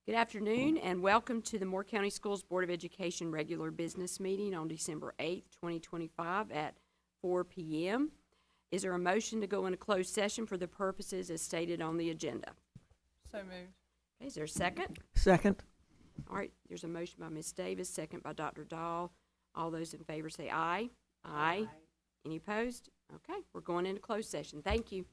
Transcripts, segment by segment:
Good afternoon and welcome to the Moore County Schools Board of Education regular business meeting on December 8th, 2025 at 4 p.m. Is there a motion to go into closed session for the purposes as stated on the agenda? So moved. Okay, is there a second? Second. All right, there's a motion by Ms. Davis, second by Dr. Dahl. All those in favor say aye. Aye. Any opposed? Okay, we're going into closed session. Thank you.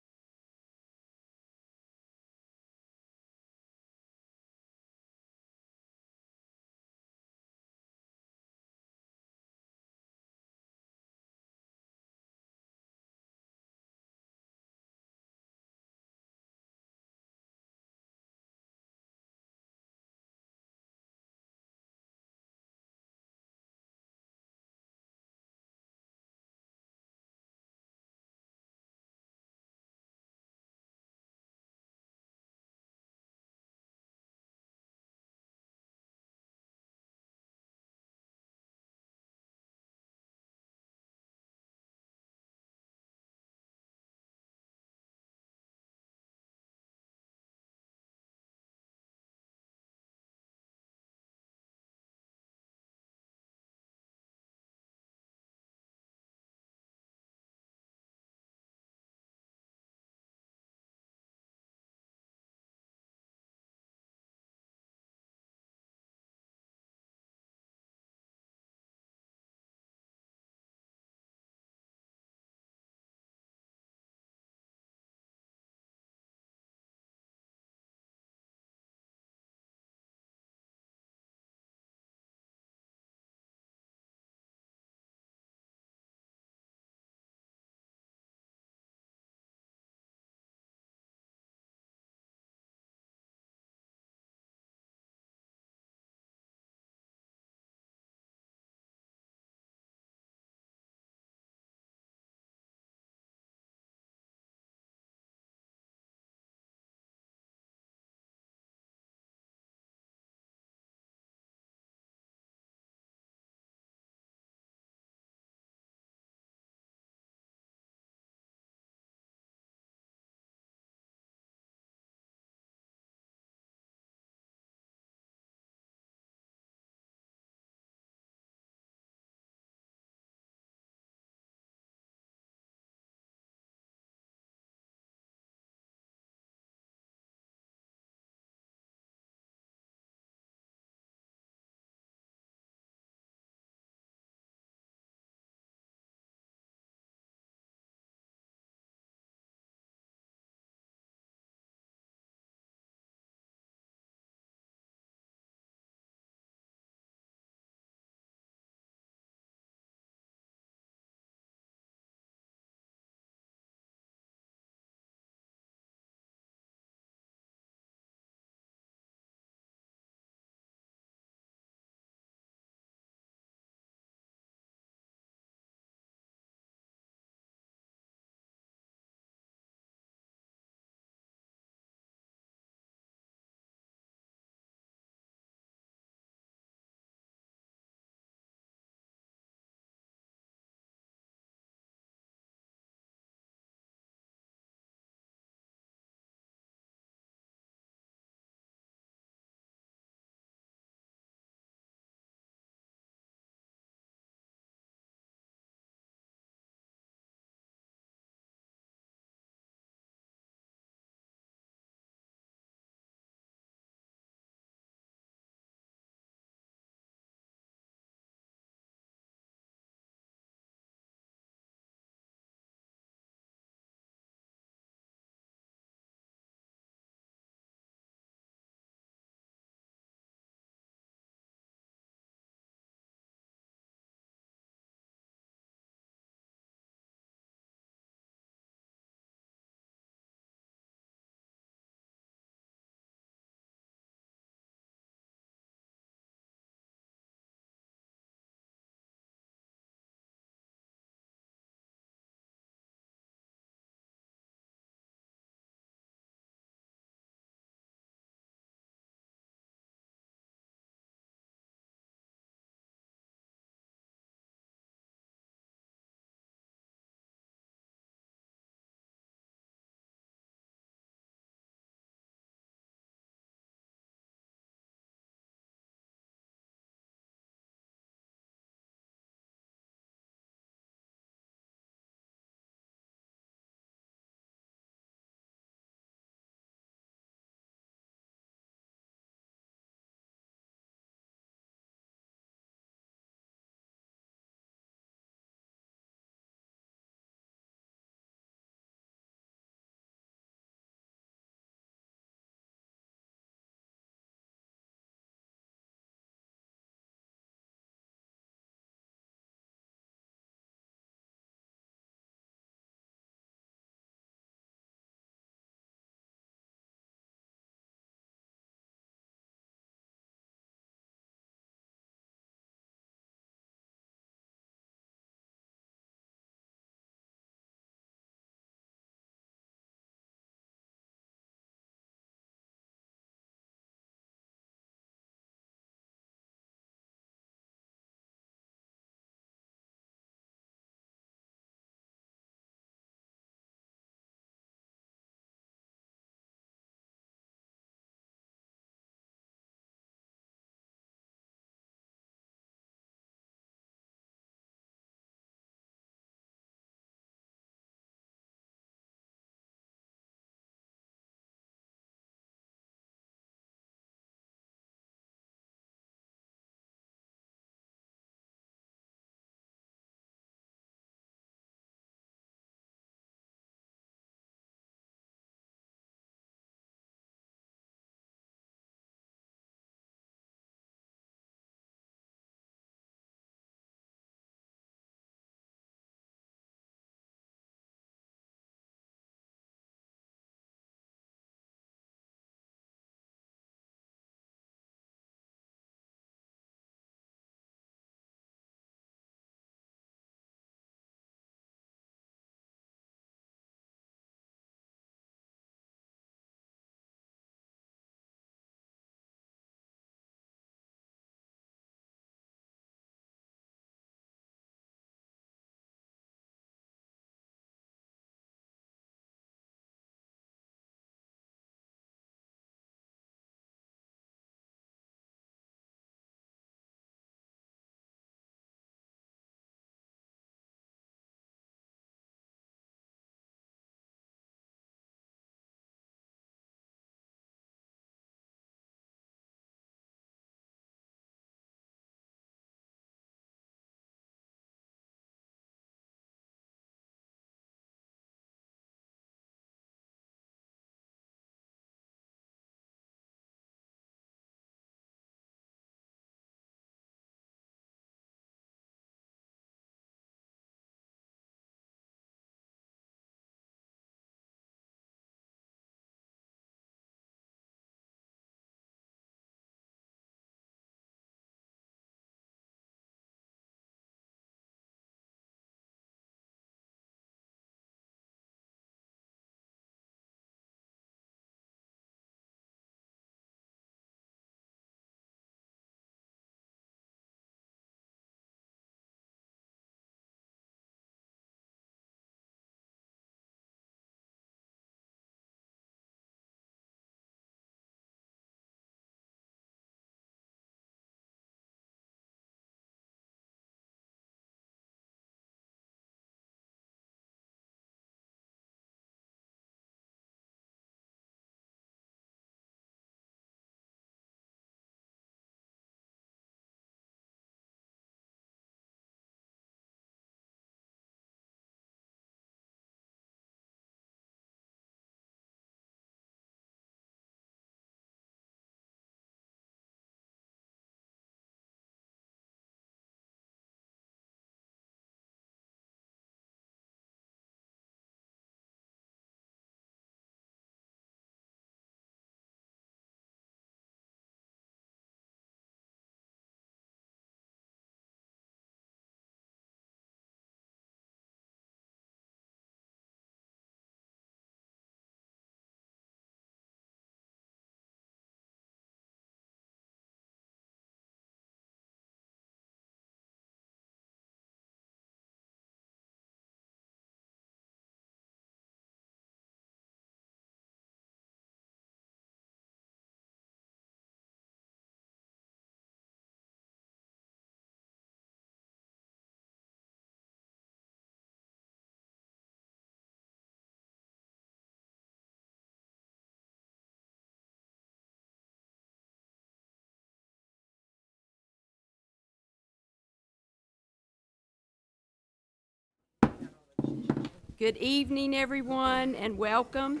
Good evening, everyone, and welcome.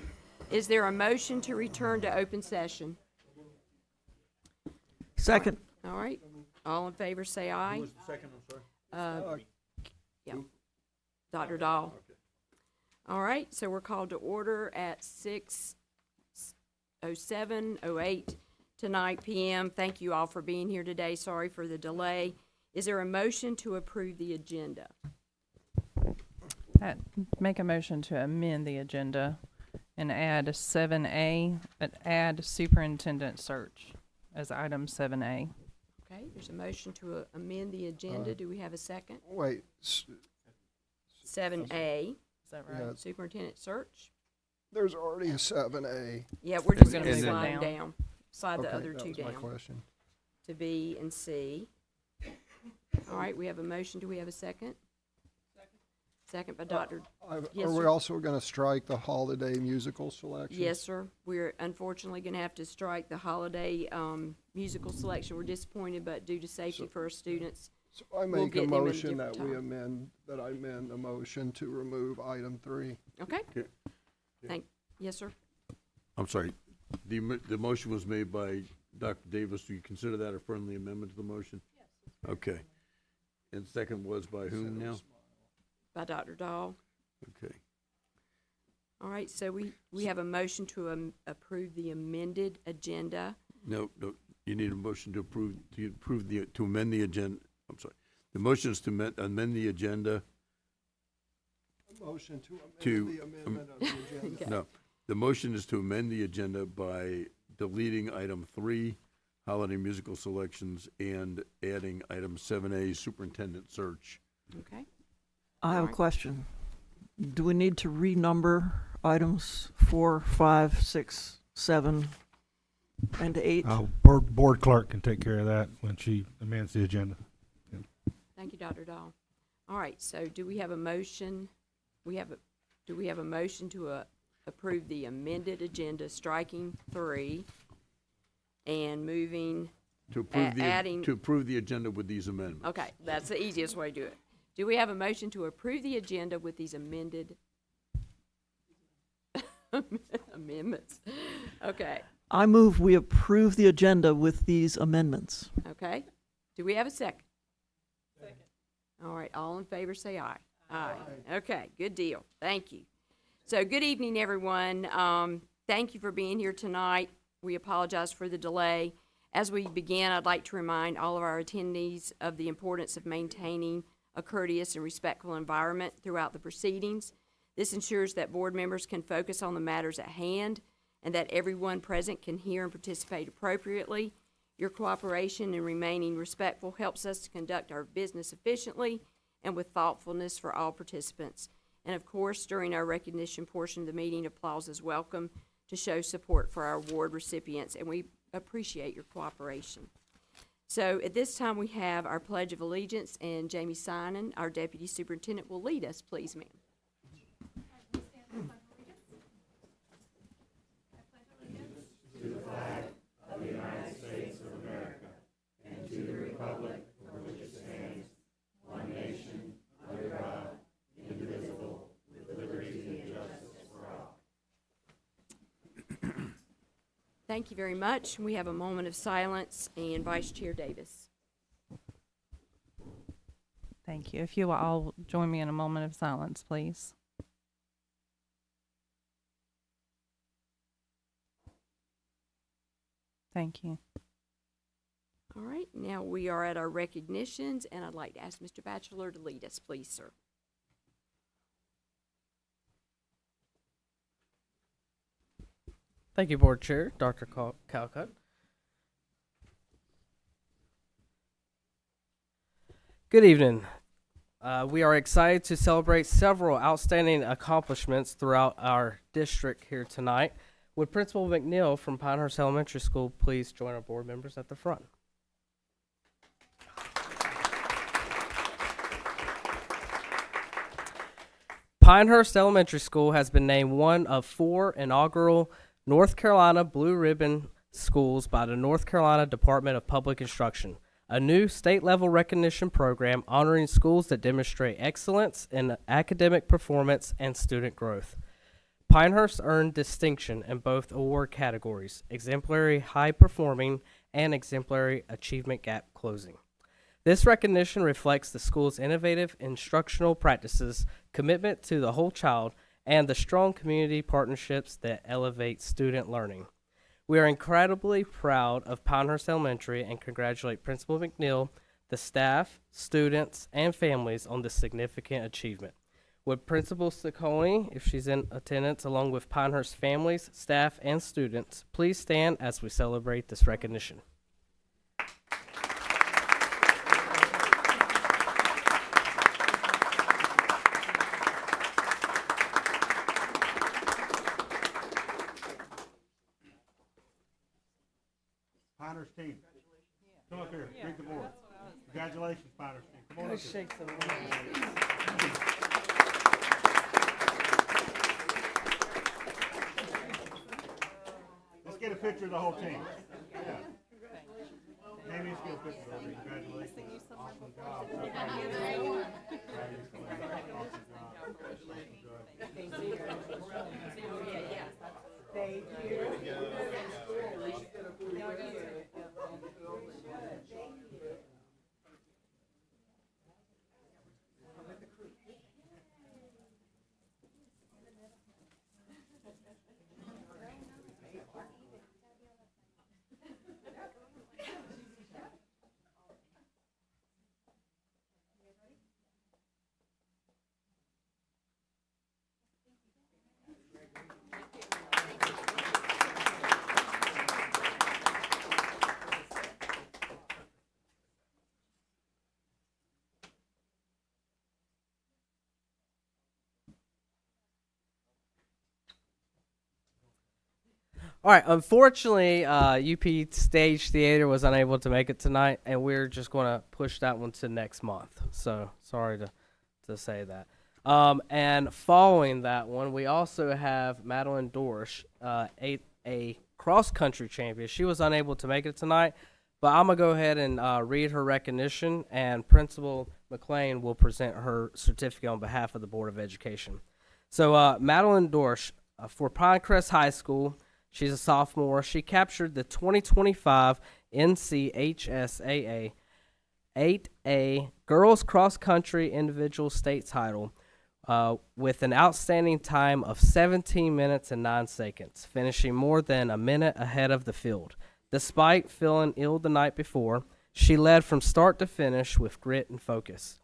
Is there a motion to return to open session? Second. All right, all in favor say aye. Who was the second, I'm sorry? Yeah, Dr. Dahl. All right, so we're called to order at 6:07:08 tonight p.m. Thank you all for being here today. Sorry for the delay. Is there a motion to approve the agenda? Make a motion to amend the agenda and add 7A, but add superintendent search as item 7A. Okay, there's a motion to amend the agenda. Do we have a second? Wait, 7A, Is that yeah, right? superintendent search. there's already a 7A. Yeah, we're just And gonna then- slide down. down, slide the Okay, other that two was my down question. to B and C. All right, we have a motion. Do we have a second? Second by Dr. Yes, Are we sir. also going to strike the holiday musical selection? Yes, sir. We're unfortunately gonna have to strike the holiday, musical selection. We're disappointed, but due to safety for our students. So I We'll make get a them in a motion different that we time. amend the motion to remove item 3. Okay? Okay. Yes, sir. I'm sorry, the motion was made by Dr. Davis. Do you consider that a friendly amendment to the motion? Yes. Okay. And second was by whom now? By Dr. Dahl. Okay. All right, so we have a motion to approve the amended agenda. No, you need a motion to to amend the agenda. I'm sorry. The motion is to amend the agenda. A motion to To, amend the amendment of the agenda. Okay. No, the motion is to amend the agenda by deleting item 3, holiday musical selections, and adding item 7A, superintendent search. Okay? I have a Alright. question. Do we need to renumber items 4, 5, 6, 7, and 8? Board clerk can take care of that when she amends the agenda. Thank you, Dr. Dahl. All right, so do we have a motion? Do we have a motion to approve the amended agenda, striking 3 and moving, To approve adding- to approve the agenda with these amendments. okay, that's the easiest way to do it. Do we have a motion to approve the agenda with these amended amendments? Okay, I move we approve the agenda with these amendments. okay. Do we have a second? Second. All right, all in favor say aye. Aye. Okay, good deal. Thank you. So, good evening, everyone. Thank you for being here tonight. We apologize for the delay. As we begin, I'd like to remind all of our attendees of the importance of maintaining a courteous and respectful environment throughout the proceedings. This ensures that board members can focus on the matters at hand and that everyone present can hear and participate appropriately. Your cooperation in remaining respectful helps us to conduct our business efficiently and with thoughtfulness for all participants. And of course, during our recognition portion of the meeting, applause is welcome to show support for our award recipients, and we appreciate your cooperation. So at this time, we have our Pledge of Allegiance, and Jamie Sinan, our Deputy Superintendent, will lead us. Please, ma'am. Thank you very much. We have a moment of silence, and Vice Chair Davis. Thank you. If you will all join me in a moment of silence, please. Thank you. All right, now we are at our recognitions, and I'd like to ask Mr. Batchelor to lead us, please, sir. Thank you, Board Chair, Dr. Calcutt. Good evening. We are excited to celebrate several outstanding accomplishments throughout our district here tonight. Would Principal McNeil from Pinehurst Elementary School please join our board members at the front? Pinehurst Elementary School has been named one of 4 inaugural North Carolina Blue Ribbon schools by the North Carolina Department of Public Instruction, a new state-level recognition program honoring schools that demonstrate excellence in academic performance and student growth. Pinehurst earned distinction in both award categories, exemplary high performing and exemplary achievement gap closing. This recognition reflects the school's innovative instructional practices, commitment to the whole child, and the strong community partnerships that elevate student learning. We are incredibly proud of Pinehurst Elementary and congratulate Principal McNeil, the staff, students, and families on this significant achievement. Would Principal Ciccone, if she's in attendance, along with Pinehurst families, staff, and students, please stand as we celebrate this recognition. Pinehurst team. Come up here, greet the board. Congratulations, Pinehurst team. Come on up here. Let's get a picture of the whole team. Yeah. Amy, let's get a picture of everybody. Congratulations. Awesome job. All right. Unfortunately, UP Stage Theater was unable to make it tonight, and we're just going to push that one to next month. So sorry to say that. And following that one, we also have Madeline Dorsch, a cross-country champion. She was unable to make it tonight, but I'm going to go ahead and read her recognition, and Principal McLean will present her certificate on behalf of the Board of Education. So Madeline Dorsch, for Pinecrest High School, she's a sophomore. She captured the 2025 NCHSAA 8A Girls Cross Country Individual State Title with an outstanding time of 17 minutes and 9 seconds, finishing more than a minute ahead of the field. Despite feeling ill the night before, she led from start to finish with grit and focus.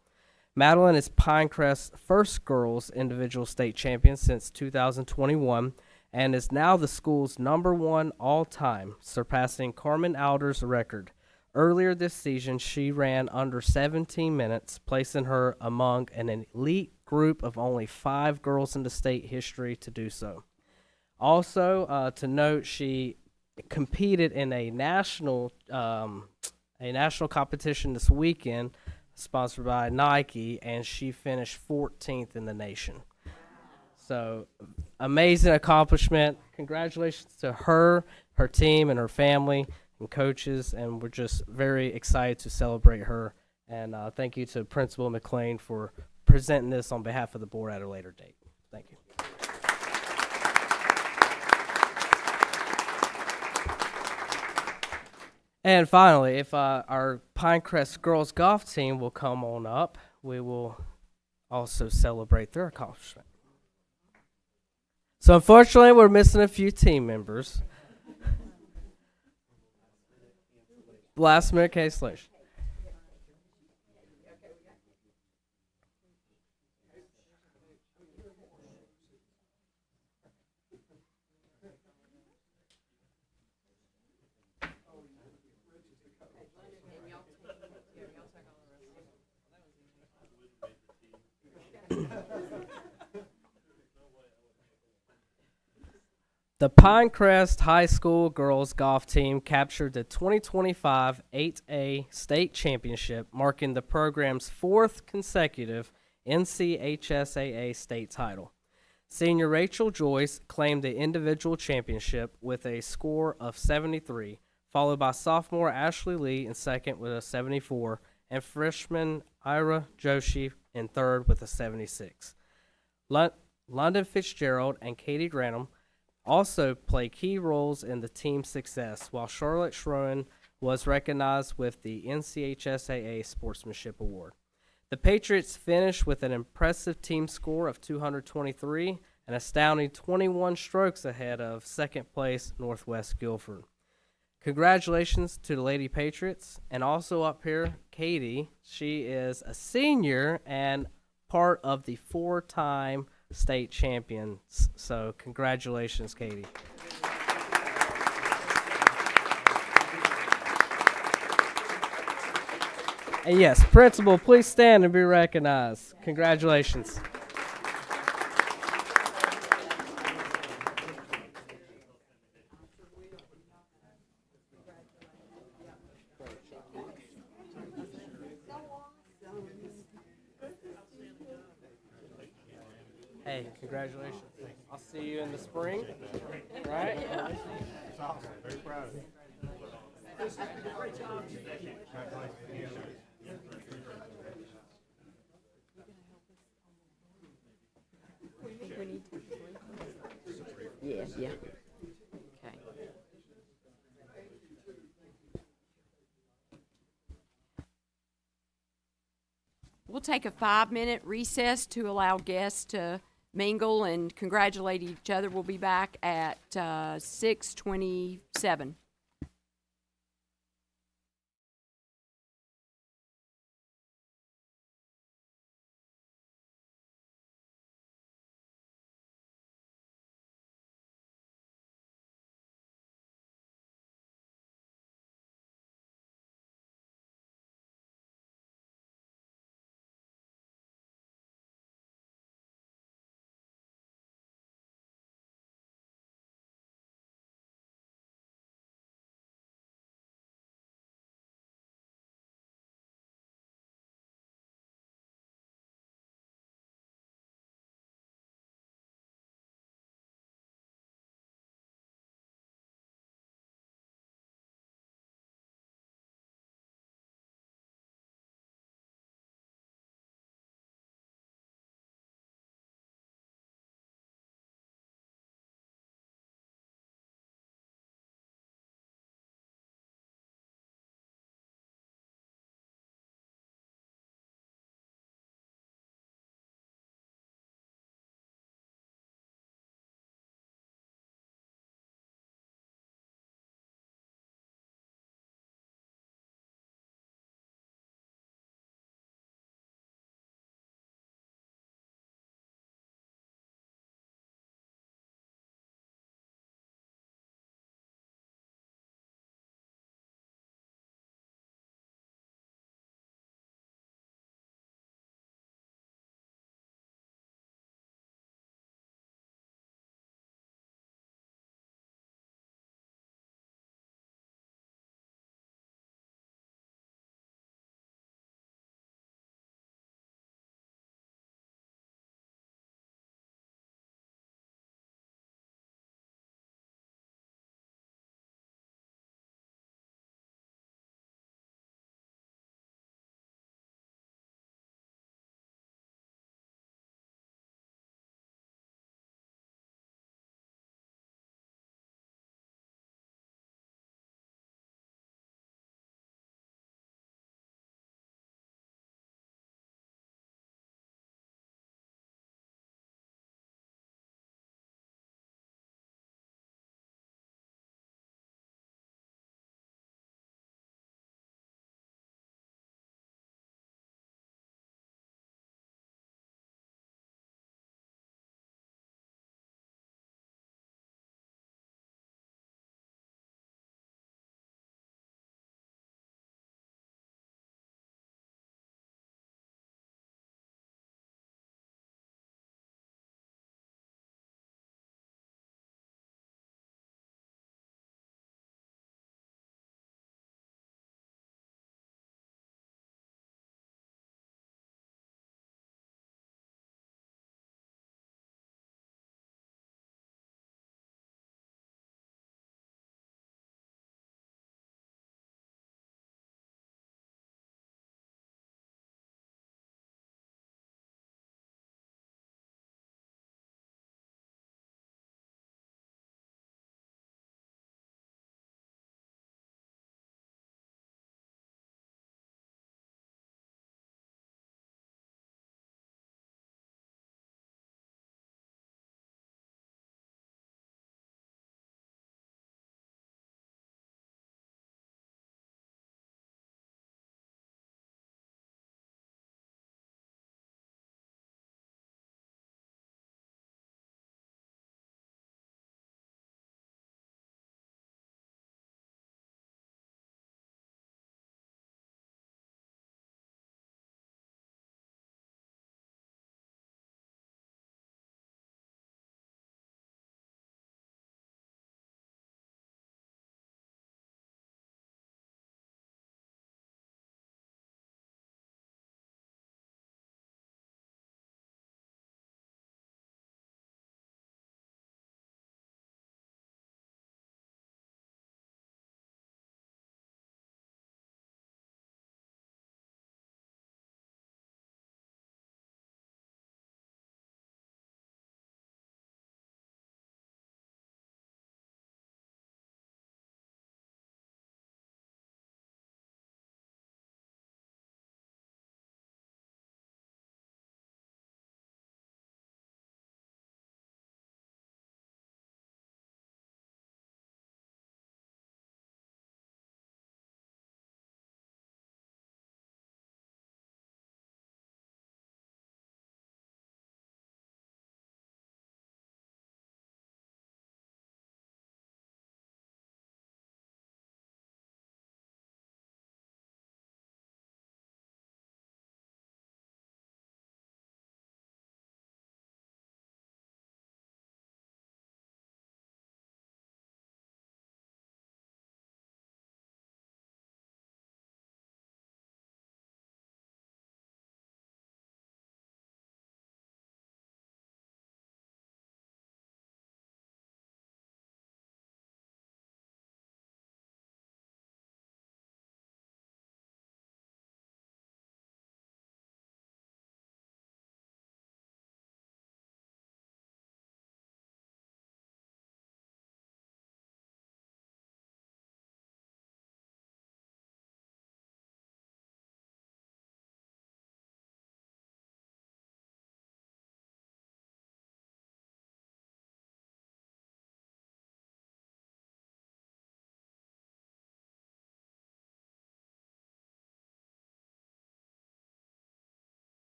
Madeline is Pinecrest's first girls individual state champion since 2021 and is now the school's #1 all-time, surpassing Carmen Alder's record. Earlier this season, she ran under 17 minutes, placing her among an elite group of only 5 girls in the state history to do so. Also, to note, she competed in a national competition this weekend, sponsored by Nike, and she finished 14th in the nation. So, amazing accomplishment. Congratulations to her, her team, and her family and coaches, and we're just very excited to celebrate her. And thank you to Principal McLean for presenting this on behalf of the board at a later date. Thank you. And finally, if our Pinecrest girls golf team will come on up, we will also celebrate their accomplishment. So unfortunately, we're missing a few team members. Last minute cancellation. The Pinecrest High School girls golf team captured the 2025 8A state championship, marking the program's 4th consecutive NCHSAA state title. Senior Rachel Joyce claimed the individual championship with a score of 73, followed by sophomore Ashley Lee in second with a 74, and freshman Ira Joshi in third with a 76. London Fitzgerald and Katie Grantham also play key roles in the team's success, while Charlotte Schroen was recognized with the NCHSAA Sportsmanship Award. The Patriots finished with an impressive team score of 223, an astounding 21 strokes ahead of second place Northwest Guilford. Congratulations to the Lady Patriots, and also up here, Katie. She is a senior and part of the 4-time state champions. So congratulations, Katie. And yes, principal, please stand and be recognized. Congratulations. Hey, congratulations. I'll see you in the spring, right? Yeah, yeah. Okay. We'll take a 5-minute recess to allow guests to mingle and congratulate each other. We'll be back at 6:27.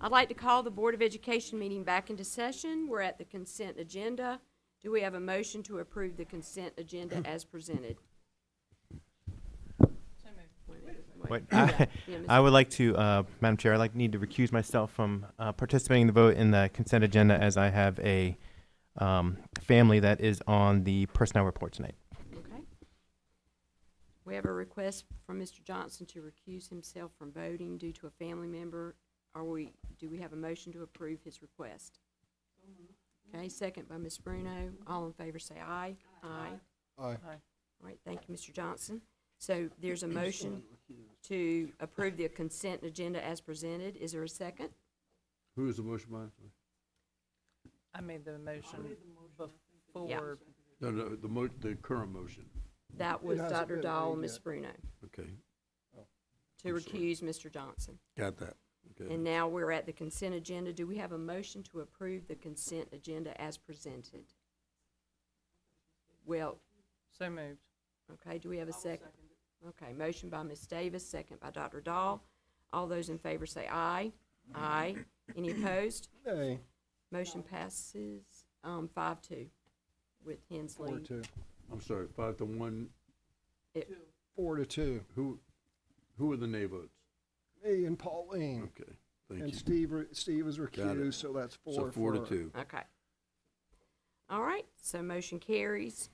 I'd like to call the Board of Education meeting back into session. We're at the consent agenda. Do we have a motion to approve the consent agenda as presented? Wait, Yeah, I would like to, Madam Chair, need to recuse myself from participating in the vote in the consent agenda as I have a family that is on the personnel report tonight. Okay. We have a request from Mr. Johnson to recuse himself from voting due to a family member. Do we have a motion to approve his request? Okay, second by Ms. Bruno. All in favor say aye. Aye. Aye. All right, thank you, Mr. Johnson. So there's a motion to approve the consent agenda as presented. Is there a second? Who is the motion by? I made the motion before. Yeah. No, the current motion. That was hasn't Dr. been Dahl and made Ms. yet. Bruno Okay, to I'm sorry. recuse Mr. Johnson. got that. Okay. And now we're at the consent agenda. Do we have a motion to approve the consent agenda as presented? Well, So moved. okay, do we have a second? Okay, motion by Ms. Davis, second by Dr. Dahl. All those in favor say aye. Aye. Any opposed? Nay. Motion passes, 5-2 with Hensley. 4-2. I'm sorry, 5-1. 4-2. Who are the nay votes? Me and Pauline. Okay, thank And you. Steve is Got it. recused, so that's 4 So 4-2. Okay. All right, so motion carries.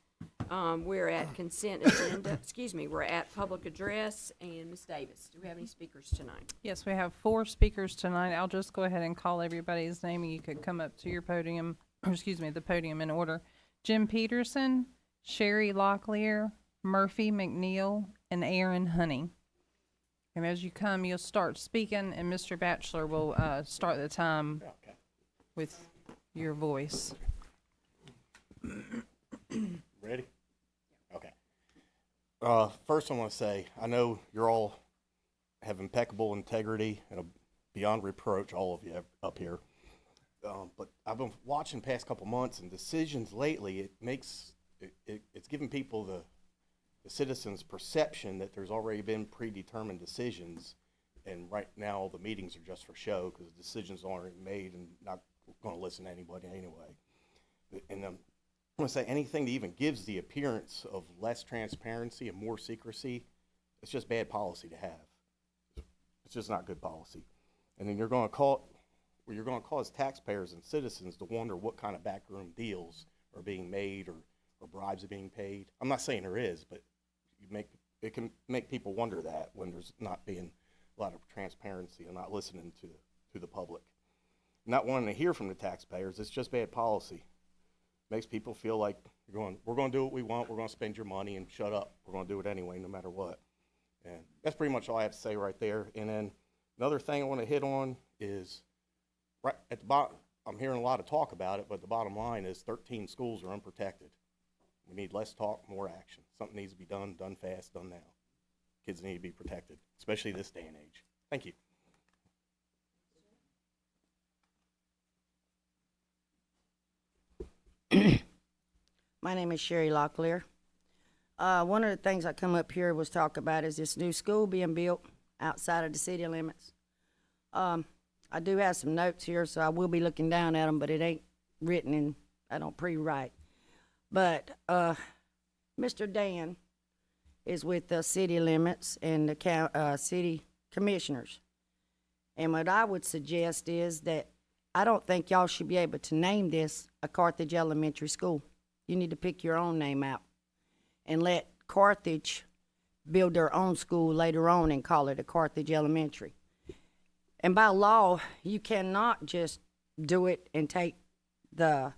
We're at consent agenda, excuse me, we're at public address, and Ms. Davis, do we have any speakers tonight? Yes, we have 4 speakers tonight. I'll just go ahead and call everybody's name, and you could come up to your podium, or excuse me, the podium in order. Jim Peterson, Sherry Locklear, Murphy McNeil, and Aaron Honey. And as you come, you'll start speaking, and Mr. Batchelor will start the time with your voice. Ready? Okay. First, I want to say I know you're all have impeccable integrity and beyond reproach, all of you up here. But I've been watching the past couple months and decisions lately. It makes it's giving people the citizens' perception that there's already been predetermined decisions, and right now the meetings are just for show because the decisions aren't made and not going to listen to anybody anyway. And I'm going to say anything that even gives the appearance of less transparency and more secrecy, it's just bad policy to have. It's just not good policy. And then you're going to cause taxpayers and citizens to wonder what kind of backroom deals are being made or bribes are being paid. I'm not saying there is, but it can make people wonder that when there's not being a lot of transparency and not listening to the public. Not wanting to hear from the taxpayers, it's just bad policy. Makes people feel like we're going to do what we want, we're going to spend your money and shut up. We're going to do it anyway, no matter what. And that's pretty much all I have to say right there. And then another thing I want to hit on is right at the bottom, I'm hearing a lot of talk about it, but the bottom line is 13 schools are unprotected. We need less talk, more action. Something needs to be done fast, done now. Kids need to be protected, especially this day and age. Thank you. My name is Sherry Locklear. One of the things I come up here was talk about is this new school being built outside of the city limits. I do have some notes here, so I will be looking down at them, but it ain't written and I don't pre-write. But Mr. Dan is with the city limits and the city commissioners. And what I would suggest is that I don't think y'all should be able to name this a Carthage Elementary School. You need to pick your own name out and let Carthage build their own school later on and call it a Carthage Elementary. And by law, you cannot just do it and take the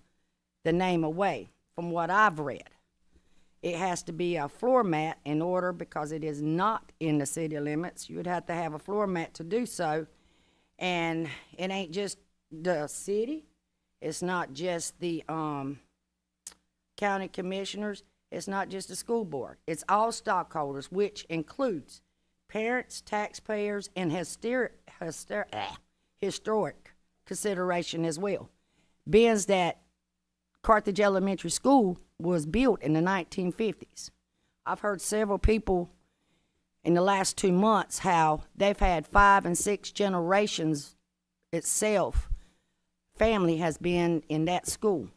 name away. From what I've read, it has to be a floor mat in order, because it is not in the city limits. You would have to have a floor mat to do so. And it ain't just the city. It's not just the county commissioners. It's not just the school board. It's all stockholders, which includes parents, taxpayers, and historic consideration as well. Being that Carthage Elementary School was built in the 1950s. I've heard several people in the last 2 months how they've had 5 and 6 generations itself, family has been in that school.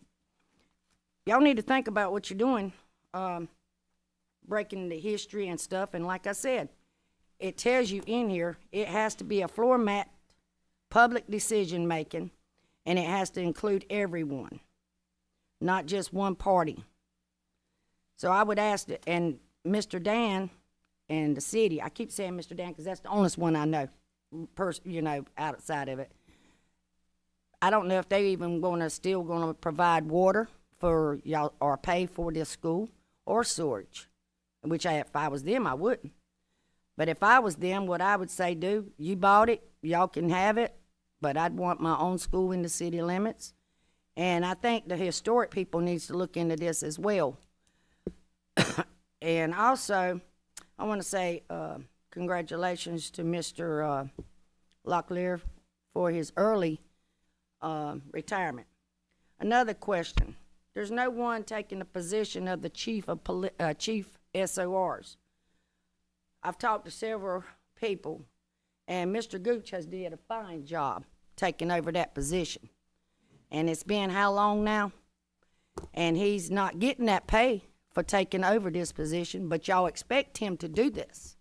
Y'all need to think about what you're doing, breaking the history and stuff. And like I said, it tells you in here, it has to be a floor mat, public decision making, and it has to include everyone, not just one party. So I would ask, and Mr. Dan and the city, I keep saying Mr. Dan because that's the only one I know, outside of it. I don't know if they even still gonna provide water for y'all or pay for this school or storage, which if I was them, I wouldn't. But if I was them, what I would say, you bought it, y'all can have it, but I'd want my own school in the city limits. And I think the historic people needs to look into this as well. And also, I want to say congratulations to Mr. Locklear for his early retirement. Another question. There's no one taking the position of the chief SORs. I've talked to several people, and Mr. Gooch has did a fine job taking over that position. And it's been how long now? And he's not getting that pay for taking over this position, but y'all expect him to do this.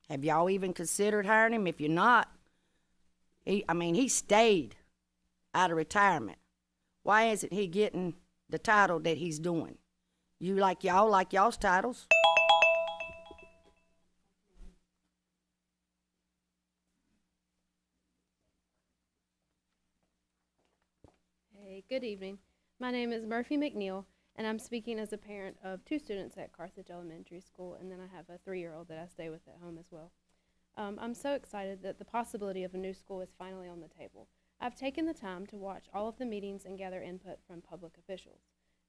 Have y'all even considered hiring him? If you're not, he stayed out of retirement. Why isn't he getting the title that he's doing? You like y'all's titles? Hey, good evening. My name is Murphy McNeil, and I'm speaking as a parent of 2 students at Carthage Elementary School, and then I have a 3-year-old that I stay with at home as well. I'm so excited that the possibility of a new school is finally on the table. I've taken the time to watch all of the meetings and gather input from public officials.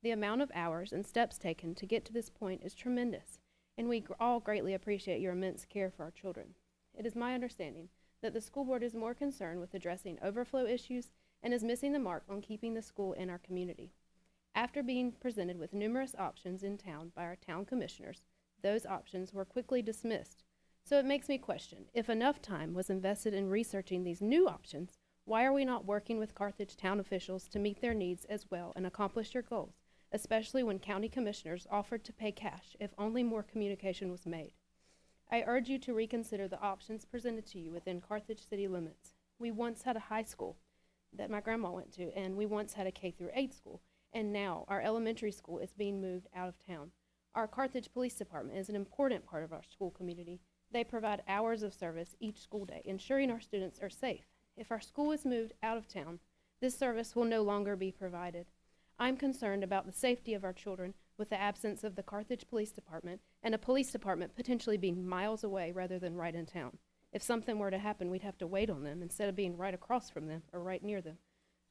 The amount of hours and steps taken to get to this point is tremendous, and we all greatly appreciate your immense care for our children. It is my understanding that the school board is more concerned with addressing overflow issues and is missing the mark on keeping the school in our community. After being presented with numerous options in town by our town commissioners, those options were quickly dismissed. So it makes me question, if enough time was invested in researching these new options, why are we not working with Carthage town officials to meet their needs as well and accomplish your goals, especially when county commissioners offered to pay cash if only more communication was made? I urge you to reconsider the options presented to you within Carthage city limits. We once had a high school that my grandma went to, and we once had a K-8 school, and now our elementary school is being moved out of town. Our Carthage Police Department is an important part of our school community. They provide hours of service each school day, ensuring our students are safe. If our school is moved out of town, this service will no longer be provided. I'm concerned about the safety of our children with the absence of the Carthage Police Department and a police department potentially being miles away rather than right in town. If something were to happen, we'd have to wait on them instead of being right across from them or right near them.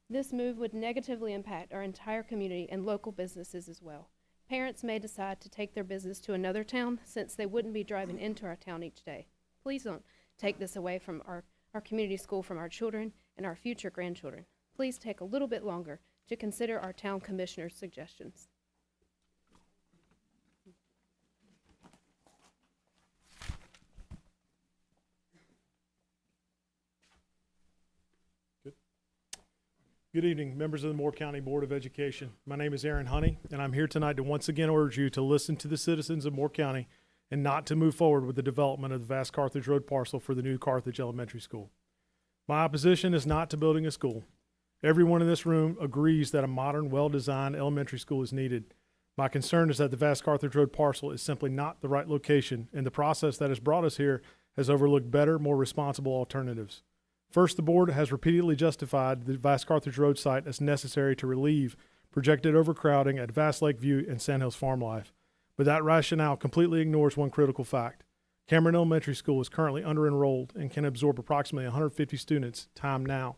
This move would negatively impact our entire community and local businesses as well. Parents may decide to take their business to another town since they wouldn't be driving into our town each day. Please don't take this away from our community school from our children and our future grandchildren. Please take a little bit longer to consider our town commissioner's suggestions. Good evening, members of the Moore County Board of Education. My name is Aaron Honey, and I'm here tonight to once again urge you to listen to the citizens of Moore County and not to move forward with the development of the vast Carthage Road parcel for the new Carthage Elementary School. My opposition is not to building a school. Everyone in this room agrees that a modern, well-designed elementary school is needed. My concern is that the vast Carthage Road parcel is simply not the right location, and the process that has brought us here has overlooked better, more responsible alternatives. First, the board has repeatedly justified the vast Carthage Road site as necessary to relieve projected overcrowding at Vast Lakeview and Sandhills Farm Life. But that rationale completely ignores one critical fact. Cameron Elementary School is currently under-enrolled and can absorb approximately 150 students time now.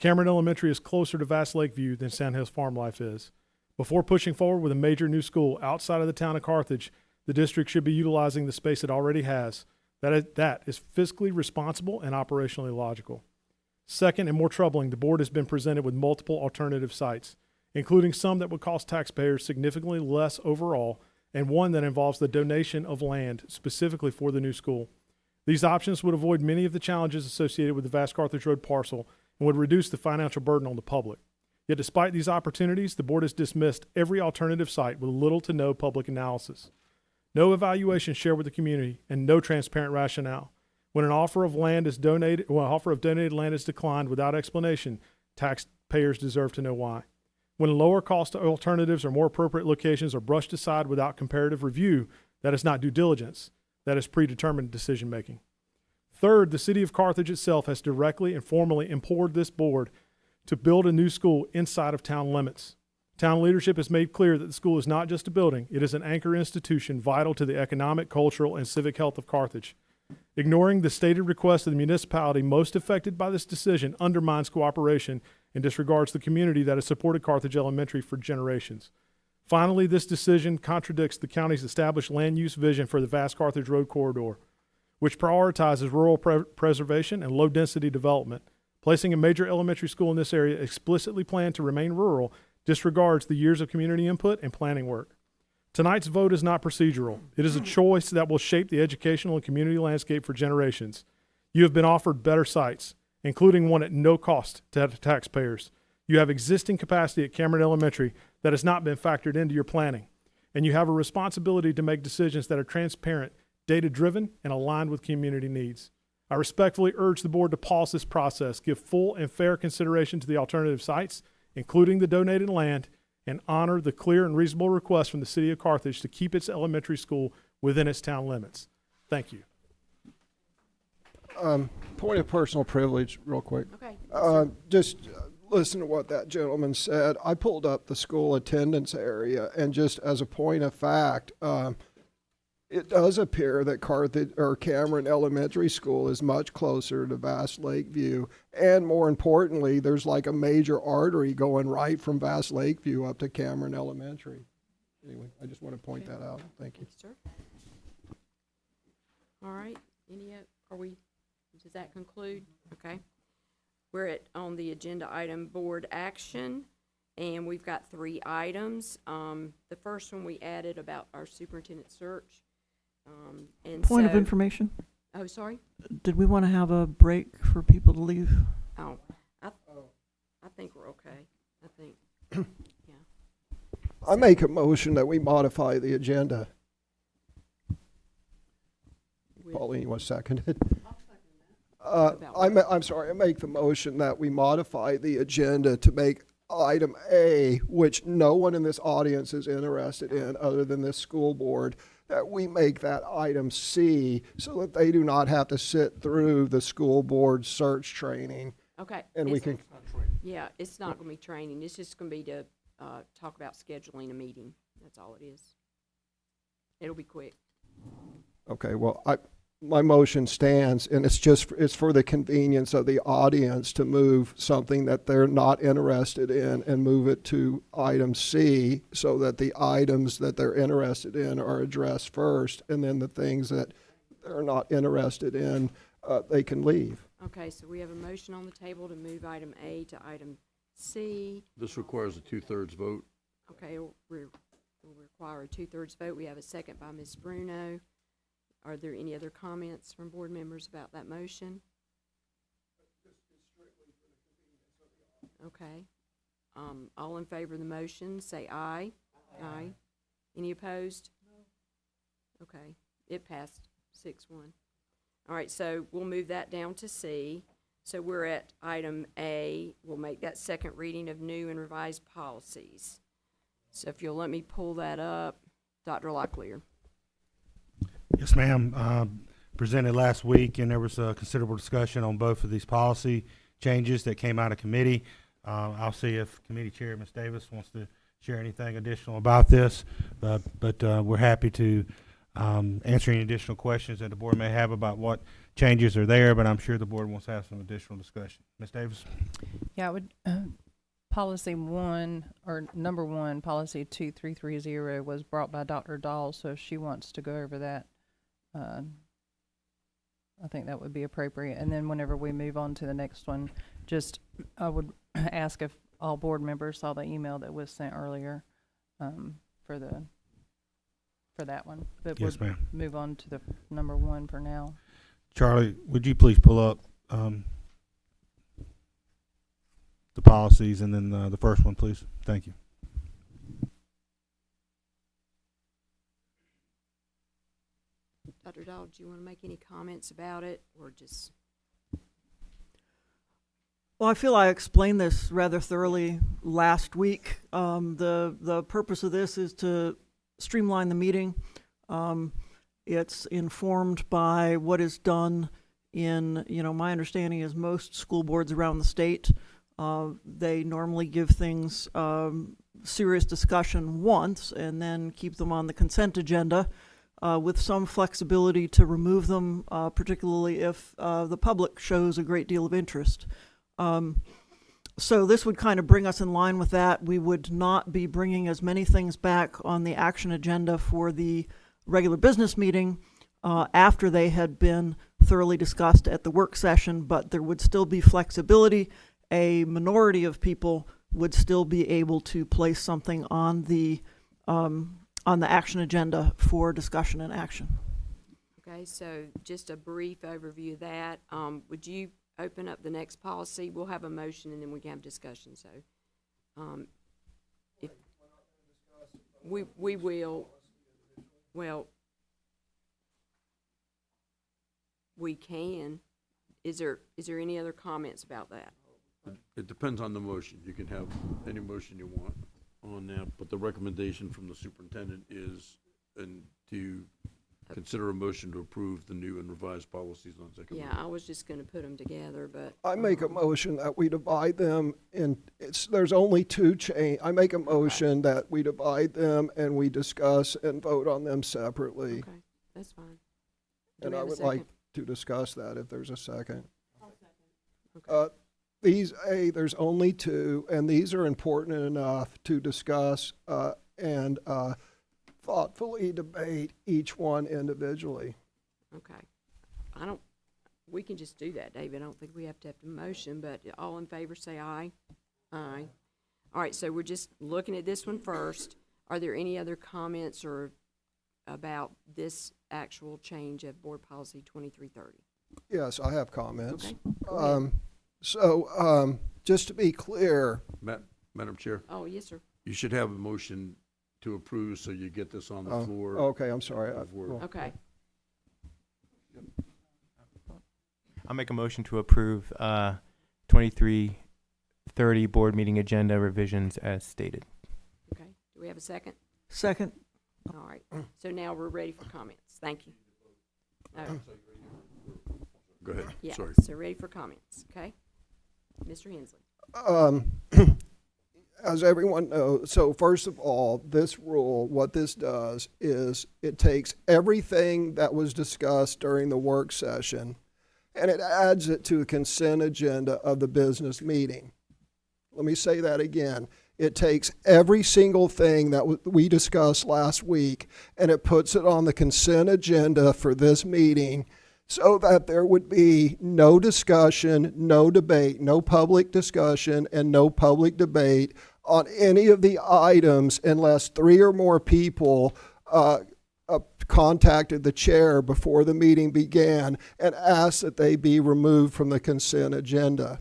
Cameron Elementary is closer to Vast Lakeview than Sandhills Farm Life is. Before pushing forward with a major new school outside of the town of Carthage, the district should be utilizing the space it already has. That is fiscally responsible and operationally logical. Second, and more troubling, the board has been presented with multiple alternative sites, including some that would cost taxpayers significantly less overall, and one that involves the donation of land specifically for the new school. These options would avoid many of the challenges associated with the vast Carthage Road parcel and would reduce the financial burden on the public. Yet despite these opportunities, the board has dismissed every alternative site with little to no public analysis. No evaluation shared with the community and no transparent rationale. When an offer of land is donated, when an offer of donated land is declined without explanation, taxpayers deserve to know why. When lower cost alternatives or more appropriate locations are brushed aside without comparative review, that is not due diligence. That is predetermined decision making. Third, the city of Carthage itself has directly and formally implored this board to build a new school inside of town limits. Town leadership has made clear that the school is not just a building, it is an anchor institution vital to the economic, cultural, and civic health of Carthage. Ignoring the stated request of the municipality most affected by this decision undermines cooperation and disregards the community that has supported Carthage Elementary for generations. Finally, this decision contradicts the county's established land use vision for the vast Carthage Road corridor, which prioritizes rural preservation and low-density development. Placing a major elementary school in this area explicitly planned to remain rural disregards the years of community input and planning work. Tonight's vote is not procedural. It is a choice that will shape the educational and community landscape for generations. You have been offered better sites, including one at no cost to taxpayers. You have existing capacity at Cameron Elementary that has not been factored into your planning. And you have a responsibility to make decisions that are transparent, data-driven, and aligned with community needs. I respectfully urge the board to pause this process, give full and fair consideration to the alternative sites, including the donated land, and honor the clear and reasonable request from the city of Carthage to keep its elementary school within its town limits. Thank you. Point of personal privilege, real quick. Okay. Just listen to what that gentleman said. I pulled up the school attendance area, and just as a point of fact, it does appear that Carthage or Cameron Elementary School is much closer to Vast Lakeview, and more importantly, there's like a major artery going right from Vast Lakeview up to Cameron Elementary. Anyway, I just want to point that out. Thank you. Sir. All right. Does that conclude? Okay. We're on the agenda item board action, and we've got 3 items. The first one we added about our superintendent search. Point of information. Oh, sorry? Did we want to have a break for people to leave? Oh, I think we're okay. I think, yeah. I make a motion that we modify the agenda. Pauline, you want to second it? I'm sorry, I make the motion that we modify the agenda to make item A, which no one in this audience is interested in other than this school board, that we make that item C so that they do not have to sit through the school board search training. Okay. And we can. Yeah, it's not going to be training. It's just going to be to talk about scheduling a meeting. That's all it is. It'll be quick. Okay, well, my motion stands, and it's for the convenience of the audience to move something that they're not interested in and move it to item C so that the items that they're interested in are addressed first, and then the things that they're not interested in, they can leave. Okay, so we have a motion on the table to move item A to item C. This requires a 2/3 vote. Okay, we'll require a 2/3 vote. We have a second by Ms. Bruno. Are there any other comments from board members about that motion? Okay. All in favor of the motion, say aye. Aye. Any opposed? No. Okay, it passed 6-1. All right, so we'll move that down to C. So we're at item A. We'll make that second reading of new and revised policies. So if you'll let me pull that up, Dr. Locklear. Yes, ma'am. Presented last week, and there was a considerable discussion on both of these policy changes that came out of committee. I'll see if committee chair, Ms. Davis, wants to share anything additional about this, but we're happy to answer any additional questions that the board may have about what changes are there, but I'm sure the board wants to have some additional discussion. Ms. Davis? Yeah, I would, policy 1, or number 1, policy 2330 was brought by Dr. Dahl, so if she wants to go over that, I think that would be appropriate. And then whenever we move on to the next one, I would ask if all board members saw the email that was sent earlier for that one. But Yes, ma'am. Move on to the number 1 for now. Charlie, would you please pull up the policies, and then the first one, please. Thank you. Dr. Dahl, do you want to make any comments about it, or just? Well, I feel I explained this rather thoroughly last week. The purpose of this is to streamline the meeting. It's informed by what is done in, my understanding is most school boards around the state. They normally give things serious discussion once and then keep them on the consent agenda with some flexibility to remove them, particularly if the public shows a great deal of interest. So this would kind of bring us in line with that. We would not be bringing as many things back on the action agenda for the regular business meeting after they had been thoroughly discussed at the work session, but there would still be flexibility. A minority of people would still be able to place something on the action agenda for discussion and action. Okay, so just a brief overview of that. Would you open up the next policy? We'll have a motion and then we can have discussion. So, if we will, well, we can. Is there any other comments about that? It depends on the motion. You can have any motion you want on that, but the recommendation from the superintendent is to consider a motion to approve the new and revised policies on second reading. Yeah, I was just gonna put them together, but. I make a motion that we divide them in, there's only two I make a motion that we divide them and we discuss and vote on them separately. Okay, that's fine. Do And we I have a would like second? to discuss that if there's a second. Okay. There's only two, and these are important enough to discuss and thoughtfully debate each one individually. Okay. We can just do that, David. I don't think we have to have a motion, but all in favor say aye. Aye. All right, so we're just looking at this one first. Are there any other comments or about this actual change of Board Policy 2330? Yes, I have comments. Okay, go ahead. Just to be clear, Madam Chair, Oh, yes, sir. you should have a motion to approve so you get this on the floor. okay, I'm sorry. Before- Okay. I'll make a motion to approve 2330 board meeting agenda revisions as stated. Okay. Do we have a second? Second. All right. So now we're ready for comments. Thank you. Oh, Go ahead, yeah, sorry. so ready for comments, okay? Mr. Hensley. As everyone knows, so first of all, this rule, what this does is it takes everything that was discussed during the work session and it adds it to the consent agenda of the business meeting. Let me say that again. It takes every single thing that we discussed last week and it puts it on the consent agenda for this meeting so that there would be no discussion, no debate, no public discussion, and no public debate on any of the items unless 3 or more people contacted the chair before the meeting began and asked that they be removed from the consent agenda.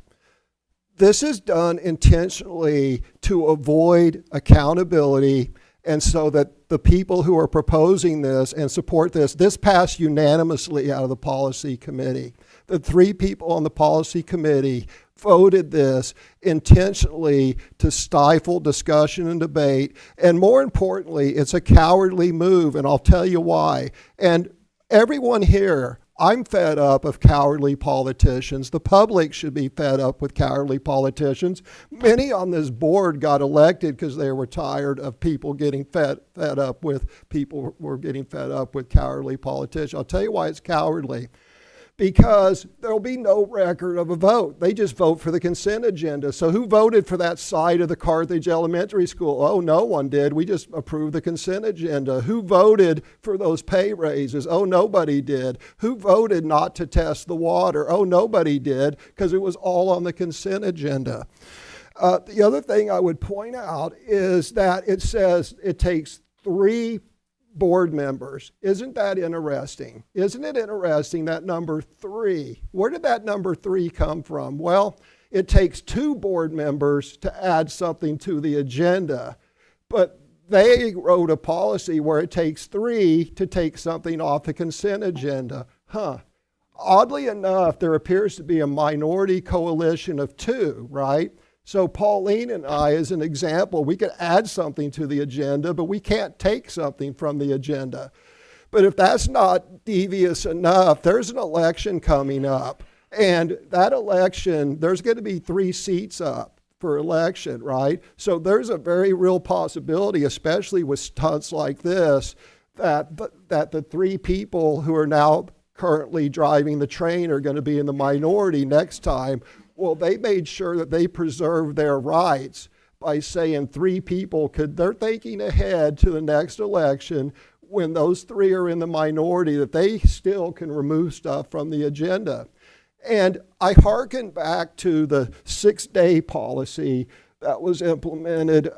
This is done intentionally to avoid accountability and so that the people who are proposing this and support this passed unanimously out of the policy committee. The 3 people on the policy committee voted this intentionally to stifle discussion and debate. And more importantly, it's a cowardly move, and I'll tell you why. And everyone here, I'm fed up of cowardly politicians. The public should be fed up with cowardly politicians. Many on this board got elected because they were tired of people getting fed up with cowardly politicians. I'll tell you why it's cowardly. Because there'll be no record of a vote. They just vote for the consent agenda. So who voted for that side of the Carthage Elementary School? Oh, no one did. We just approved the consent agenda. Who voted for those pay raises? Oh, nobody did. Who voted not to test the water? Oh, nobody did, because it was all on the consent agenda. The other thing I would point out is that it says it takes 3 board members. Isn't that interesting? Isn't it interesting that number 3? Where did that number 3 come from? Well, it takes 2 board members to add something to the agenda. But they wrote a policy where it takes 3 to take something off the consent agenda. Oddly enough, there appears to be a minority coalition of 2, right? So Pauline and I, as an example, we could add something to the agenda, but we can't take something from the agenda. But if that's not devious enough, there's an election coming up. And that election, there's going to be 3 seats up for election, right? So there's a very real possibility, especially with stunts like this, that the 3 people who are now currently driving the train are going to be in the minority next time. Well, they made sure that they preserved their rights by saying 3 people they're thinking ahead to the next election when those 3 are in the minority, that they still can remove stuff from the agenda. And I hearken back to the 6-day policy that was implemented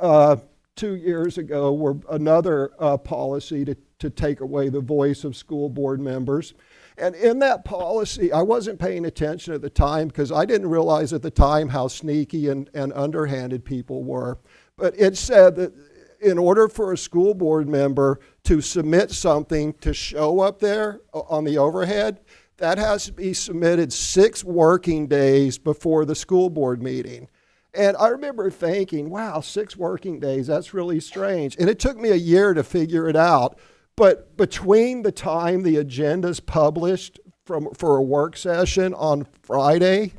2 years ago, where another policy to take away the voice of school board members. And in that policy, I wasn't paying attention at the time because I didn't realize at the time how sneaky and underhanded people were. But it said that in order for a school board member to submit something to show up there on the overhead, that has to be submitted 6 working days before the school board meeting. And I remember thinking, wow, 6 working days, that's really strange. And it took me a year to figure it out. But between the time the agenda's published for a work session on Friday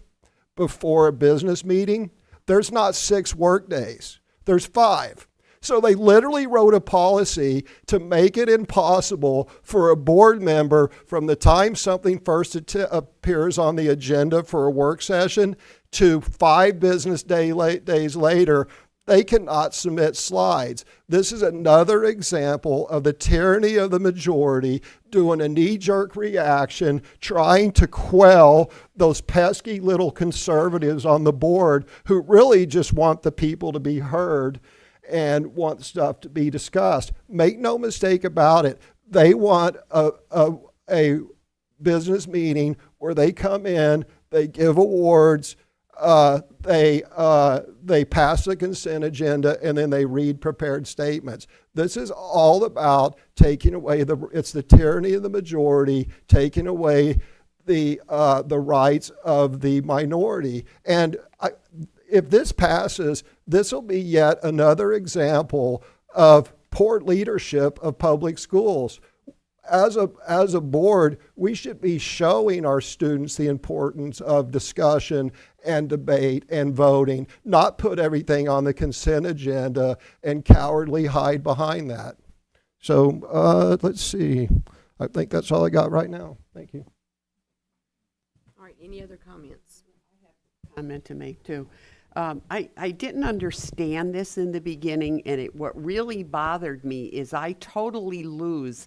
before a business meeting, there's not 6 work days. There's 5. So they literally wrote a policy to make it impossible for a board member from the time something first appears on the agenda for a work session to 5 business days later, they cannot submit slides. This is another example of the tyranny of the majority doing a knee-jerk reaction, trying to quell those pesky little conservatives on the board who really just want the people to be heard and want stuff to be discussed. Make no mistake about it. They want a business meeting where they come in, they give awards, they pass the consent agenda, and then they read prepared statements. This is all about taking away it's the tyranny of the majority, taking away the rights of the minority. And if this passes, this will be yet another example of poor leadership of public schools. As a board, we should be showing our students the importance of discussion and debate and voting, not put everything on the consent agenda and cowardly hide behind that. So let's see. I think that's all I got right now. Thank you. All right, any other comments? Comment to make too. I didn't understand this in the beginning, and what really bothered me is I totally lose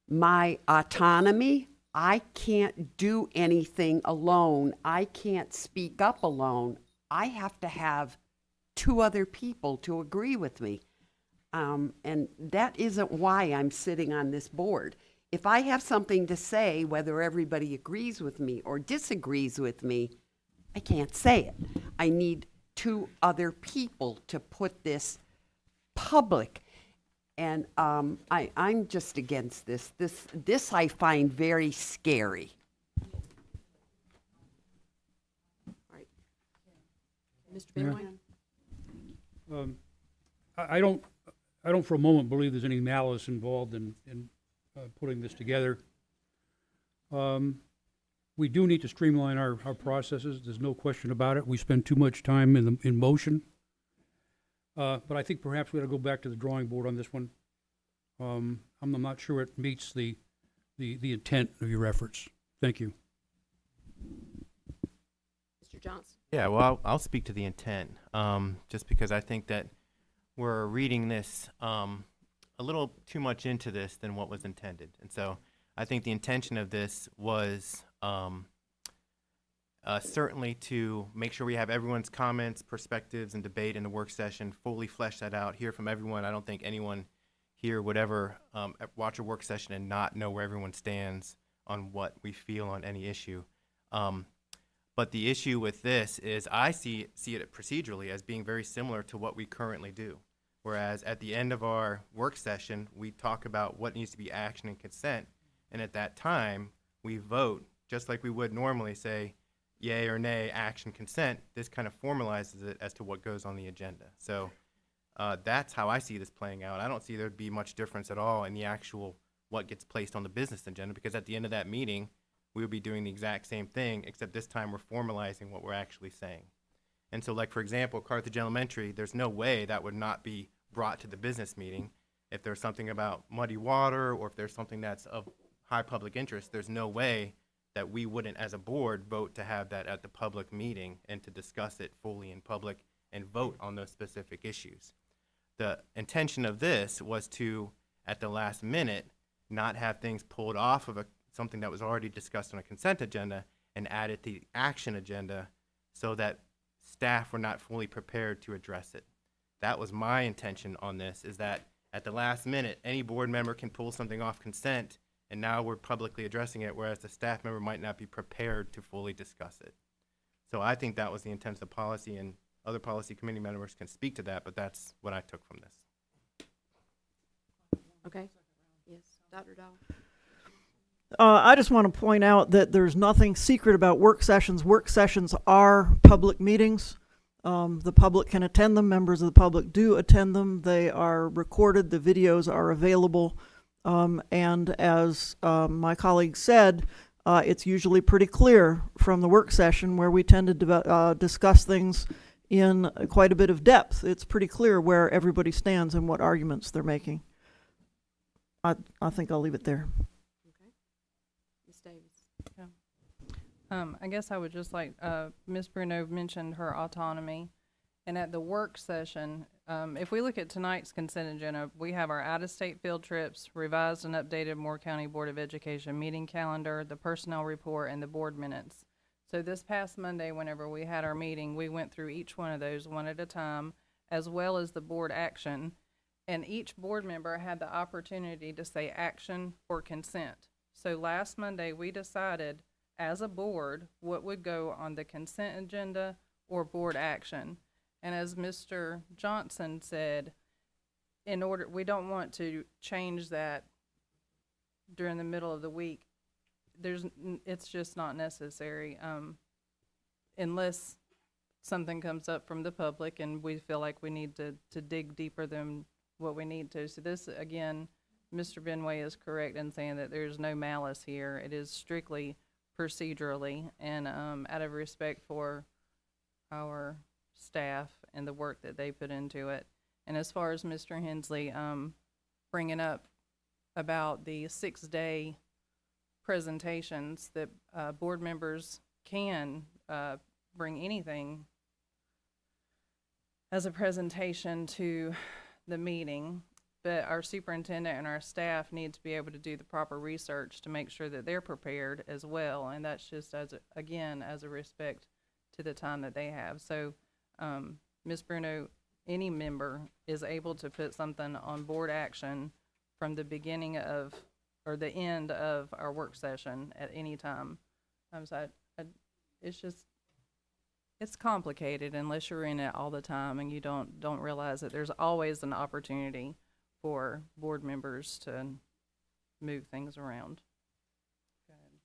my autonomy. I can't do anything alone. I can't speak up alone. I have to have 2 other people to agree with me. And that isn't why I'm sitting on this board. If I have something to say, whether everybody agrees with me or disagrees with me, I can't say it. I need 2 other people to put this public. And I'm just against this. This I find very scary. All right. Mr. Benway? I don't for a moment believe there's any malice involved in putting this together. We do need to streamline our processes. There's no question about it. We spend too much time in motion. But I think perhaps we ought to go back to the drawing board on this one. I'm not sure it meets the intent of your efforts. Thank you. Mr. Johnson? Yeah, well, I'll speak to the intent, just because I think that we're reading this a little too much into this than what was intended. And so I think the intention of this was certainly to make sure we have everyone's comments, perspectives, and debate in the work session, fully flesh that out, hear from everyone. I don't think anyone here would ever watch a work session and not know where everyone stands on what we feel on any issue. But But the issue with this is I see it procedurally as being very similar to what we currently do. Whereas at the end of our work session, we talk about what needs to be action and consent. And at that time, we vote, just like we would normally say, yay or nay, action, consent. This kind of formalizes it as to what goes on the agenda. So that's how I see this playing out. I don't see there'd be much difference at all in the actual what gets placed on the business agenda, because at the end of that meeting, we would be doing the exact same thing, except this time we're formalizing what we're actually saying. And so, like, for example, Carthage Elementary, there's no way that would not be brought to the business meeting. If there's something about muddy water, or if there's something that's of high public interest, there's no way that we wouldn't, as a board, vote to have that at the public meeting and to discuss it fully in public and vote on those specific issues. The intention of this was to, at the last minute, not have things pulled off of something that was already discussed on a consent agenda and add it to the action agenda so that staff were not fully prepared to address it. That was my intention on this, is that at the last minute, any board member can pull something off consent, and now we're publicly addressing it, whereas the staff member might not be prepared to fully discuss it. So I think that was the intent of the policy, and other policy committee members can speak to that, but that's what I took from this. Okay? Yes, Dr. Dahl? I just want to point out that there's nothing secret about work sessions. Work sessions are public meetings. The public can attend them. Members of the public do attend them. They are recorded. The videos are available. And as my colleague said, it's usually pretty clear from the work session, where we tend to discuss things in quite a bit of depth. It's pretty clear where everybody stands and what arguments they're making. I think I'll leave it there. Ms. Davis? I guess I would just like, Ms. Bruno mentioned her autonomy. And at the work session, if we look at tonight's consent agenda, we have our out-of-state field trips, revised and updated Moore County Board of Education meeting calendar, the personnel report, and the board minutes. So this past Monday, whenever we had our meeting, we went through each one of those one at a time, as well as the board action. And each board member had the opportunity to say action or consent. So last Monday, we decided as a board what would go on the consent agenda or board action. And as Mr. Johnson said, we don't want to change that during the middle of the week. It's just not necessary, unless something comes up from the public and we feel like we need to dig deeper than what we need to. So this, again, Mr. Benway is correct in saying that there's no malice here. It is strictly procedurally and out of respect for our staff and the work that they put into it. And as far as Mr. Hensley bringing up about the 6-day presentations, that board members can bring anything as a presentation to the meeting, but our superintendent and our staff need to be able to do the proper research to make sure that they're prepared as well. And that's just as a respect to the time that they have. So Ms. Bruno, any member is able to put something on board action from the beginning of or the end of our work session at any time. So it's complicated unless you're in it all the time and you don't realize that there's always an opportunity for board members to move things around.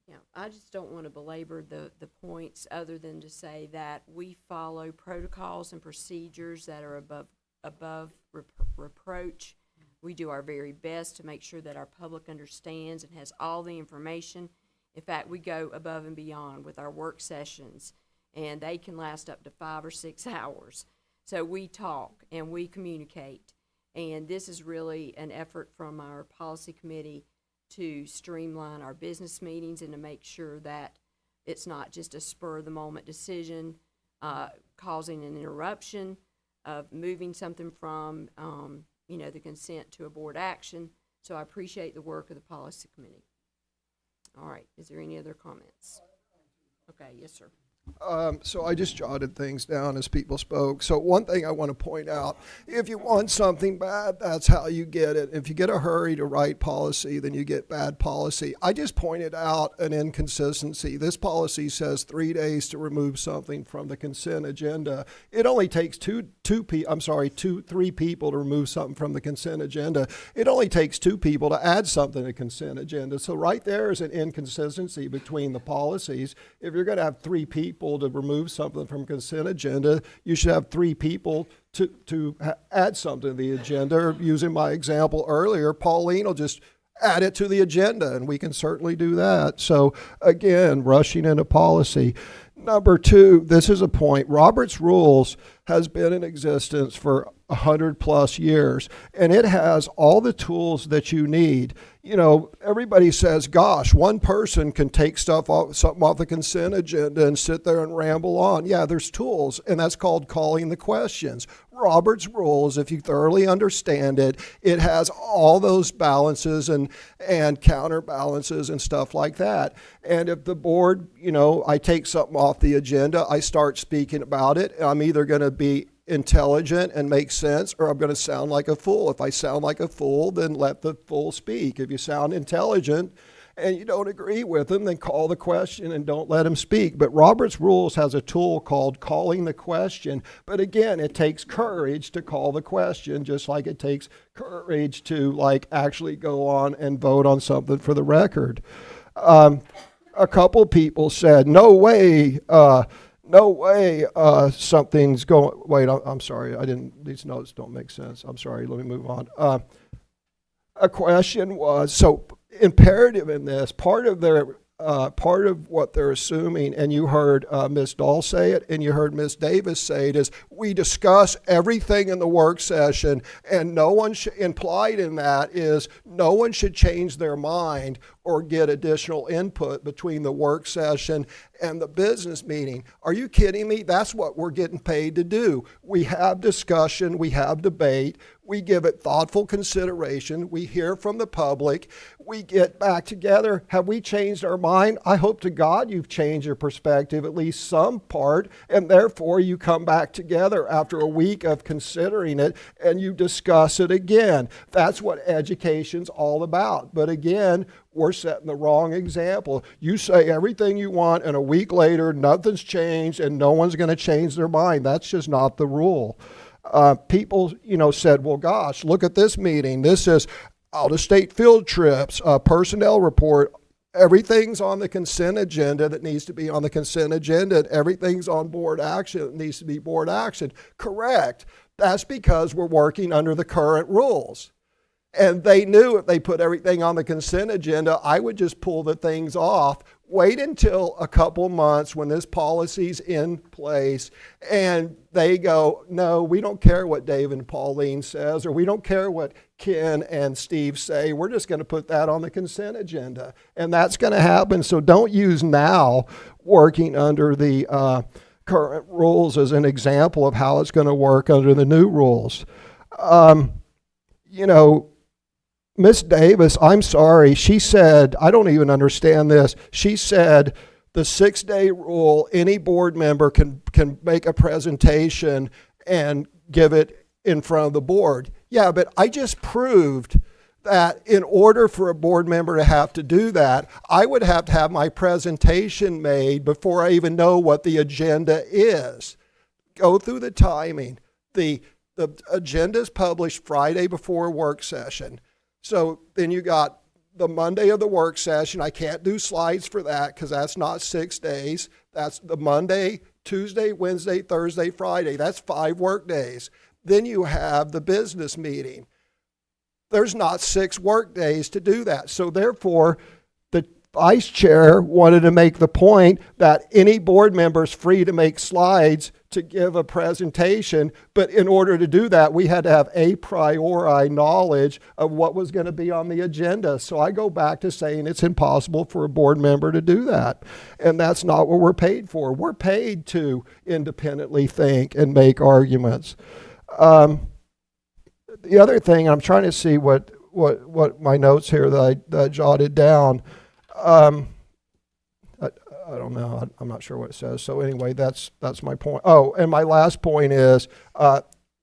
Yeah, I just don't want to belabor the points other than to say that we follow protocols and procedures that are above reproach. We do our very best to make sure that our public understands and has all the information. In fact, we go above and beyond with our work sessions, and they can last up to 5 or 6 hours. So we talk and we communicate, and this is really an effort from our policy committee to streamline our business meetings and to make sure that it's not just a spur-of-the-moment decision causing an interruption of moving something from the consent to a board action. So I appreciate the work of the policy committee. All right, is there any other comments? Okay, yes, sir. So I just jotted things down as people spoke. So one thing I want to point out, if you want something bad, that's how you get it. If you get a hurry to write policy, then you get bad policy. I just pointed out an inconsistency. This policy says 3 days to remove something from the consent agenda. It only takes three people to remove something from the consent agenda. It only takes 2 people to add something to the consent agenda. So right there is an inconsistency between the policies. If you're going to have 3 people to remove something from consent agenda, you should have 3 people to add something to the agenda. Using my example earlier, Pauline will just add it to the agenda, and we can certainly do that. So again, rushing into policy. Number 2, this is a point. Robert's Rules has been in existence for 100+ years, and it has all the tools that you need. You know, everybody says, gosh, one person can take something off the consent agenda and sit there and ramble on. Yeah, there's tools, and that's called calling the questions. Robert's Rules, if you thoroughly understand it, it has all those balances and counterbalances and stuff like that. And if the board, you know, I take something off the agenda, I start speaking about it, I'm either going to be intelligent and make sense, or I'm going to sound like a fool. If I sound like a fool, then let the fool speak. If you sound intelligent and you don't agree with him, then call the question and don't let him speak. But Robert's Rules has a tool called calling the question. But again, it takes courage to call the question, just like it takes courage to actually go on and vote on something for the record. A couple people said, no way, something's going, wait, I'm sorry, these notes don't make sense. I'm sorry, let me move on. A question was, so imperative in this, part of what they're assuming, and you heard Ms. Dahl say it, and you heard Ms. Davis say it, is we discuss everything in the work session, and no one implied in that is no one should change their mind or get additional input between the work session and the business meeting. Are you kidding me? That's what we're getting paid to do. We have discussion, we have debate, we give it thoughtful consideration, we hear from the public, we get back together. Have we changed our mind? I hope to God you've changed your perspective, at least some part, and therefore you come back together after a week of considering it and you discuss it again. That's what education's all about. But again, we're setting the wrong example. You say everything you want, and a week later, nothing's changed, and no one's going to change their mind. That's just not the rule. People, said, well, gosh, look at this meeting. This is out-of-state field trips, personnel report. Everything's on the consent agenda that needs to be on the consent agenda, and everything's on board action that needs to be board action. Correct. That's because we're working under the current rules. And they knew if they put everything on the consent agenda, I would just pull the things off, wait until a couple months when this policy's in place, and they go, no, we don't care what Dave and Pauline says, or we don't care what Ken and Steve say. We're just going to put that on the consent agenda. And that's going to happen. So don't use now working under the current rules as an example of how it's going to work under the new rules. Miss Davis, I'm sorry, she said, I don't even understand this. She said the 6-day rule, any board member can make a presentation and give it in front of the board. Yeah, but I just proved that in order for a board member to have to do that, I would have to have my presentation made before I even know what the agenda is. Go through the timing. The agenda is published Friday before a work session. So then you got the Monday of the work session. I can't do slides for that because that's not 6 days. That's the Monday, Tuesday, Wednesday, Thursday, Friday. That's 5 work days. Then you have the business meeting. There's not 6 work days to do that. So therefore, the vice chair wanted to make the point that any board member is free to make slides to give a presentation, but in order to do that, we had to have a priori knowledge of what was going to be on the agenda. So I go back to saying it's impossible for a board member to do that. And that's not what we're paid for. We're paid to independently think and make arguments. The other thing, I'm trying to see what I don't know. I'm not sure what it says. So anyway, that's my point. Oh, and my last point is,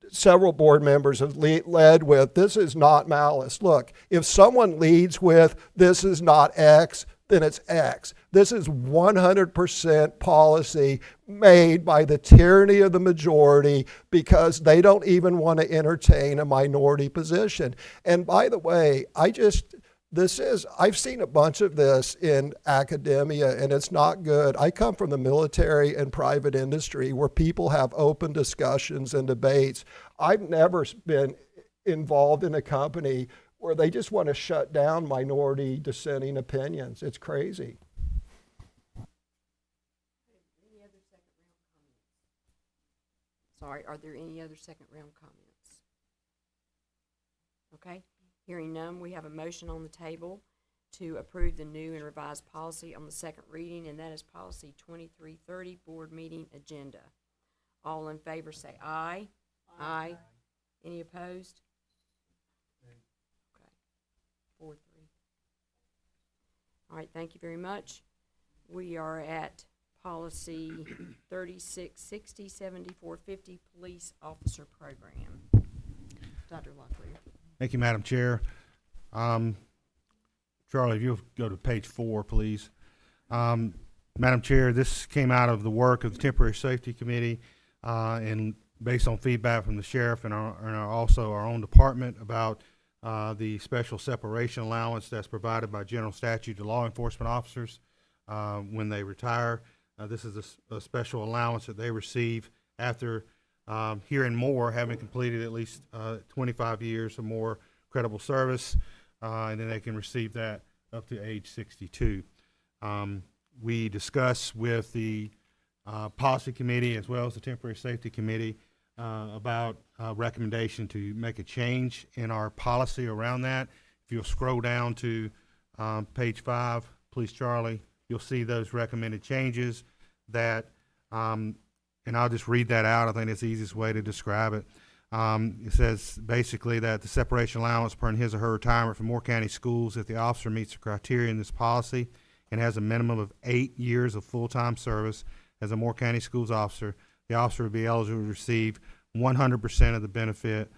several board members have led with, this is not malice. Look, if someone leads with, this is not X, then it's X. This is 100% policy made by the tyranny of the majority because they don't even want to entertain a minority position. And by the way, I've seen a bunch of this in academia, and it's not good. I come from the military and private industry where people have open discussions and debates. I've never been involved in a company where they just want to shut down minority dissenting opinions. It's crazy. Sorry, are there any other second round comments? Okay. Hearing none, we have a motion on the table to approve the new and revised policy on the second reading, and that is policy 2330, board meeting agenda. All in favor say aye. Aye. Any opposed? Okay. 4-3. All right, thank you very much. We are at policy 3660, 7450, police officer program. Dr. Locklear. Thank you, Madam Chair. Charlie, if you'll go to page 4, please. Madam Chair, this came out of the work of the Temporary Safety Committee and based on feedback from the sheriff and also our own department about the special separation allowance that's provided by general statute to law enforcement officers when they retire. This is a special allowance that they receive after hearing more, having completed at least 25 years or more credible service, and then they can receive that up to age 62. We discussed with the policy committee as well as the temporary safety committee about a recommendation to make a change in our policy around that. If you'll scroll down to page 5, please, Charlie, you'll see those recommended changes that and I'll just read that out. I think it's the easiest way to describe it. It says basically that the separation allowance upon his or her retirement from Moore County Schools, if the officer meets the criteria in this policy and has a minimum of 8 years of full-time service as a Moore County Schools officer, the officer would be eligible to receive 100% of the benefit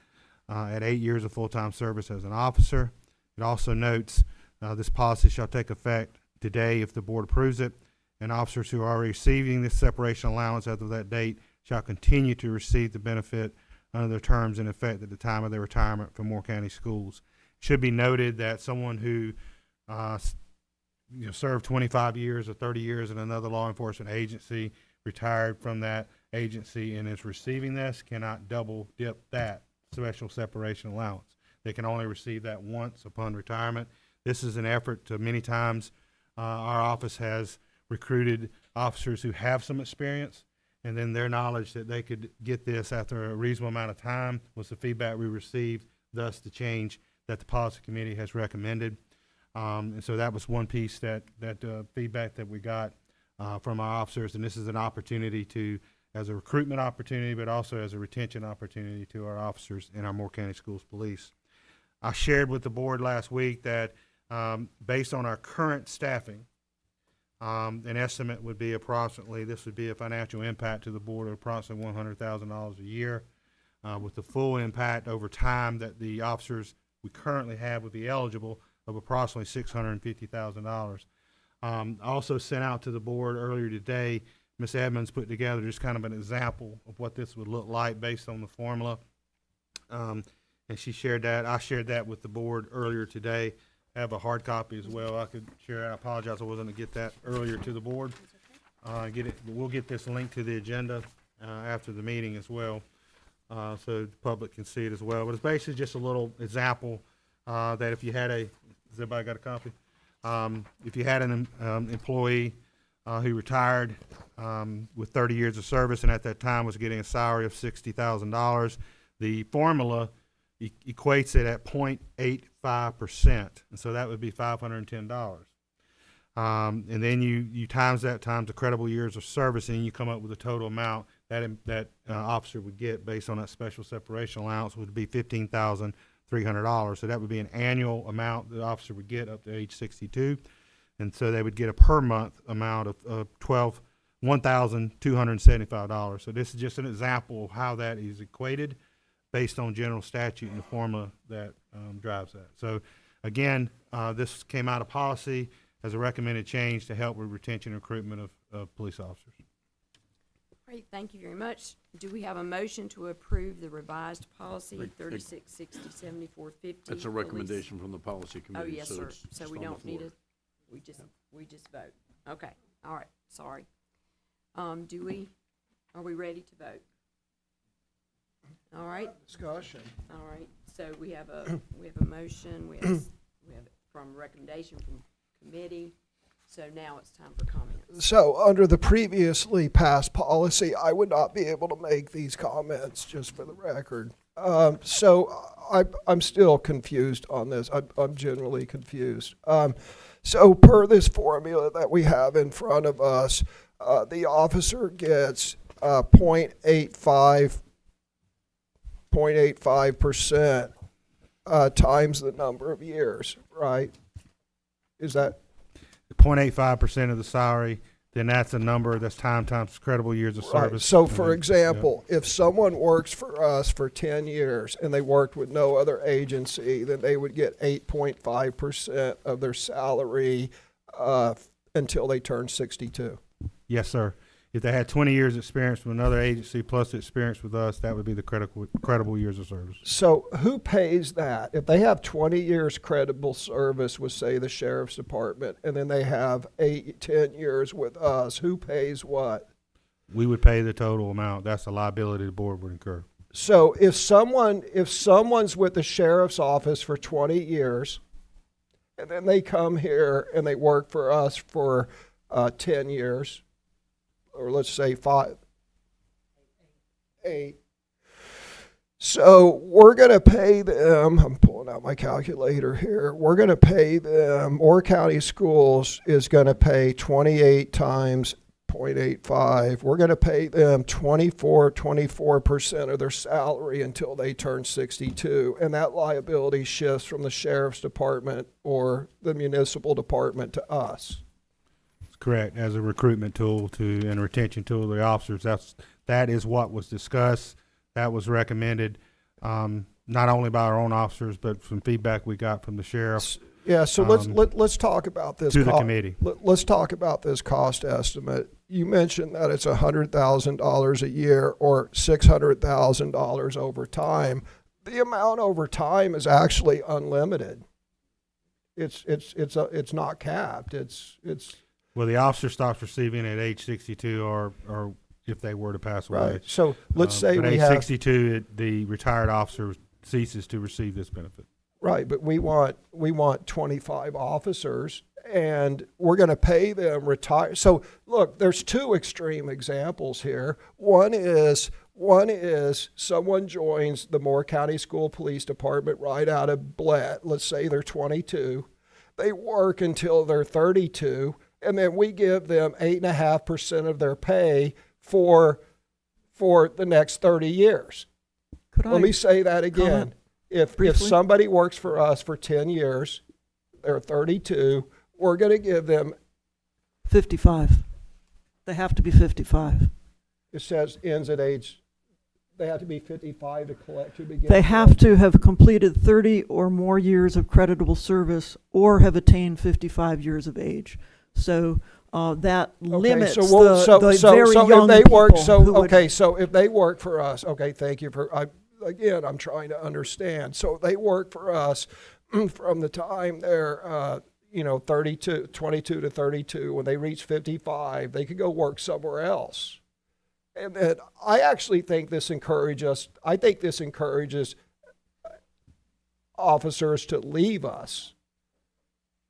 at 8 years of full-time service as an officer. It also notes this policy shall take effect today if the board approves it, and officers who are receiving this separation allowance as of that date shall continue to receive the benefit under the terms in effect at the time of their retirement from Moore County Schools. It should be noted that someone who served 25 years or 30 years in another law enforcement agency, retired from that agency, and is receiving this cannot double dip that special separation allowance. They can only receive that once upon retirement. This is an effort to many times our office has recruited officers who have some experience, and then their knowledge that they could get this after a reasonable amount of time was the feedback we received, thus the change that the policy committee has recommended. And so that was one piece that feedback that we got from our officers, and this is an opportunity to, as a recruitment opportunity, but also as a retention opportunity to our officers in our Moore County Schools Police. I shared with the board last week that based on our current staffing, an estimate would be approximately, this would be a financial impact to the board of approximately $100,000 a year, with the full impact over time that the officers we currently have would be eligible of approximately $650,000. I also sent out to the board earlier today, Ms. Edmonds put together just kind of an example of what this would look like based on the formula. And she shared that. I shared that with the board earlier today. I have a hard copy as well. I could share it. I apologize I wasn't to get that earlier to the board. We'll get this link to the agenda after the meeting as well, so the public can see it as well. But it's basically just a little example that if you had has everybody got a copy? If you had an employee who retired with 30 years of service and at that time was getting a salary of $60,000, the formula equates it at 0.85%, and so that would be $510. And then you times that times the credible years of service, and you come up with a total amount that officer would get based on that special separation allowance would be $15,300. So that would be an annual amount the officer would get up to age 62. And so they would get a per month amount of $1,275. So this is just an example of how that is equated based on general statute and the formula that drives that. So again, this came out of policy as a recommended change to help with retention and recruitment of police officers. Great, thank you very much. Do we have a motion to approve the revised policy Like- 3660-7450? That's a recommendation from the policy Oh, committee, yes, so sir. it's So just we on the don't need floor. it, we just vote. Okay, all right, sorry. Are we ready to vote? All right, Discussion. all right. So we have a motion, we have from recommendation from committee. So now it's time for comments. So under the previously passed policy, I would not be able to make these comments, just for the record. So I'm still confused on this. I'm genuinely confused. So per this formula that we have in front of us, the officer gets 0.85% times the number of years, right? Is that? 0.85% of the salary, then that's a number that's times credible years of Right. service. So and for then- example, if someone works for us for 10 years and they worked with no other agency, then they would get 8.5% of their salary until they turn 62. Yes, sir. If they had 20 years experience from another agency plus experience with us, that would be the credible years of service. So who pays that? If they have 20 years credible service with, say, the sheriff's department, and then they have 10 years with us, who pays what? We would pay the total amount. That's a liability the board would incur. So if someone's with the sheriff's office for 20 years, and then they come here and they work for us for 10 years, or let's say 8. So we're going to pay them, I'm pulling out my calculator here, we're going to pay them, Moore County Schools is going to pay 28 times 0.85. We're going to pay them 24% of their salary until they turn 62. And that liability shifts from the sheriff's department or the municipal department to us. Correct, as a recruitment tool and a retention tool of the officers. That is what was discussed. That was recommended, not only by our own officers, but from feedback we got from the sheriff. Yeah, so let's talk about this. To the committee. Let's talk about this cost estimate. You mentioned that it's $100,000 a year or $600,000 over time. The amount over time is actually unlimited. It's not capped. It's. Well, the officer stops receiving at age 62 or if they were to pass away. Right. So let's say at we age have 62, the retired officer ceases to receive this benefit. Right, but we want 25 officers, and we're going to pay them retire. So look, there's two extreme examples here. One is someone joins the Moore County School Police Department right out of BLET. Let's say they're 22. They work until they're 32. And then we give them 8.5% of their pay for the next 30 years. Let me say that again. If somebody works for us for 10 years, they're 32, we're going to give them 55. They have to be 55. It says ends at age. They have to be 55 to begin. They have to have completed 30 or more years of creditable service or have attained 55 years of age. So that limits the very young people. So if they work for us, thank you for. I'm trying to understand. So they work for us from the time they're 22 to 32. When they reach 55, they could go work somewhere else. And then I actually think this encourages officers to leave us,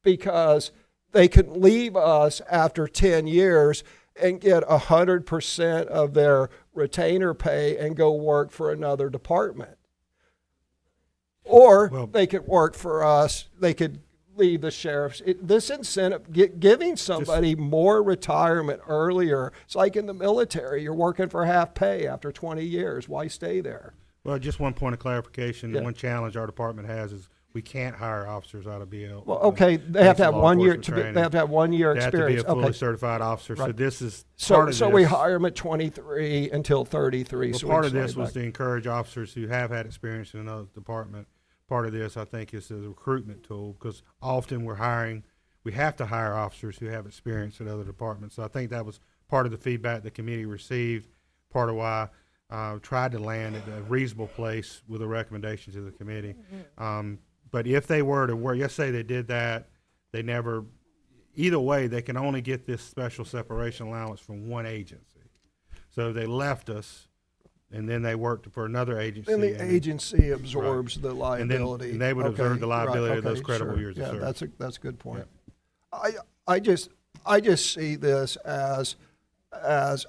because they can leave us after 10 years and get 100% of their retainer pay and go work for another department. Or they could work for us, they could leave the sheriff's. This incentive, giving somebody more retirement earlier, it's like in the military, you're working for half pay after 20 years. Why stay there? Well, just one point of clarification. Yeah. One challenge our department has is we can't hire officers out of BL. Well, okay, they have to have law 1 year, enforcement training. they have to have 1 year They have to be experience. a fully Okay. certified officer. So Right. this is part So of we this. hire them at 23 until 33. Well, so part we of this slide was back. to encourage officers who have had experience in another department. Part of this, I think, is a recruitment tool, because often we have to hire officers who have experience in other departments. So I think that was part of the feedback the committee received, part of why tried to land at a reasonable place with a recommendation to the committee. But if they were to work, let's say they did that, they never, either way, they can only get this special separation allowance from one agency. So they left us, and then they worked for another agency. Then the and- agency absorbs the And then liability. and they would Okay, absorb the liability right, of those okay, credible sure. years of Yeah, service. that's a good point. I just see this as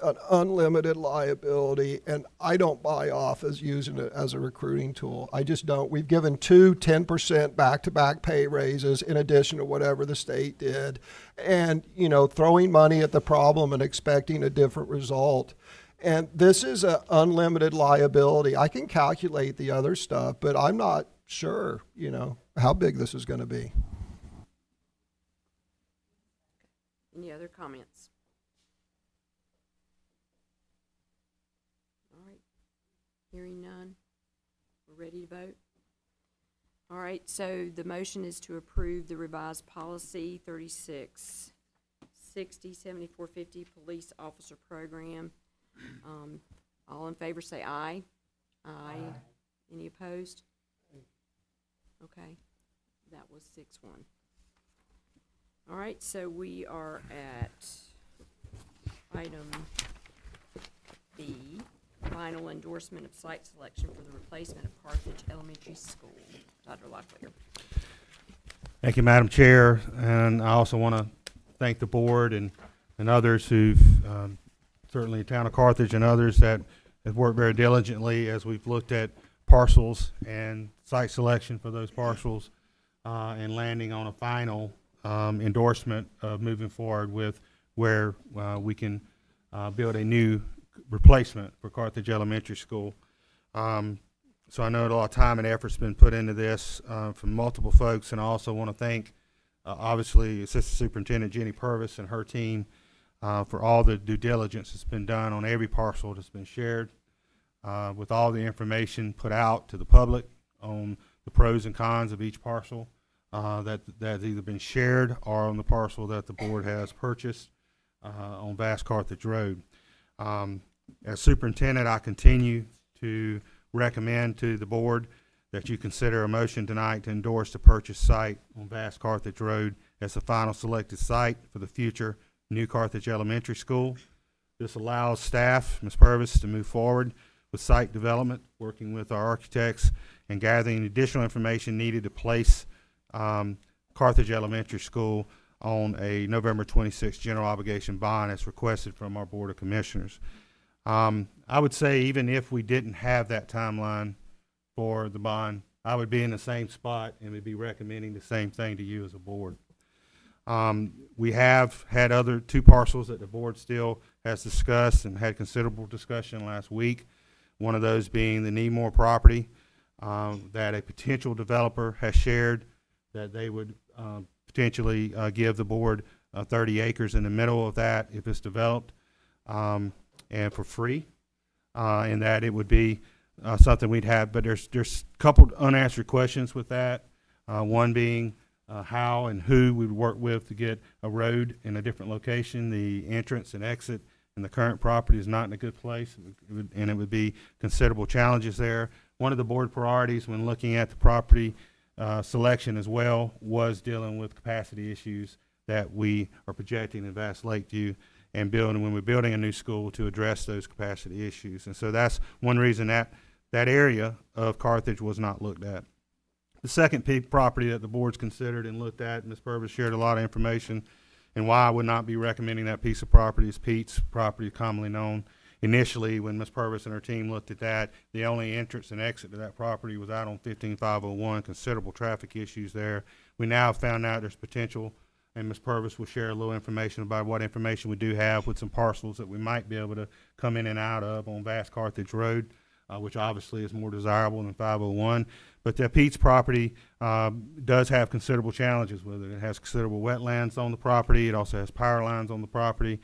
an unlimited liability, and I don't buy off as using it as a recruiting tool. I just don't. We've given 10% back-to-back pay raises in addition to whatever the state did, and throwing money at the problem and expecting a different result. And this is an unlimited liability. I can calculate the other stuff, but I'm not sure, how big this is going to be. Any other comments? All right, hearing none, we're ready to vote. All right, so the motion is to approve the revised policy 3660, 7450 police officer program. All in favor say aye. Aye. Any opposed? Okay, that was 6-1. All right, so we are at item B, final endorsement of site selection for the replacement of Carthage Elementary School. Dr. Locklear. Thank you, Madam Chair, and I also want to thank the board and others who've, certainly the town of Carthage and others that have worked very diligently as we've looked at parcels and site selection for those parcels, and landing on a final endorsement of moving forward with where we can build a new replacement for Carthage Elementary School. So I know a lot of time and effort's been put into this from multiple folks, and I also want to thank, obviously, Assistant Superintendent Jenny Purvis and her team for all the due diligence that's been done on every parcel that's been shared, with all the information put out to the public on the pros and cons of each parcel that's either been shared or on the parcel that the board has purchased on Vast Carthage Road. As superintendent, I continue to recommend to the board that you consider a motion tonight to endorse the purchase site on Vast Carthage Road as the final selected site for the future new Carthage Elementary School. This allows staff, Ms. Purvis, to move forward with site development, working with our architects and gathering additional information needed to place Carthage Elementary School on a November 26th general obligation bond as requested from our Board of Commissioners. I would say even if we didn't have that timeline for the bond, I would be in the same spot and would be recommending the same thing to you as a board. We have had other two parcels that the board still has discussed and had considerable discussion last week. One of those being the Needmore property that a potential developer has shared that they would potentially give the board 30 acres in the middle of that if it's developed, and for free, and that it would be something we'd have. But there's a couple unanswered questions with that. One being how and who we would work with to get a road in a different location. The entrance and exit in the current property is not in a good place, and it would be considerable challenges there. One of the board priorities when looking at the property selection as well was dealing with capacity issues that we are projecting in Vast Lakeview and building when we're building a new school to address those capacity issues. And so that's one reason that that area of Carthage was not looked at. The second property that the board's considered and looked at, Ms. Purvis shared a lot of information, and why I would not be recommending that piece of property is Pete's property, commonly known. Initially, when Ms. Purvis and her team looked at that, the only entrance and exit to that property was out on 15501, considerable traffic issues there. We now have found out there's potential, and Ms. Purvis will share a little information about what information we do have with some parcels that we might be able to come in and out of on Vast Carthage Road. which obviously is more desirable than 501. But the Pete's property does have considerable challenges with it. It has considerable wetlands on the property. It also has power lines on the property.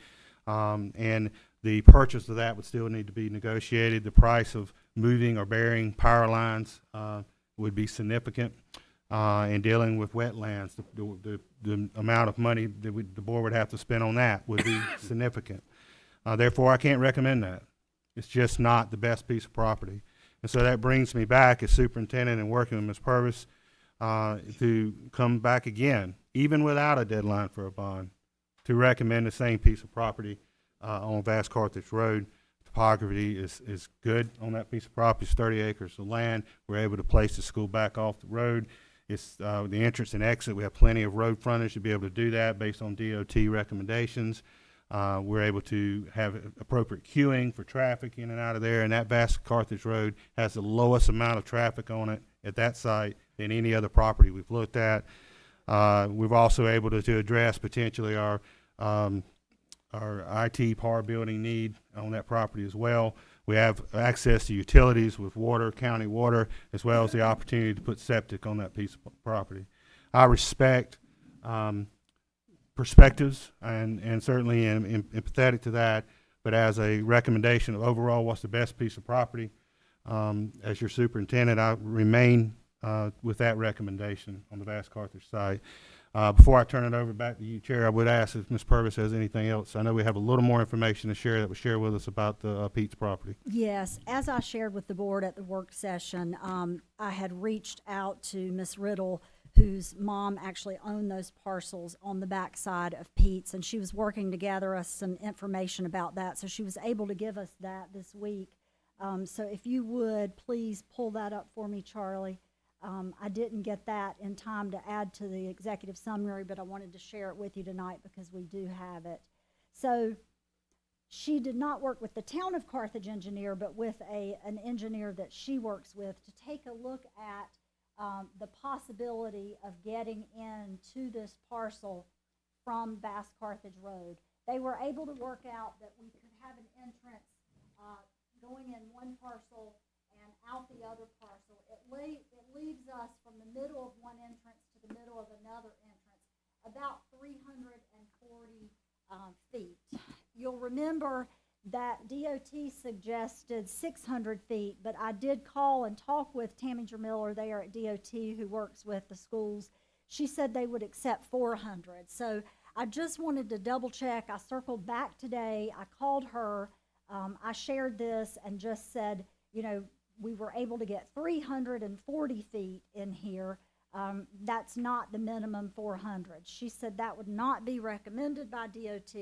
And the purchase of that would still need to be negotiated. The price of moving or burying power lines would be significant. And dealing with wetlands, the amount of money that the board would have to spend on that would be significant. Therefore, I can't recommend that. It's just not the best piece of property. And so that brings me back as superintendent and working with Ms. Purvis to come back again, even without a deadline for a bond, to recommend the same piece of property on Vast Carthage Road. Topography is good on that piece of property. It's 30 acres of land. We're able to place the school back off the road. It's the entrance and exit. We have plenty of road frontage to be able to do that based on DOT recommendations. We're able to have appropriate queuing for traffic in and out of there, and that Vast Carthage Road has the lowest amount of traffic on it at that site than any other property we've looked at. We've also able to address potentially our IT power building need on that property as well. We have access to utilities with water, county water, as well as the opportunity to put septic on that piece of property. I respect perspectives and certainly am empathetic to that, but as a recommendation of overall what's the best piece of property, as your superintendent, I remain with that recommendation on the Vast Carthage site. Before I turn it over back to you, Chair, I would ask if Ms. Purvis has anything else. I know we have a little more information to share that was shared with us about the Pete's property. Yes, as I shared with the board at the work session, I had reached out to Ms. Riddle, whose mom actually owned those parcels on the backside of Pete's, and she was working to gather us some information about that. So she was able to give us that this week. So if you would, please pull that up for me, Charlie. I didn't get that in time to add to the executive summary, but I wanted to share it with you tonight because we do have it. So she did not work with the town of Carthage engineer, but with an engineer that she works with to take a look at the possibility of getting into this parcel from Vast Carthage Road. They were able to work out that we could have an entrance going in one parcel and out the other parcel. It leaves us from the middle of one entrance to the middle of another entrance, about 340 feet. You'll remember that DOT suggested 600 feet, but I did call and talk with Tammy Miller there at DOT, who works with the schools. She said they would accept 400. So I just wanted to double check. I circled back today. I called her. I shared this and just said, you know, we were able to get 340 feet in here. That's not the minimum 400. She said that would not be recommended by DOT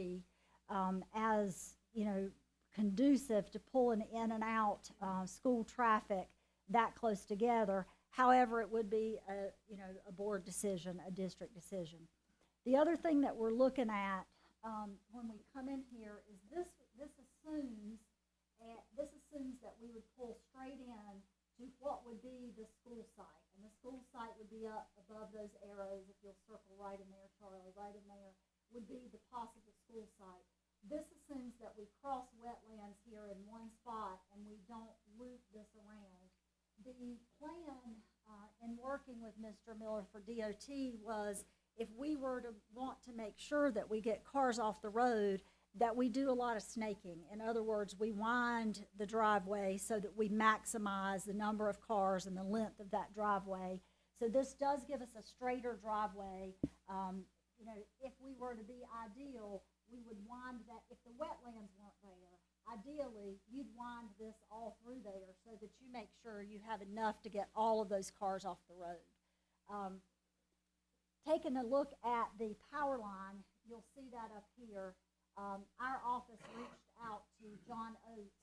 as, you know, conducive to pulling in and out school traffic that close together. However, it would be a board decision, a district decision. The other thing that we're looking at when we come in here is this assumes that we would pull straight in to what would be the school site. And the school site would be up above those arrows. If you'll circle right in there, Charlie, right in there would be the possible school site. This assumes that we cross wetlands here in one spot and we don't loop this around. The plan in working with Mr. Miller for DOT was if we were to want to make sure that we get cars off the road, that we do a lot of snaking. In other words, we wind the driveway so that we maximize the number of cars and the length of that driveway. So this does give us a straighter driveway. You know, if we were to be ideal, we would wind that, if the wetlands weren't there, ideally, you'd wind this all through there so that you make sure you have enough to get all of those cars off the road. Taking a look at the power line, you'll see that up here. Our office reached out to John Oates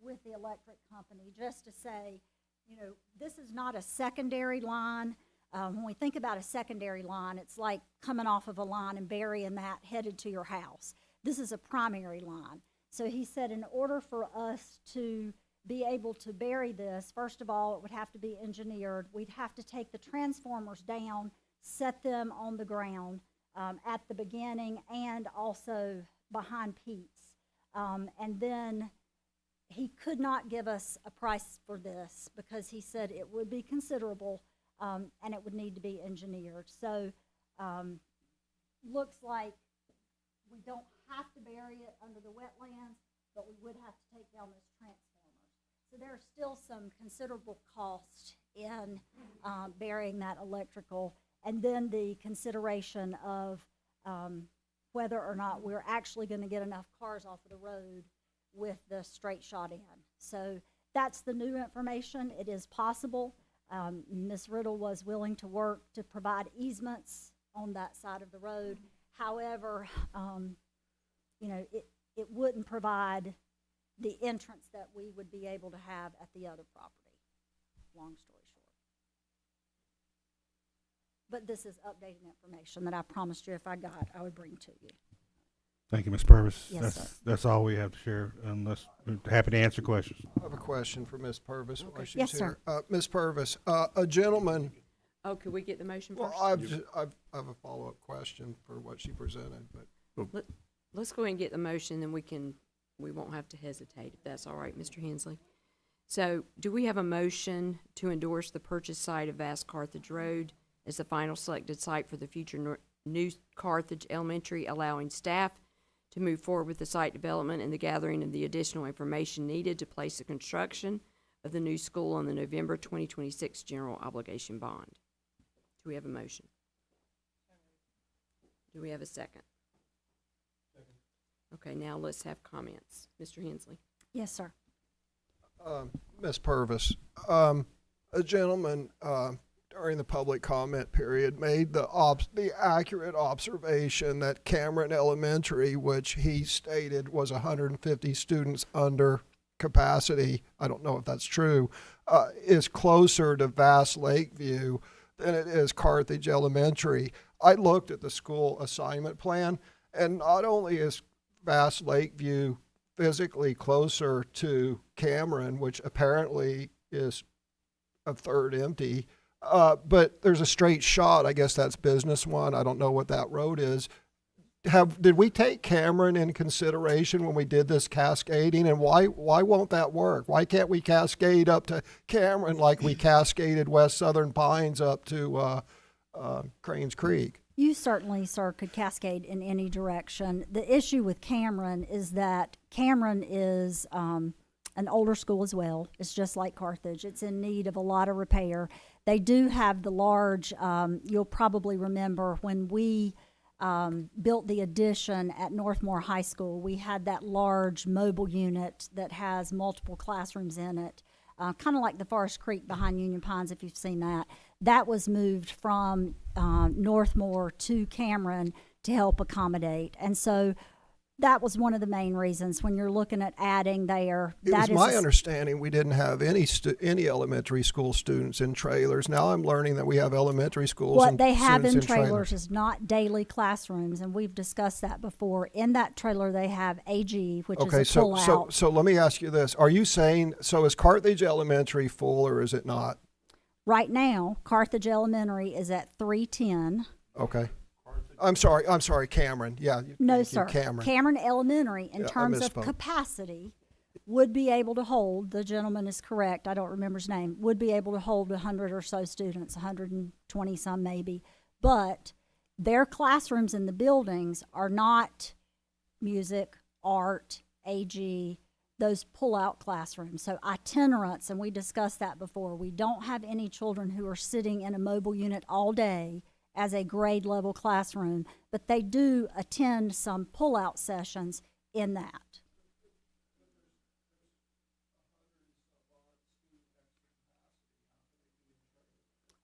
with the electric company just to say, you know, this is not a secondary line. When we think about a secondary line, it's like coming off of a line and burying that headed to your house. This is a primary line. So he said in order for us to be able to bury this, first of all, it would have to be engineered. We'd have to take the transformers down, set them on the ground at the beginning and also behind Pete's. And then he could not give us a price for this because he said it would be considerable, and it would need to be engineered. So, looks like we don't have to bury it under the wetlands, but we would have to take down those transformers. So there's still some considerable cost in burying that electrical, and then the consideration of whether or not we're actually going to get enough cars off of the road with the straight shot in. So that's the new information. It is possible. Ms. Riddle was willing to work to provide easements on that side of the road. However, you know, it wouldn't provide the entrance that we would be able to have at the other property, long story short. But this is updated information that I promised you if I got, I would bring to you. Thank you, Ms. Purvis. Yes, sir. That's all we have to share, unless we're happy to answer questions. I have a question for Ms. Purvis while she's Yes, sir. here. Ms. Purvis, a gentleman, Oh, could we get the motion well, first? I have a follow-up question for what she presented, but Let's go ahead and get the motion, then we won't have to hesitate, if that's all right, Mr. Hensley. So, do we have a motion to endorse the purchase site of Vast Carthage Road as the final selected site for the future new Carthage Elementary, allowing staff to move forward with the site development and the gathering of the additional information needed to place the construction of the new school on the November 2026 general obligation bond? Do we have a motion? Do we have a second? Okay, now let's have comments. Mr. Hensley? Yes, sir. Ms. Purvis, a gentleman during the public comment period made the accurate observation that Cameron Elementary, which he stated was 150 students under capacity, I don't know if that's true, is closer to Vast Lakeview than it is Carthage Elementary. I looked at the school assignment plan, and not only is Vast Lakeview physically closer to Cameron, which apparently is a third empty, but there's a straight shot. I guess that's Business One. I don't know what that road is. Did we take Cameron in consideration when we did this cascading, and why won't that work? Why can't we cascade up to Cameron like we cascaded West Southern Pines up to Cranes Creek? You certainly, sir, could cascade in any direction. The issue with Cameron is that Cameron is an older school as well. It's just like Carthage. It's in need of a lot of repair. They do have the large, you'll probably remember when we built the addition at Northmore High School, we had that large mobile unit that has multiple classrooms in it, kind of like the Forest Creek behind Union Pines, if you've seen that. That was moved from Northmore to Cameron to help accommodate. And so that was one of the main reasons when you're looking at adding there. It was my understanding we didn't have any elementary school students in trailers. Now I'm learning that we have elementary schools. What and they have in students trailers is not daily classrooms, and we've discussed that before. In that trailer, they have AG, which is a pull-out. So let me ask you this: are you saying is Carthage Elementary full or is it not? Right now, Carthage Elementary is at 310. Okay. I'm sorry, Cameron. Yeah. No, thank you, sir. Cameron. Elementary, in Yeah, I terms of misspoke. capacity, would be able to hold, the gentleman is correct, I don't remember his name, would be able to hold 100 or so students, 120 some maybe. But their classrooms in the buildings are not music, art, AG, those pull-out classrooms. So itinerants, and we discussed that before, we don't have any children who are sitting in a mobile unit all day as a grade level classroom, but they do attend some pull-out sessions in that.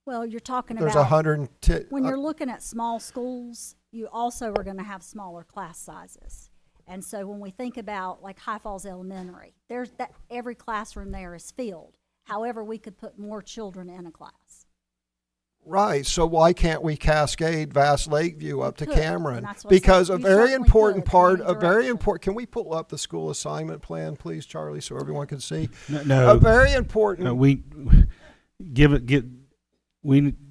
Well, you're talking There's about 110. when you're looking at small schools, you also are going to have smaller class sizes. And so when we think about like High Falls Elementary, there's that every classroom there is filled. However, we could put more children in a class. Right. So why can't we cascade Vast Lakeview up to could, Cameron? and that's what I'm Because saying. a You very certainly important could, part, in any a very direction. important, can we pull up the school assignment plan, please, Charlie, so everyone can see? No, A very important.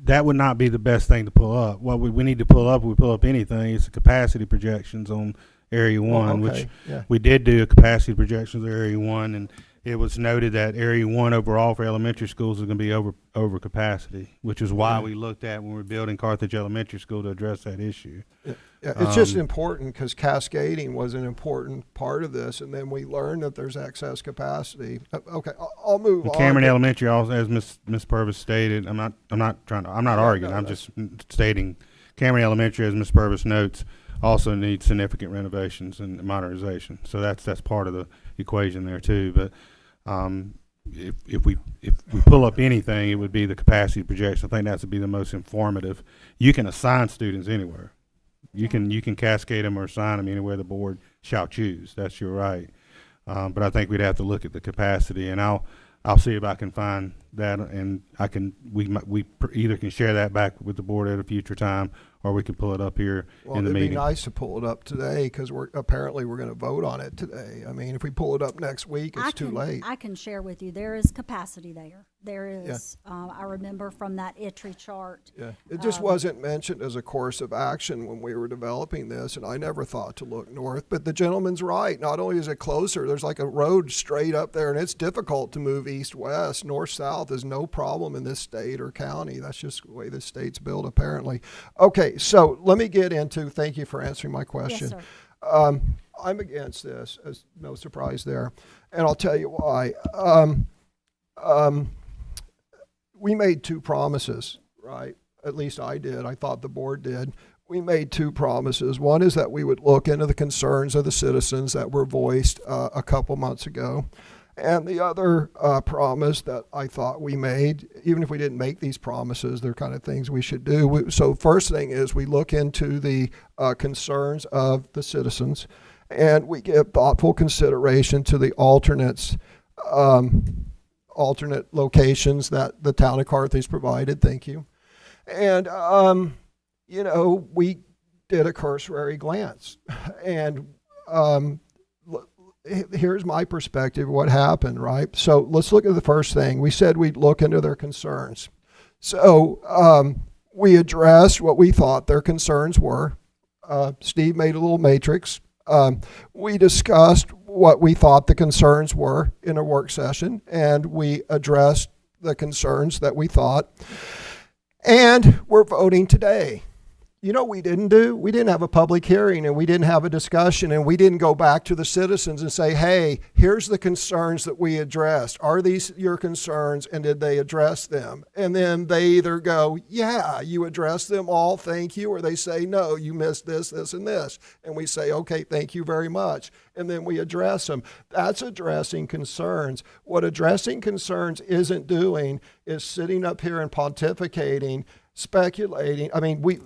That would not be the best thing to pull up. What we need to pull up, we pull up anything, it's the capacity projections on Area One, which okay, yeah. we did do a capacity projections of Area One, and it was noted that Area One overall for elementary schools is going to be over capacity, which is why we looked at when we were building Carthage Elementary School to address that issue. Yeah, it's just important because cascading was an important part of this, and then we learned that there's excess capacity. Okay, I'll move on. Cameron Elementary, also, as Ms. Purvis stated, I'm not arguing. no, I'm just stating Cameron Elementary, as Ms. Purvis notes, also needs significant renovations and modernization. So that's part of the equation there too. But if we pull up anything, it would be the capacity projection. I think that would be the most informative. You can assign students anywhere. You can cascade them or assign them anywhere the board shall choose. That's your right. But I think we'd have to look at the capacity, and I'll see if I can find that, and we either can share that back with the board at a future time, or we can pull it up here in the meeting. It'd be nice to pull it up today because we're going to vote on it today. I mean, if we pull it up next week, it's too late. I can share with you, there is capacity there. There is, I remember from that ITRI chart. Yeah, it just wasn't mentioned as a course of action when we were developing this, and I never thought to look north. But the gentleman's right. Not only is it closer, there's like a road straight up there, and it's difficult to move east-west. North-south is no problem in this state or county. That's just the way the state's built, apparently. Okay, so let me get into, thank you for answering my question. Yes, sir. I'm against this, as no surprise there, and I'll tell you why. We made two promises, right? At least I did. I thought the board did. We made two promises. One is that we would look into the concerns of the citizens that were voiced a couple months ago. And the other promise that I thought we made, even if we didn't make these promises, they're kind of things we should do. So first thing is we look into the concerns of the citizens, and we give thoughtful consideration to the alternate locations that the town of Carthage provided. Thank you. And, we did a cursory glance. And here's my perspective, what happened, right? So let's look at the first thing. We said we'd look into their concerns. So we addressed what we thought their concerns were. Steve made a little matrix. We discussed what we thought the concerns were in a work session, and we addressed the concerns that we thought. And we're voting today. You know what we didn't do? We didn't have a public hearing, and we didn't have a discussion, and we didn't go back to the citizens and say, hey, here's the concerns that we addressed. Are these your concerns, and did they address them? And then they either go, yeah, you addressed them all, thank you, or they say, no, you missed this, this, and this. And we say, okay, thank you very much. And then we address them. That's addressing concerns. What addressing concerns isn't doing is sitting up here and pontificating, speculating. I mean, we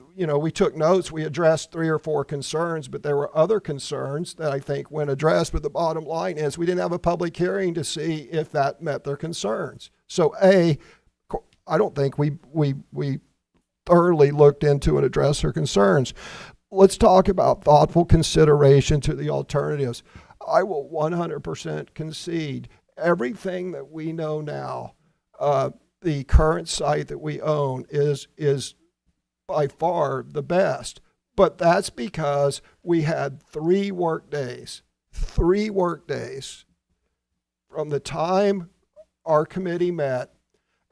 took notes, we addressed 3 or 4 concerns, but there were other concerns that I think went addressed. But the bottom line is we didn't have a public hearing to see if that met their concerns. So I don't think we thoroughly looked into and addressed their concerns. Let's talk about thoughtful consideration to the alternatives. I will 100% concede everything that we know now. The current site that we own is by far the best, but that's because we had 3 work days from the time our committee met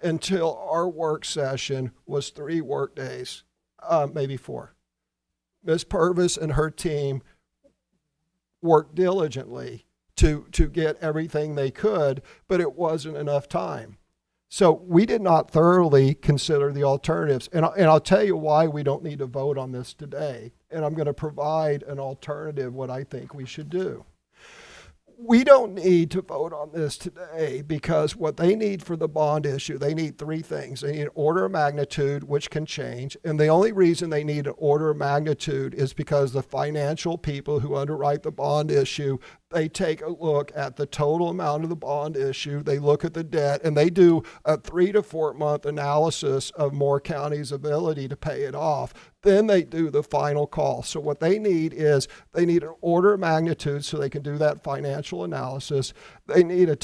until our work session was 3 work days, maybe 4. Ms. Purvis and her team worked diligently to get everything they could, but it wasn't enough time. So we did not thoroughly consider the alternatives. And I'll tell you why we don't need to vote on this today. And I'm going to provide an alternative, what I think we should do. We don't need to vote on this today because what they need for the bond issue, they need 3 things. They need an order of magnitude, which can change. And the only reason they need an order of magnitude is because the financial people who underwrite the bond issue, they take a look at the total amount of the bond issue, they look at the debt, and they do a 3 to 4 month analysis of Moore County's ability to pay it off. Then they do the final call. So what they need is they need an order of magnitude so they can do that financial analysis. They need a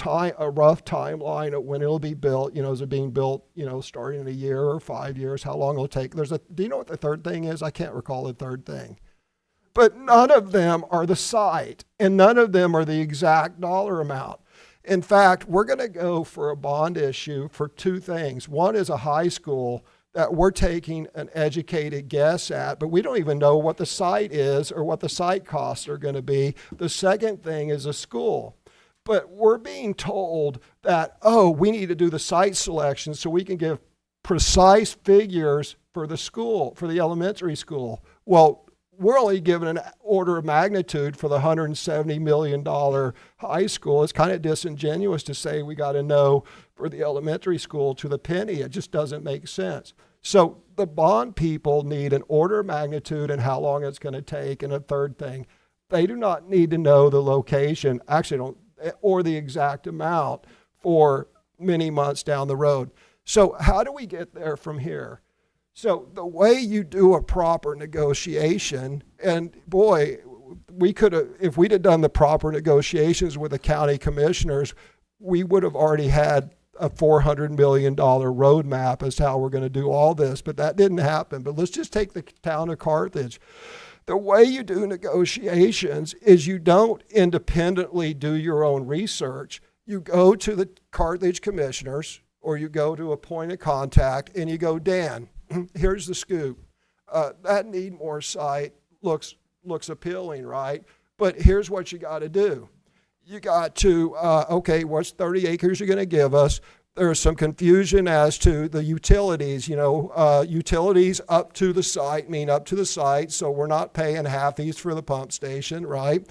rough timeline of when it'll be built. Is it being built, starting in a year or 5 years? How long it'll take? Do you know what the third thing is? I can't recall the third thing. but none of them are the site, and none of them are the exact dollar amount. In fact, we're going to go for a bond issue for two things. One is a high school that we're taking an educated guess at, but we don't even know what the site is or what the site costs are going to be. The second thing is a school. But we're being told that, oh, we need to do the site selection so we can give precise figures for the school, for the elementary school. Well, we're only given an order of magnitude for the $170 million high school. It's kind of disingenuous to say we got to know for the elementary school to the penny. It just doesn't make sense. So the bond people need an order of magnitude and how long it's going to take. And a third thing, they do not need to know the location, actually don't, or the exact amount for many months down the road. So how do we get there from here? So the way you do a proper negotiation, and boy, we could have, if we'd have done the proper negotiations with the county commissioners, we would have already had a $400 million roadmap as to how we're going to do all this, but that didn't happen. But let's just take the town of Carthage. The way you do negotiations is you don't independently do your own research. You go to the Carthage commissioners, or you go to a point of contact, and you go, Dan, here's the scoop. That Needmore site looks appealing, right? But here's what you got to do. You got to, okay, what's 30 acres you're going to give us? There's some confusion as to the utilities. Utilities up to the site mean up to the site, so we're not paying halfies for the pump station, right?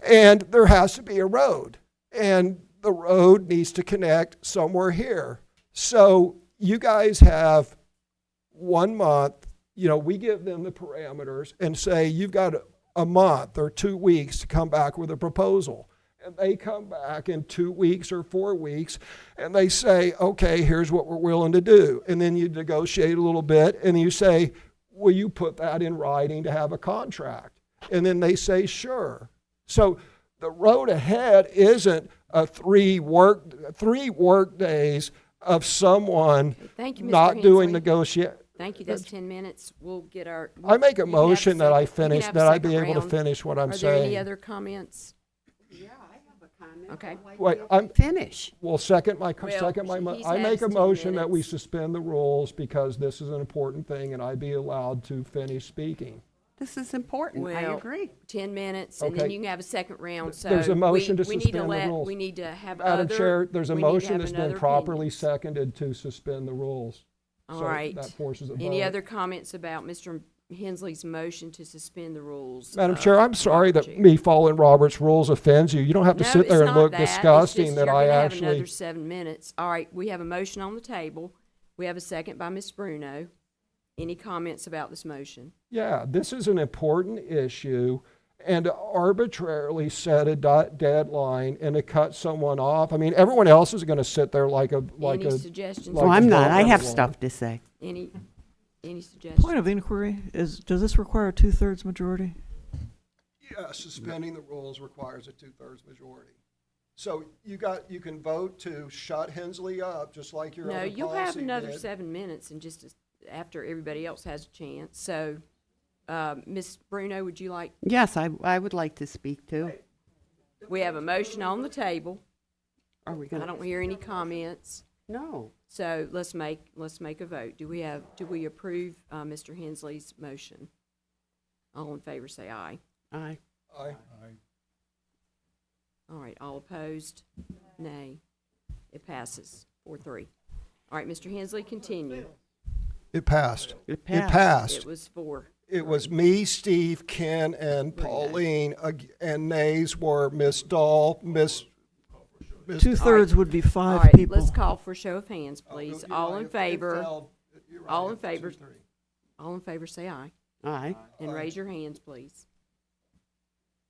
And there has to be a road, and the road needs to connect somewhere here. So you guys have 1 month, we give them the parameters and say you've got a month or 2 weeks to come back with a proposal. And they come back in 2 weeks or 4 weeks and they say, okay, here's what we're willing to do. And then you negotiate a little bit and you say, will you put that in writing to have a contract? And then they say, sure. So the road ahead isn't a 3 work days of someone Thank you, Mr. not doing Hensley. negotiate. Thank you, that's 10 minutes. We'll get our. I make a you can have motion that I second- you can finish, have a that I be second able to round. finish what I'm Are there any saying. other comments? Yeah, I have a comment. Okay. Wait, I'm, Finish. well, second my, Well, he's I make had a 10 motion that we minutes. suspend the rules because this is an important thing and I be allowed to finish speaking. This is important. I Well, agree. 10 minutes, and then Okay. you can have a second round, so. There's a motion to we need suspend the let- rules. We need to have Madam other. Chair, there's a we need to motion have that's been another properly opinions. seconded to suspend the rules. All So right. that forces a Any vote. other comments about Mr. Hensley's motion to suspend the rules? Madam of Chair, I'm sorry Robert that G? me following Robert's rules offends you. You don't have to No, sit it's there and not look that. It's disgusting just that you're I gonna have actually. another 7 minutes. All right, we have a motion on the table. We have a second by Ms. Bruno. Any comments about this motion? Yeah, this is an important issue, and to arbitrarily set a deadline and to cut someone off. I mean, everyone else is going to sit there like a Any suggestions? like Well, a I'm not. I dog have on the stuff to say. Any suggestions? Point of inquiry is, does this require a 2/3 majority? Yeah, suspending the rules requires a 2/3 majority. So you can vote to shut Hensley up, just like your No, other you'll have policy another did. 7 minutes and after everybody else has a chance. So, Ms. Bruno, would you like, Yes, I would like to speak too. we have a motion on the table. Are we I gonna? don't hear any comments. No. So let's make a vote. Do we approve, Mr. Hensley's motion? All in favor, say aye. Aye. Aye. All right, all opposed, nay. It passes 4-3. All right, Mr. Hensley, continue. It passed. It It passed. passed. It was 4. It was me, Steve, Ken, and Pauline, and nays were Miss Dahl, Miss. 2/3 would be All 5 right, people. let's call for a show of hands, please. You're All right, in it favor, failed. You're right, all in it was favor. 2-3. all in favor, say aye. Aye. And Aye. raise your hands, please.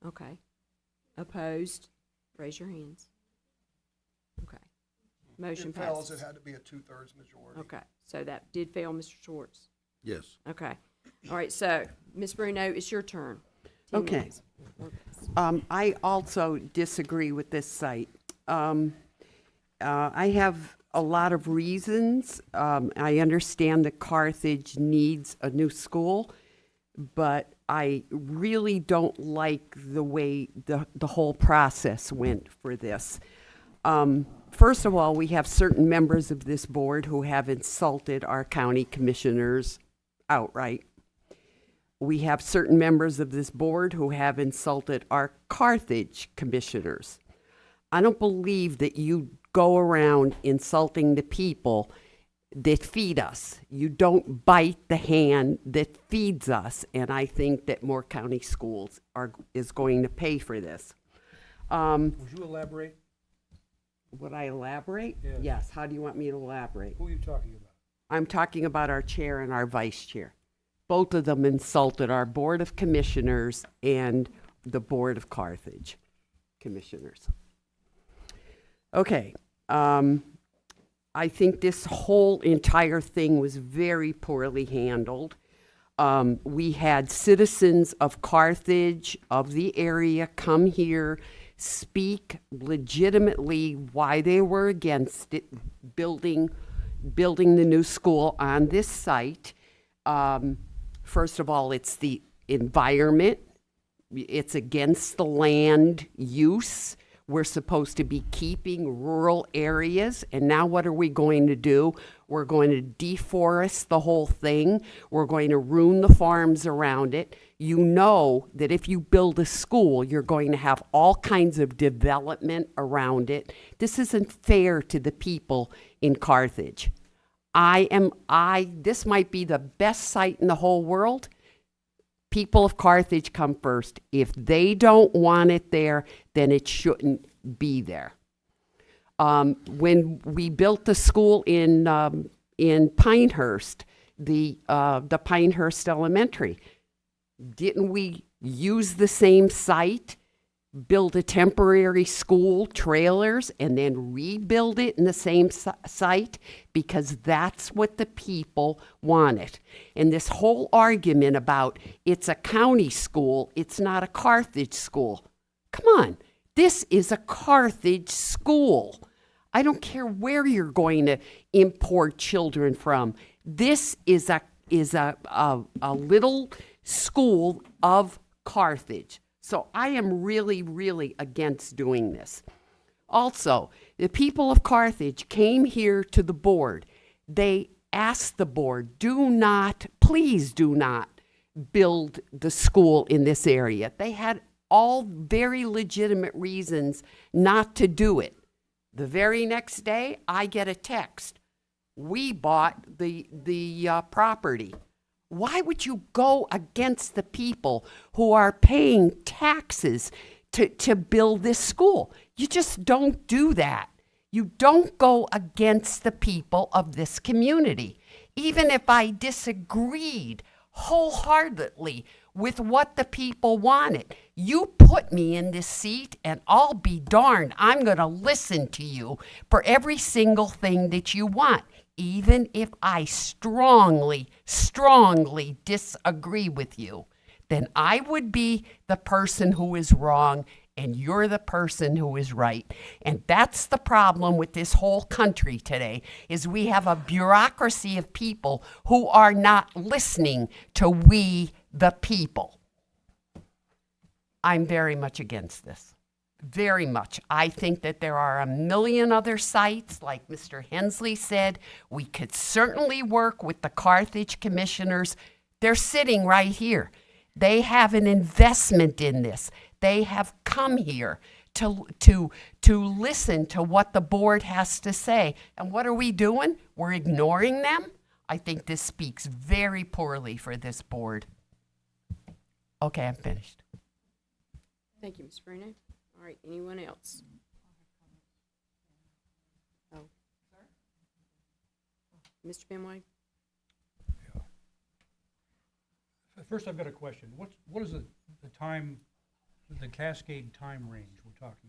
Okay. Opposed? Raise your hands. Okay. Motion It fails, passes. it had to be a 2/3 majority. Okay, so that did fail, Mr. Schwartz. Yes. Okay. All right, so, Ms. Bruno, it's your turn. 10 Okay. minutes. I also disagree with this site. I have a lot of reasons. I understand that Carthage needs a new school, but I really don't like the way the whole process went for this. First of all, we have certain members of this board who have insulted our county commissioners outright. We have certain members of this board who have insulted our Carthage commissioners. I don't believe that you go around insulting the people that feed us. You don't bite the hand that feeds us, and I think that Moore County Schools is going to pay for this. Would you elaborate? Would I elaborate? Yes. Yes. How do you want me to elaborate? Who are you talking about? I'm talking about our chair and our vice chair. Both of them insulted our Board of Commissioners and the Board of Carthage Commissioners. Okay. I think this whole entire thing was very poorly handled. We had citizens of Carthage, of the area, come here, speak legitimately why they were against it, building the new school on this site. First of all, it's the environment. It's against the land use. We're supposed to be keeping rural areas, and now what are we going to do? We're going to deforest the whole thing. We're going to ruin the farms around it. You know that if you build a school, you're going to have all kinds of development around it. This isn't fair to the people in Carthage. This might be the best site in the whole world. People of Carthage come first. If they don't want it there, then it shouldn't be there. When we built the school in Pinehurst, the Pinehurst Elementary, didn't we use the same site, build a temporary school, trailers, and then rebuild it in the same site? Because that's what the people wanted. And this whole argument about it's a county school, it's not a Carthage school. Come on, this is a Carthage school. I don't care where you're going to import children from. This is a little school of Carthage. So I am really, really against doing this. Also, the people of Carthage came here to the board. They asked the board, please do not build the school in this area. They had all very legitimate reasons not to do it. The very next day, I get a text. We bought the property. Why would you go against the people who are paying taxes to build this school? You just don't do that. You don't go against the people of this community. Even if I disagreed wholeheartedly with what the people wanted, you put me in this seat and I'll be darned, I'm going to listen to you for every single thing that you want. Even if I strongly, strongly disagree with you, then I would be the person who is wrong and you're the person who is right. And that's the problem with this whole country today, is we have a bureaucracy of people who are not listening to we, the people. I'm very much against this. Very much. I think that there are a million other sites, like Mr. Hensley said. We could certainly work with the Carthage commissioners. They're sitting right here. They have an investment in this. They have come here to listen to what the board has to say. And what are we doing? We're ignoring them? I think this speaks very poorly for this board. Okay, I'm finished. Thank you, Ms. Bruno. All right, anyone else? Oh. Mr. Benway? First, I've got a question. What is the time, the cascade time range we're talking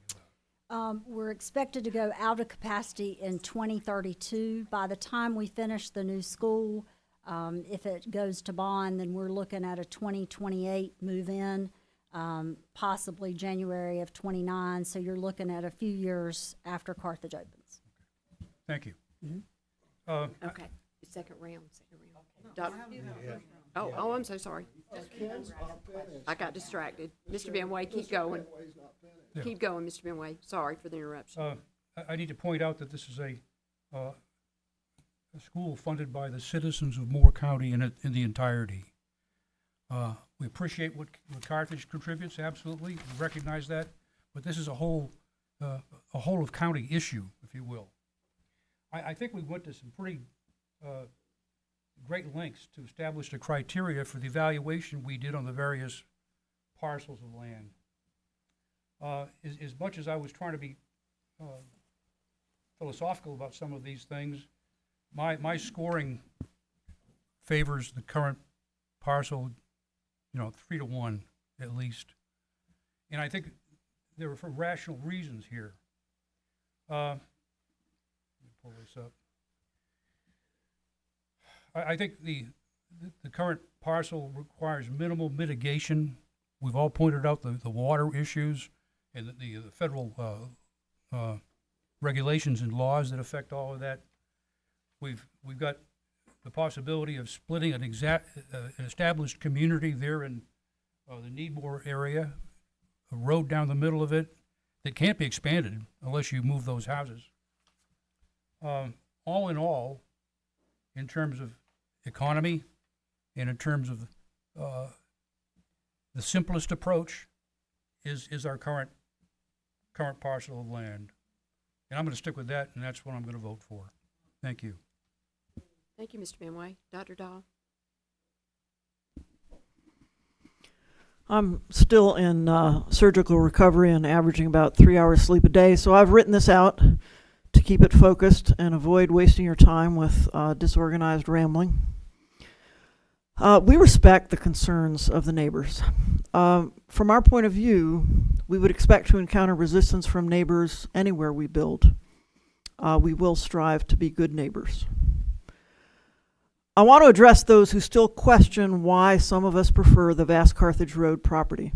about? We're expected to go out of capacity in 2032. By the time we finish the new school, if it goes to bond, then we're looking at a 2028 move-in. Possibly January of 29, so you're looking at a few years after Carthage opens. Thank you. Okay, second round. Oh, I'm so sorry. I got distracted. Mr. Benway, keep going. Yeah. Keep going, Mr. Benway. Sorry for the interruption. I need to point out that this is a school funded by the citizens of Moore County in the entirety. We appreciate what Carthage contributes, absolutely, we recognize that, but this is a whole of county issue, if you will. I think we went to some pretty great lengths to establish the criteria for the evaluation we did on the various parcels of land. As much as I was trying to be philosophical about some of these things, my scoring favors the current parcel, 3-1 at least. And I think there were for rational reasons here. Let me pull this up. I think the current parcel requires minimal mitigation. We've all pointed out the water issues and the federal regulations and laws that affect all of that. We've got the possibility of splitting an established community there in the Needmore area, a road down the middle of it that can't be expanded unless you move those houses. All in all, in terms of economy and in terms of the simplest approach is our current parcel of land. And I'm going to stick with that, and that's what I'm going to vote for. Thank you. Thank you, Mr. Benway. Dr. Dahl? I'm still in surgical recovery and averaging about 3 hours sleep a day, so I've written this out to keep it focused and avoid wasting your time with disorganized rambling. We respect the concerns of the neighbors. From our point of view, we would expect to encounter resistance from neighbors anywhere we build. We will strive to be good neighbors. I want to address those who still question why some of us prefer the Vass Carthage Road property.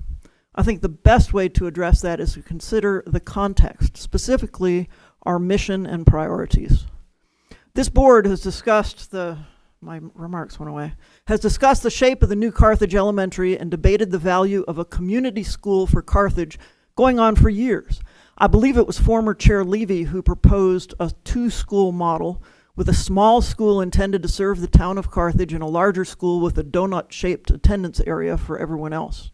I think the best way to address that is to consider the context, specifically our mission and priorities. This board has discussed my remarks went away, has discussed the shape of the new Carthage Elementary and debated the value of a community school for Carthage going on for years. I believe it was former Chair Levy who proposed a 2-school model with a small school intended to serve the town of Carthage and a larger school with a donut-shaped attendance area for everyone else.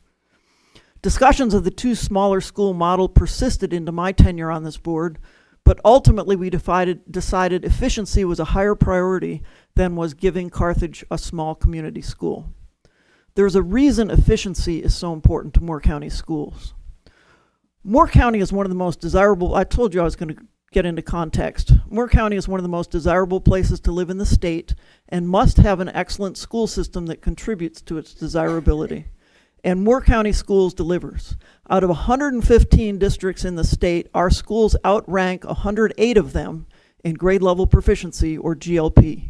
Discussions of the 2 smaller school model persisted into my tenure on this board, but ultimately we decided efficiency was a higher priority than was giving Carthage a small community school. There's a reason efficiency is so important to Moore County schools. Moore County is one of the most desirable, I told you I was going to get into context. Moore County is one of the most desirable places to live in the state and must have an excellent school system that contributes to its desirability. And Moore County Schools delivers. Out of 115 districts in the state, our schools outrank 108 of them in grade level proficiency, or GLP.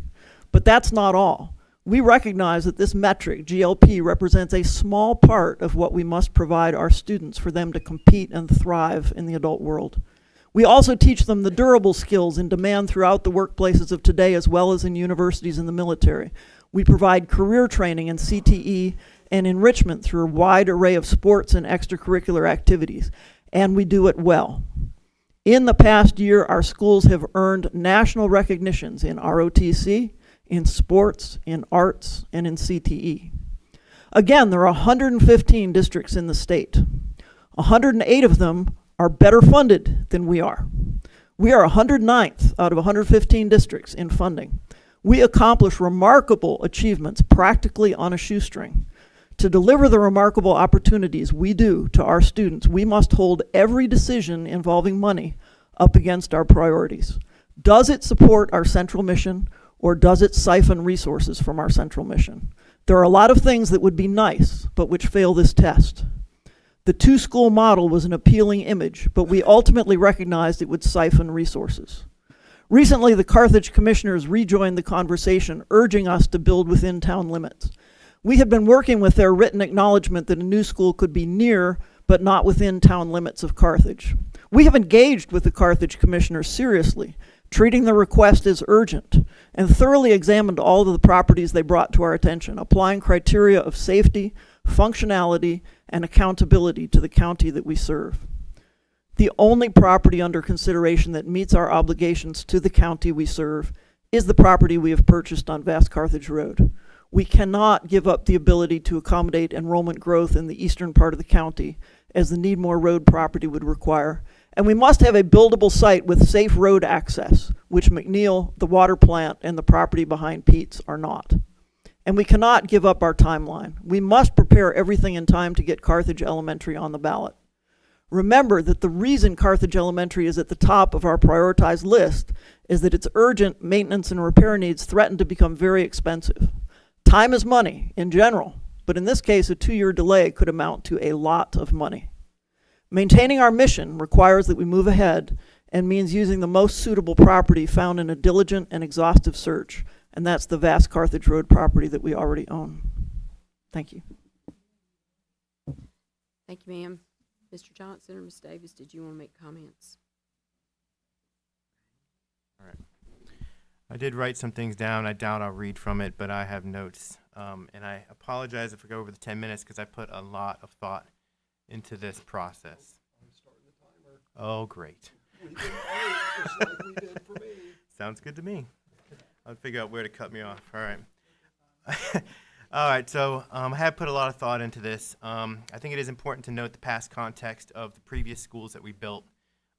But that's not all. We recognize that this metric, GLP, represents a small part of what we must provide our students for them to compete and thrive in the adult world. We also teach them the durable skills in demand throughout the workplaces of today, as well as in universities and the military. We provide career training in CTE and enrichment through a wide array of sports and extracurricular activities, and we do it well. In the past year, our schools have earned national recognitions in ROTC, in sports, in arts, and in CTE. Again, there are 115 districts in the state. 108 of them are better funded than we are. We are 109th out of 115 districts in funding. We accomplish remarkable achievements practically on a shoestring. To deliver the remarkable opportunities we do to our students, we must hold every decision involving money up against our priorities. Does it support our central mission, or does it siphon resources from our central mission? There are a lot of things that would be nice, but which fail this test. The 2-school model was an appealing image, but we ultimately recognized it would siphon resources. Recently, the Carthage commissioners rejoined the conversation, urging us to build within town limits. We had been working with their written acknowledgement that a new school could be near, but not within town limits of Carthage. We have engaged with the Carthage commissioners seriously, treating the request as urgent, and thoroughly examined all of the properties they brought to our attention, applying criteria of safety, functionality, and accountability to the county that we serve. The only property under consideration that meets our obligations to the county we serve is the property we have purchased on Vast Carthage Road. We cannot give up the ability to accommodate enrollment growth in the eastern part of the county, as the Needmore Road property would require. And we must have a buildable site with safe road access, which McNeil, the water plant, and the property behind Pete's are not. And we cannot give up our timeline. We must prepare everything in time to get Carthage Elementary on the ballot. Remember that the reason Carthage Elementary is at the top of our prioritized list is that its urgent maintenance and repair needs threaten to become very expensive. Time is money in general, but in this case, a 2-year delay could amount to a lot of money. Maintaining our mission requires that we move ahead and means using the most suitable property found in a diligent and exhaustive search, and that's the Vast Carthage Road property that we already own. Thank you. Thank you, ma'am. Mr. Johnson or Ms. Davis, did you want to make comments? All right. I did write some things down. I doubt I'll read from it, but I have notes. And I apologize if I go over the 10 minutes because I put a lot of thought into this process. Oh, great. Sounds good to me. I'll figure out where to cut me off. All right. All right, so I have put a lot of thought into this. I think it is important to note the past context of the previous schools that we built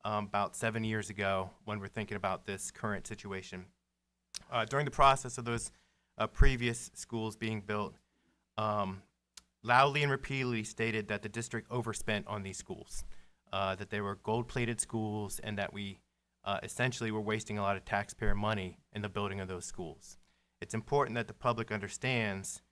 about 7 years ago when we're thinking about this current situation. During the process of those previous schools being built, loudly and repeatedly stated that the district overspent on these schools, that they were gold-plated schools, and that we essentially were wasting a lot of taxpayer money in the building of those schools. It's important that the public understands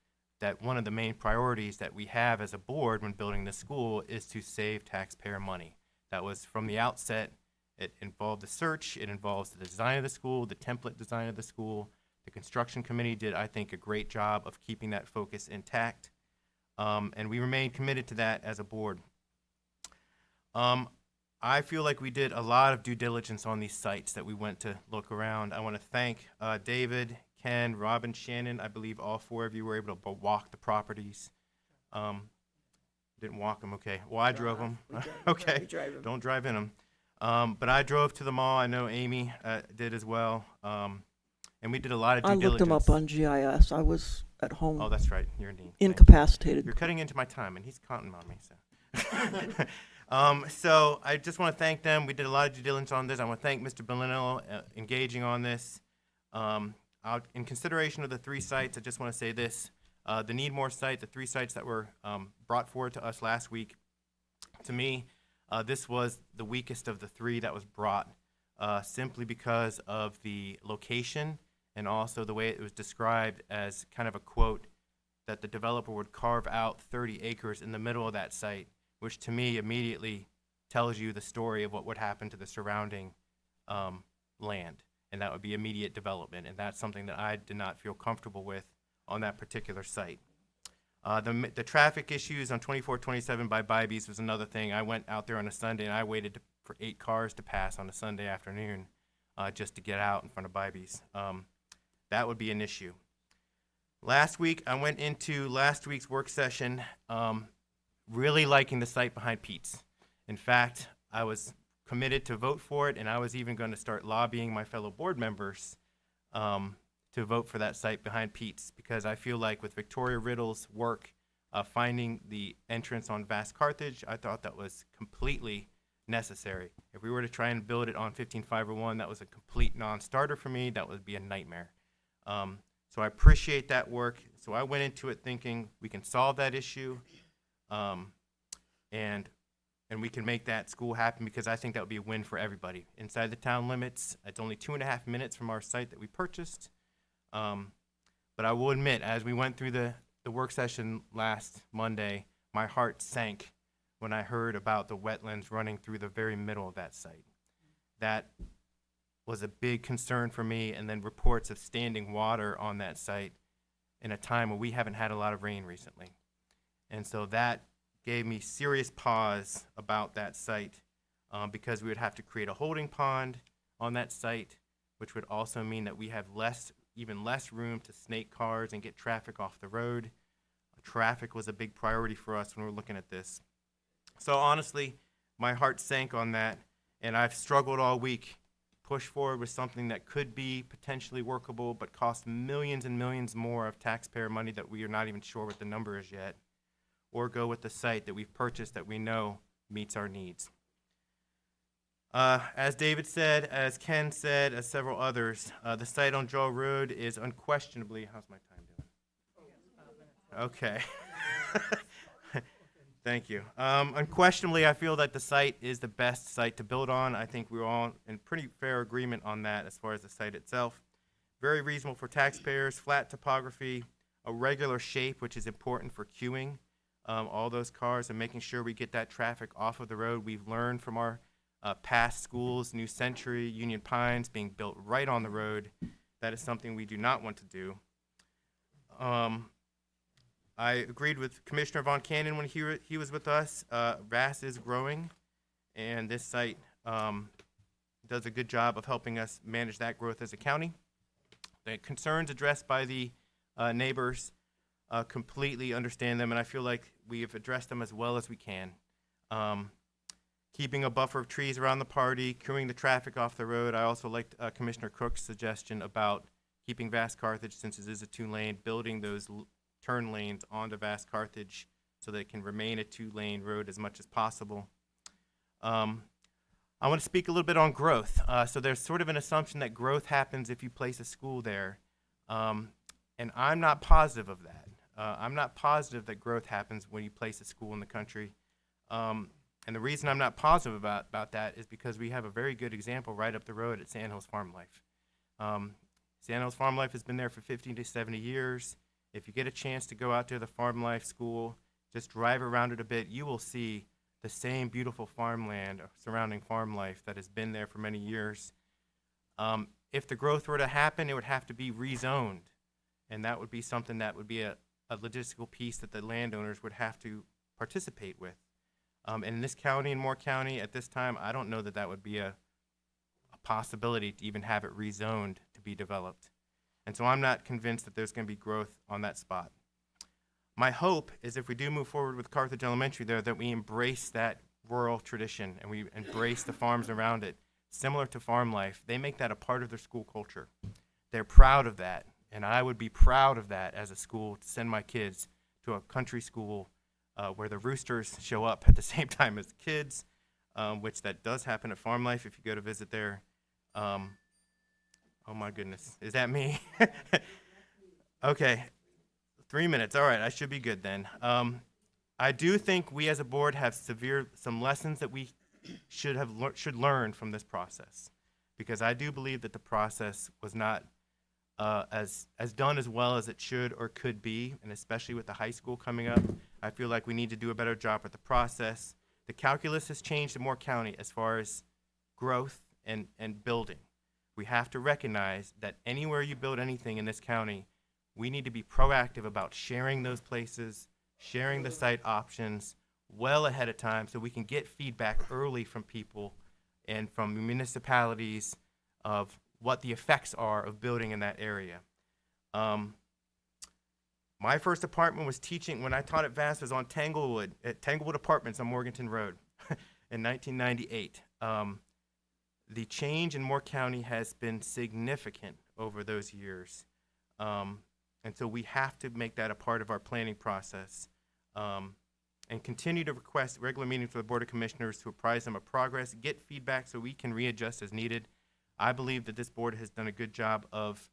that one of the main priorities that we have as a board when building this school is to save taxpayer money. That was from the outset. It involved the search, it involves the design of the school, the template design of the school. The construction committee did, I think, a great job of keeping that focus intact. And we remain committed to that as a board. I feel like we did a lot of due diligence on these sites that we went to look around. I want to thank David, Ken, Robin, Shannon. I believe all 4 of you were able to walk the properties. Didn't walk them, okay. Well, I drove them. Okay, don't drive in them. But I drove to the mall. I know Amy did as well. And we did a lot of due diligence. I looked them up on GIS. I was at home. Oh, that's right. You're indeed incapacitated. You're cutting into my time, and he's counting on me. So. So I just want to thank them. We did a lot of due diligence on this. I want to thank Mr. Belinello engaging on this. In consideration of the 3 sites, I just want to say this. The Needmore site, the 3 sites that were brought forward to us last week, to me, this was the weakest of the 3 that was brought, simply because of the location and also the way it was described as kind of a quote that the developer would carve out 30 acres in the middle of that site, which to me immediately tells you the story of what would happen to the surrounding land, and that would be immediate development, and that's something that I did not feel comfortable with on that particular site. The traffic issues on 2427 by Bybees was another thing. I went out there on a Sunday, and I waited for 8 cars to pass on a Sunday afternoon just to get out in front of Bybees. That would be an issue. Last week, I went into last week's work session really liking the site behind Pete's. In fact, I was committed to vote for it, and I was even going to start lobbying my fellow board members to vote for that site behind Pete's, because I feel like with Victoria Riddle's work finding the entrance on Vast Carthage, I thought that was completely necessary. If we were to try and build it on 15501, that was a complete non-starter for me. That would be a nightmare. So I appreciate that work. So I went into it thinking we can solve that issue, and we can make that school happen, because I think that would be a win for everybody. Inside the town limits, it's only 2.5 minutes from our site that we purchased. But I will admit, as we went through the work session last Monday, my heart sank when I heard about the wetlands running through the very middle of that site. That was a big concern for me, and then reports of standing water on that site in a time when we haven't had a lot of rain recently. And so that gave me serious pause about that site, because we would have to create a holding pond on that site. which would also mean that we have even less room to snake cars and get traffic off the road. Traffic was a big priority for us when we were looking at this. So honestly, my heart sank on that, and I've struggled all week. Push forward with something that could be potentially workable, but cost millions and millions more of taxpayer money that we are not even sure what the number is yet, or go with the site that we've purchased that we know meets our needs. As David said, as Ken said, as several others, the site on Draw Road is unquestionably, how's my time doing? Okay. Thank you. Unquestionably, I feel that the site is the best site to build on. I think we're all in pretty fair agreement on that as far as the site itself. Very reasonable for taxpayers, flat topography, a regular shape, which is important for queuing all those cars and making sure we get that traffic off of the road. We've learned from our past schools, New Century, Union Pines, being built right on the road. That is something we do not want to do. I agreed with Commissioner Von Cannon when he was with us. VAS is growing, and this site does a good job of helping us manage that growth as a county. The concerns addressed by the neighbors, completely understand them, and I feel like we have addressed them as well as we can. Keeping a buffer of trees around the party, queuing the traffic off the road. I also liked Commissioner Cook's suggestion about keeping Vass Carthage, since it is a 2-lane, building those turn lanes onto Vass Carthage so that it can remain a 2-lane road as much as possible. I want to speak a little bit on growth. So there's sort of an assumption that growth happens if you place a school there, and I'm not positive of that. I'm not positive that growth happens when you place a school in the country. And the reason I'm not positive about that is because we have a very good example right up the road at Sandhills Farm Life. Sandhills Farm Life has been there for 50 to 70 years. If you get a chance to go out to the Farm Life School, just drive around it a bit, you will see the same beautiful farmland surrounding Farm Life that has been there for many years. If the growth were to happen, it would have to be rezoned, and that would be something that would be a logistical piece that the landowners would have to participate with. And in this county, in Moore County, at this time, I don't know that that would be a possibility to even have it rezoned to be developed. And so I'm not convinced that there's going to be growth on that spot. My hope is if we do move forward with Carthage Elementary there, that we embrace that rural tradition and we embrace the farms around it. Similar to Farm Life, they make that a part of their school culture. They're proud of that, and I would be proud of that as a school to send my kids to a country school where the roosters show up at the same time as the kids, which that does happen at Farm Life if you go to visit there. Oh my goodness, is that me? Okay, 3 minutes, all right, I should be good then. I do think we as a board have some lessons that we should learn from this process, because I do believe that the process was not as done as well as it should or could be, and especially with the high school coming up, I feel like we need to do a better job with the process. The calculus has changed in Moore County as far as growth and building. We have to recognize that anywhere you build anything in this county, we need to be proactive about sharing those places, sharing the site options well ahead of time so we can get feedback early from people and from municipalities of what the effects are of building in that area. My first apartment was teaching, when I taught at Vass, was on Tanglewood, at Tanglewood Apartments on Morganton Road in 1998. The change in Moore County has been significant over those years. And so we have to make that a part of our planning process and continue to request regular meetings for the Board of Commissioners to apprise them of progress, get feedback so we can readjust as needed. I believe that this board has done a good job of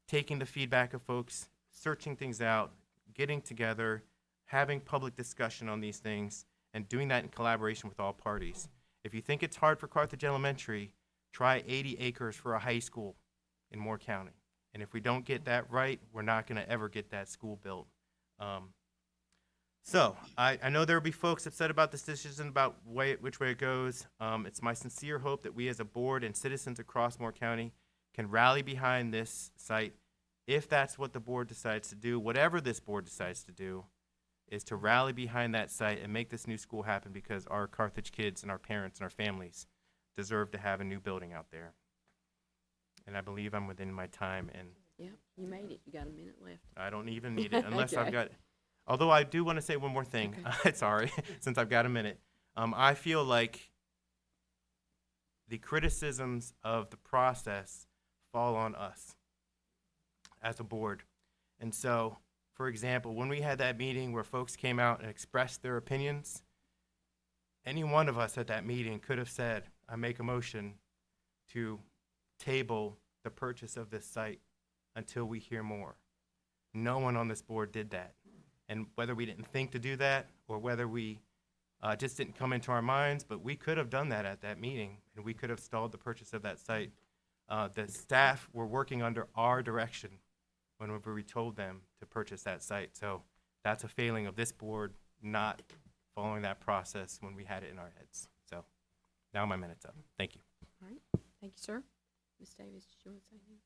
taking the feedback of folks, searching things out, getting together, having public discussion on these things, and doing that in collaboration with all parties. If you think it's hard for Carthage Elementary, try 80 acres for a high school in Moore County. And if we don't get that right, we're not going to ever get that school built. So I know there will be folks upset about this decision, about which way it goes. It's my sincere hope that we as a board and citizens across Moore County can rally behind this site. If that's what the board decides to do, whatever this board decides to do, is to rally behind that site and make this new school happen, because our Carthage kids and our parents and our families deserve to have a new building out there. and I believe I'm within my time, and Yep, you made it. You got a minute left. I don't even need it unless Okay. I've got. Although I do want to say one more thing. Sorry, since I've got a minute. I feel like the criticisms of the process fall on us as a board. And so, for example, when we had that meeting where folks came out and expressed their opinions, any one of us at that meeting could have said, I make a motion to table the purchase of this site until we hear more. No one on this board did that. And whether we didn't think to do that or whether we just didn't come into our minds, but we could have done that at that meeting, and we could have stalled the purchase of that site. The staff were working under our direction whenever we told them to purchase that site. So that's a failing of this board not following that process when we had it in our heads. So now my minute's up. Thank you. All right, thank you, sir. Ms. Davis, did you want to say anything?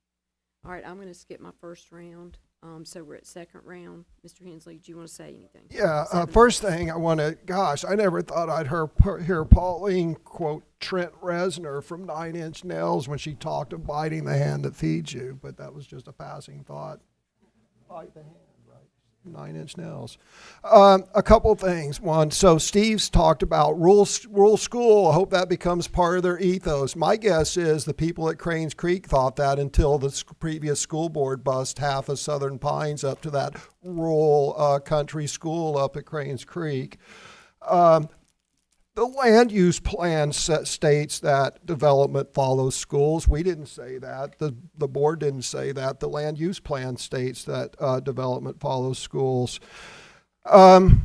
All right, I'm going to skip my first round. So we're at second round. Mr. Hensley, do you want to say anything? Yeah, 7 first minutes. thing I want to, gosh, I never thought I'd hear Pauline quote Trent Reznor from 9 Inch Nails when she talked of biting the hand that feeds you, but that was just a passing thought. Bite the hand, right? 9 Inch Nails. A couple things. One, so Steve's talked about rural school. I hope that becomes part of their ethos. My guess is the people at Cranes Creek thought that until the previous school board bust half of Southern Pines up to that rural country school up at Cranes Creek. The land use plan states that development follows schools. We didn't say that. The board didn't say that. The land use plan states that development follows schools. The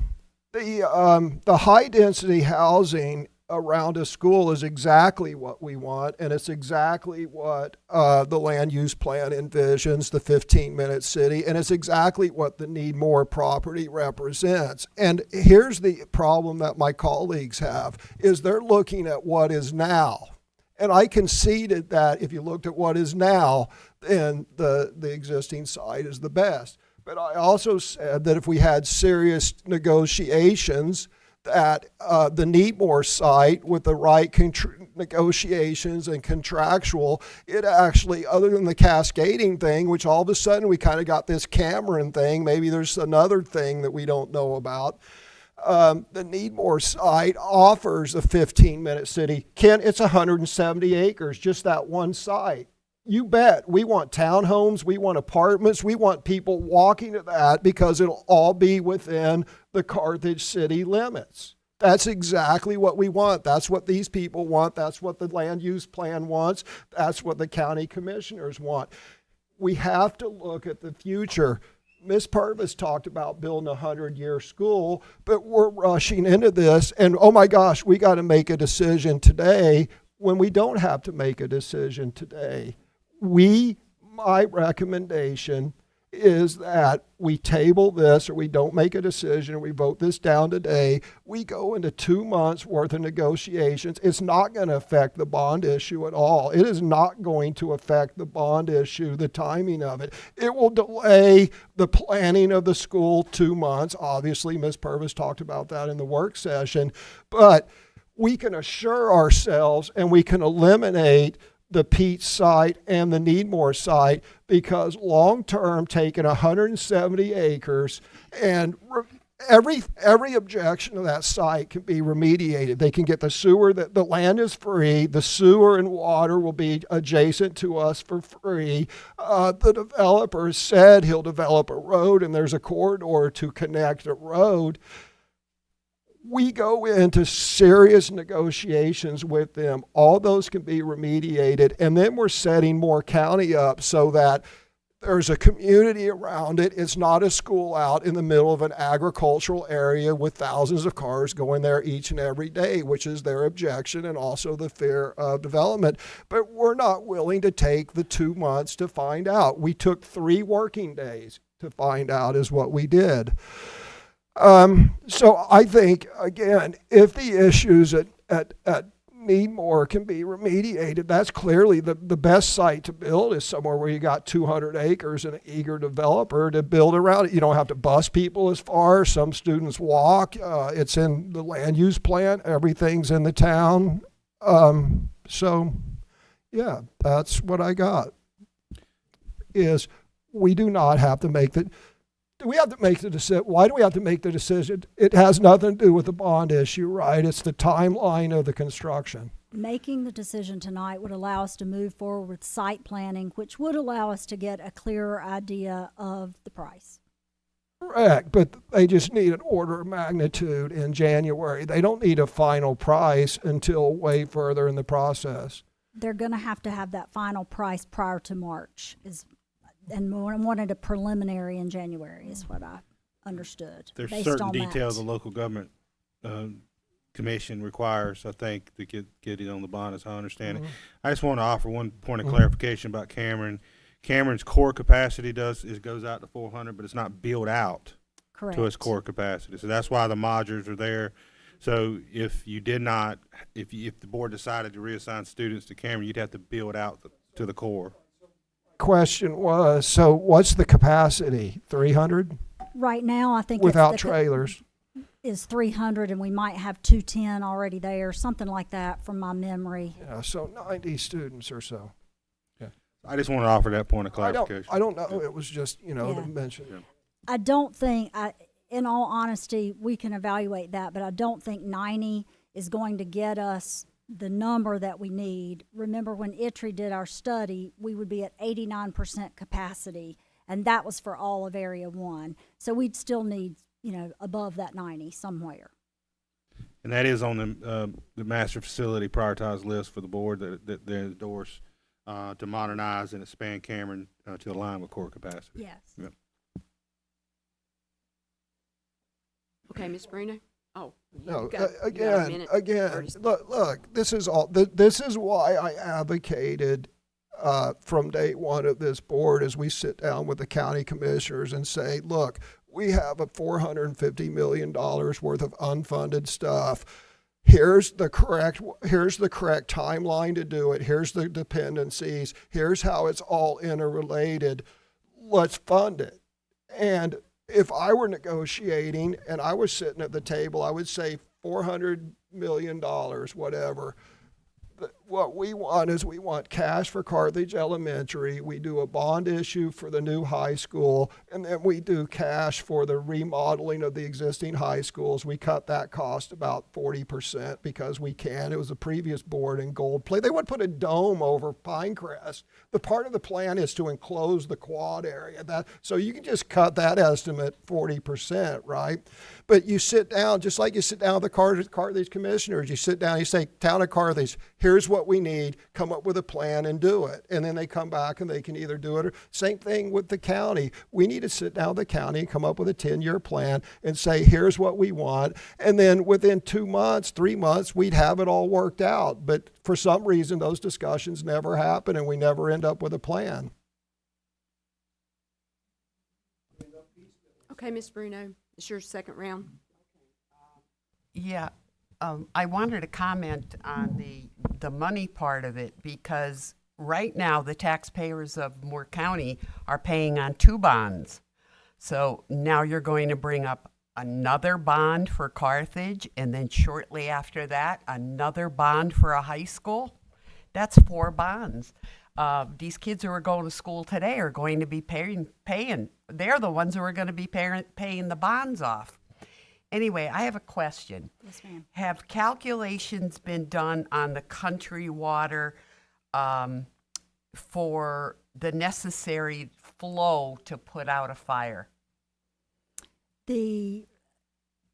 high density housing around a school is exactly what we want, and it's exactly what the land use plan envisions, the 15-minute city, and it's exactly what the need more property represents. And here's the problem that my colleagues have, is they're looking at what is now. And I conceded that if you looked at what is now, then the existing site is the best. But I also said that if we had serious negotiations, that the Neatmore site with the right negotiations and contractual, it actually, other than the cascading thing, which all of a sudden we kind of got this Cameron thing, maybe there's another thing that we don't know about. The Neatmore site offers a 15-minute city. Ken, it's 170 acres, just that one site. You bet. We want townhomes, we want apartments, we want people walking to that because it'll all be within the Carthage city limits. That's exactly what we want. That's what these people want. That's what the land use plan wants. That's what the county commissioners want. We have to look at the future. Ms. Purvis talked about building a 100-year school, but we're rushing into this, and oh my gosh, we got to make a decision today when we don't have to make a decision today. My recommendation is that we table this, or we don't make a decision, we vote this down today. We go into 2 months worth of negotiations. It's not going to affect the bond issue at all. It is not going to affect the bond issue, the timing of it. It will delay the planning of the school 2 months. Obviously, Ms. Purvis talked about that in the work session, but we can assure ourselves and we can eliminate the Pete site and the Needmore site, because long-term, taking 170 acres and every objection to that site can be remediated. They can get the sewer, the land is free, the sewer and water will be adjacent to us for free. The developer said he'll develop a road and there's a corridor to connect a road. We go into serious negotiations with them. All those can be remediated. And then we're setting Moore County up so that there's a community around it. It's not a school out in the middle of an agricultural area with thousands of cars going there each and every day, which is their objection and also the fear of development. But we're not willing to take the 2 months to find out. We took 3 working days to find out is what we did. So I think, again, if the issues at Needmore can be remediated, that's clearly the best site to build is somewhere where you got 200 acres and an eager developer to build around it. You don't have to bus people as far. Some students walk. It's in the land use plan. Everything's in the town. So, yeah, that's what I got. is we do not have to make the, do we have to make the decision? Why do we have to make the decision? It has nothing to do with the bond issue, right? It's the timeline of the construction. Making the decision tonight would allow us to move forward with site planning, which would allow us to get a clearer idea of the price. Correct, but they just need an order of magnitude in January. They don't need a final price until way further in the process. They're gonna have to have that final price prior to March and wanted a preliminary in January is what I understood. There's based certain on details that. the local government commission requires, I think, to get it on the bond, as I understand it. I just want to offer one point of clarification about Cameron. Cameron's core capacity goes out to 400, but it's not built out to its core capacity. So that's why the modules are there. So if you did not, if the board decided to reassign students to Cameron, you'd have to build out to the core. Question was, so what's the capacity? 300 Right now, I think without it's trailers? is 300, and we might have 210 already there, something like that from my memory. Yeah, so 90 students or so. I just want to offer that point of clarification. I don't know. It was just, to Yeah. mention. I don't think, in all honesty, we can evaluate that, but I don't think 90 is going to get us the number that we need. Remember when ITRI did our study, we would be at 89% capacity, and that was for all of Area 1. So we'd still need, above that 90 somewhere. And that is on the master facility prioritized list for the board that they endorse to modernize and expand Cameron to align with core capacity. Yes. Yep. Okay, Ms. Bruno? Oh. No, you got a minute, 30 look, this is all, this is why I advocated from day one of this board as we sit down with the county commissioners and say, look, we have a $450 million worth of unfunded stuff. Here's the correct timeline to do it. Here's the dependencies. Here's how it's all interrelated. Let's fund it. And if I were negotiating and I was sitting at the table, I would say $400 million, whatever. What we want is we want cash for Carthage Elementary. We do a bond issue for the new high school, and then we do cash for the remodeling of the existing high schools. We cut that cost about 40% because we can. It was a previous board in Gold Plate. They would put a dome over Pinecrest. The part of the plan is to enclose the quad area. So you can just cut that estimate 40%, right? But you sit down, just like you sit down with the Carthage commissioners, you sit down, you say, Town of Carthage, here's what we need, come up with a plan and do it. And then they come back and they can either do it or, same thing with the county. We need to sit down with the county and come up with a 10-year plan and say, here's what we want. And then within 2 months, 3 months, we'd have it all worked out. But for some reason, those discussions never happen and we never end up with a plan. Okay, Ms. Bruno, it's your second round. Yeah, I wanted to comment on the money part of it, because right now the taxpayers of Moore County are paying on 2 bonds. So now you're going to bring up another bond for Carthage, and then shortly after that, another bond for a high school. That's 4 bonds. These kids who are going to school today are going to be paying. They're the ones who are going to be paying the bonds off. Anyway, I have a question. Yes, ma'am. Have calculations been done on the country water for the necessary flow to put out a fire? You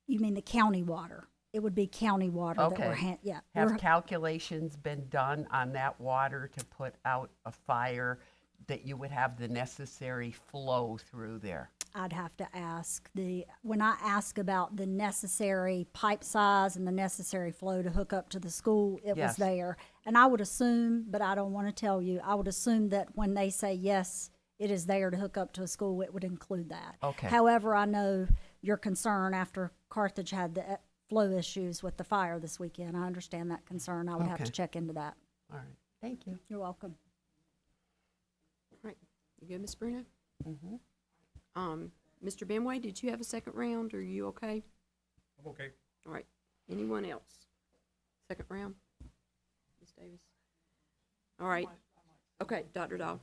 mean the county water? It would be county water that we're yeah. Have calculations been done on that water to put out a fire, that you would have the necessary flow through there? I'd have to ask. When I ask about the necessary pipe size and the necessary flow to hook up to the school, it was there. And I would assume, but I don't want to tell you, I would assume that when they say yes, it is there to hook up to a school, it would include that. Okay. However, I know your concern after Carthage had the flow issues with the fire this weekend. I understand that concern. I would have to check into that. All right. Thank you. You're welcome. All right, you good, Ms. Bruno? Mm-hmm. Mr. Benway, did you have a second round? Are you okay? I'm okay. All right. Anyone else? Second round? Ms. Davis? All right. Okay, Dr. Dahl.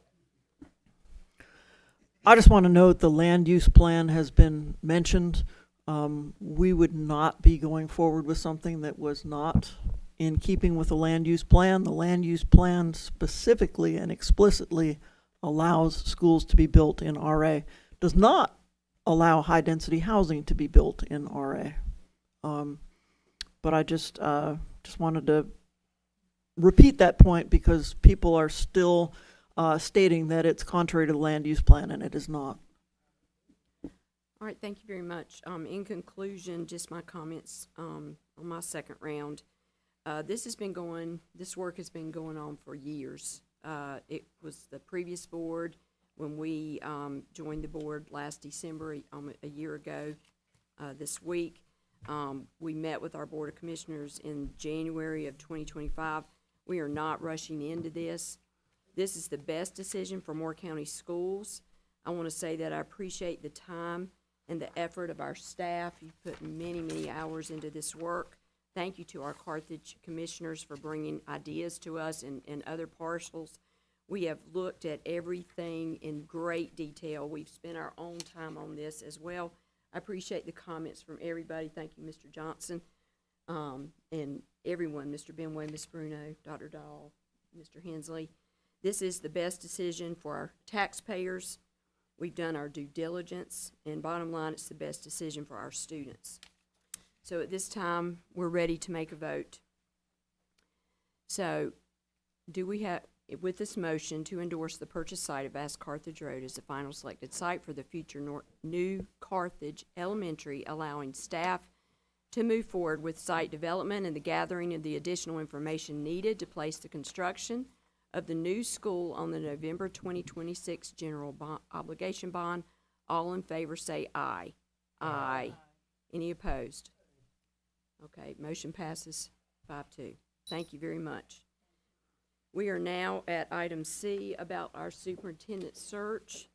I just want to note the land use plan has been mentioned. We would not be going forward with something that was not in keeping with the land use plan. The land use plan specifically and explicitly allows schools to be built in RA, does not allow high-density housing to be built in RA. But I just wanted to repeat that point because people are still stating that it's contrary to the land use plan, and it is not. All right, thank you very much. In conclusion, just my comments on my second round. This work has been going on for years. It was the previous board when we joined the board last December, a year ago this week. We met with our Board of Commissioners in January of 2025. We are not rushing into this. This is the best decision for Moore County schools. I want to say that I appreciate the time and the effort of our staff. You've put many, many hours into this work. Thank you to our Carthage commissioners for bringing ideas to us and other parcels. We have looked at everything in great detail. We've spent our own time on this as well. I appreciate the comments from everybody. Thank you, Mr. Johnson, and everyone, Mr. Benway, Ms. Bruno, Dr. Dahl, Mr. Hensley. This is the best decision for our taxpayers. We've done our due diligence, and bottom line, it's the best decision for our students. So at this time, we're ready to make a vote. So do we have, with this motion to endorse the purchase site of Vast Carthage Road as the final selected site for the future new Carthage Elementary, allowing staff to move forward with site development and the gathering of the additional information needed to place the construction of the new school on the November 2026 general obligation bond. All in favor say aye. Aye. Any opposed? Okay, motion passes 5-2. Thank you very much. We are now at item C about our superintendent search.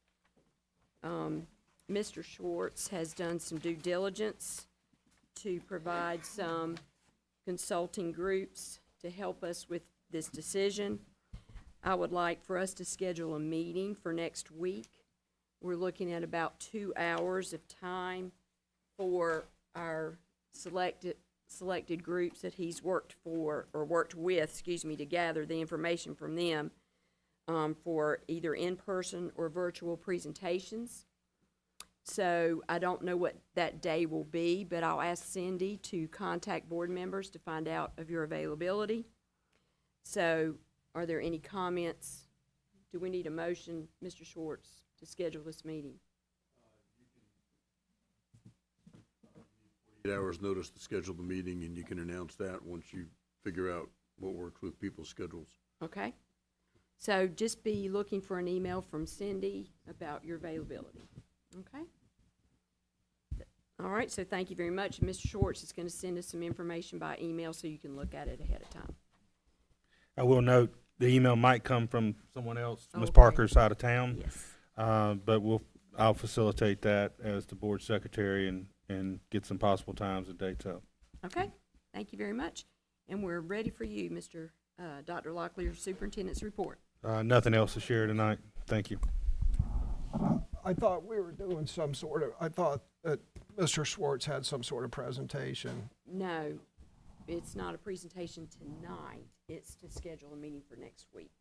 Mr. Schwartz has done some due diligence to provide some consulting groups to help us with this decision. I would like for us to schedule a meeting for next week. We're looking at about 2 hours of time for our selected groups that he's worked with, to gather the information from them for either in-person or virtual presentations. So I don't know what that day will be, but I'll ask Cindy to contact board members to find out of your availability. So are there any comments? Do we need a motion, Mr. Schwartz, to schedule this meeting? 8 hours notice to schedule the meeting, and you can announce that once you figure out what works with people's schedules. Okay. So just be looking for an email from Cindy about your availability. Okay? All right, so thank you very much. Mr. Schwartz is going to send us some information by email so you can look at it ahead of time. I will note the email might come from someone else. Ms. Okay. Parker's out of town. Yes. But I'll facilitate that as the board secretary and get some possible times and dates up. Okay, thank you very much. And we're ready for you, Mr. Dr. Locklear, Superintendent's report. Nothing else to share tonight. Thank you. I thought we were doing I thought that Mr. Schwartz had some sort of presentation. No, it's not a presentation tonight. It's to schedule a meeting for next week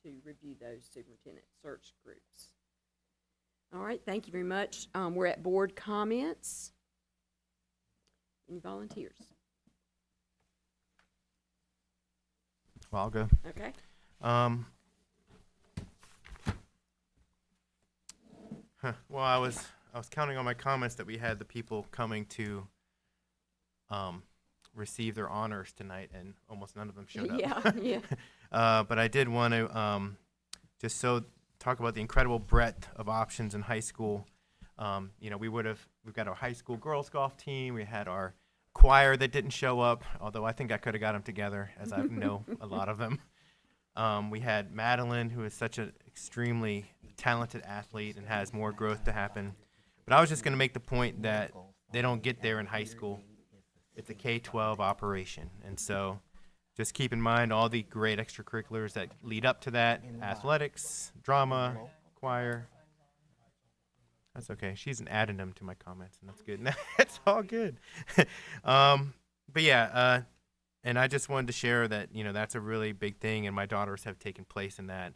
to review those superintendent search groups. All right, thank you very much. We're at board comments. Any volunteers? Well, I'll go. Okay. Well, I was counting on my comments that we had the people coming to receive their honors tonight, and almost none of them showed up. Yeah. But I did want to just talk about the incredible breadth of options in high school. We've got our high school girls golf team. We had our choir that didn't show up, although I think I could have got them together, as I know a lot of them. We had Madeline, who is such an extremely talented athlete and has more growth to happen. But I was just going to make the point that they don't get there in high school. It's a K-12 operation. And so just keep in mind all the great extracurriculars that lead up to that: athletics, drama, choir. That's okay. She's an addendum to my comments, and that's good. That's all good. But yeah, and I just wanted to share that, that's a really big thing, and my daughters have taken place in that.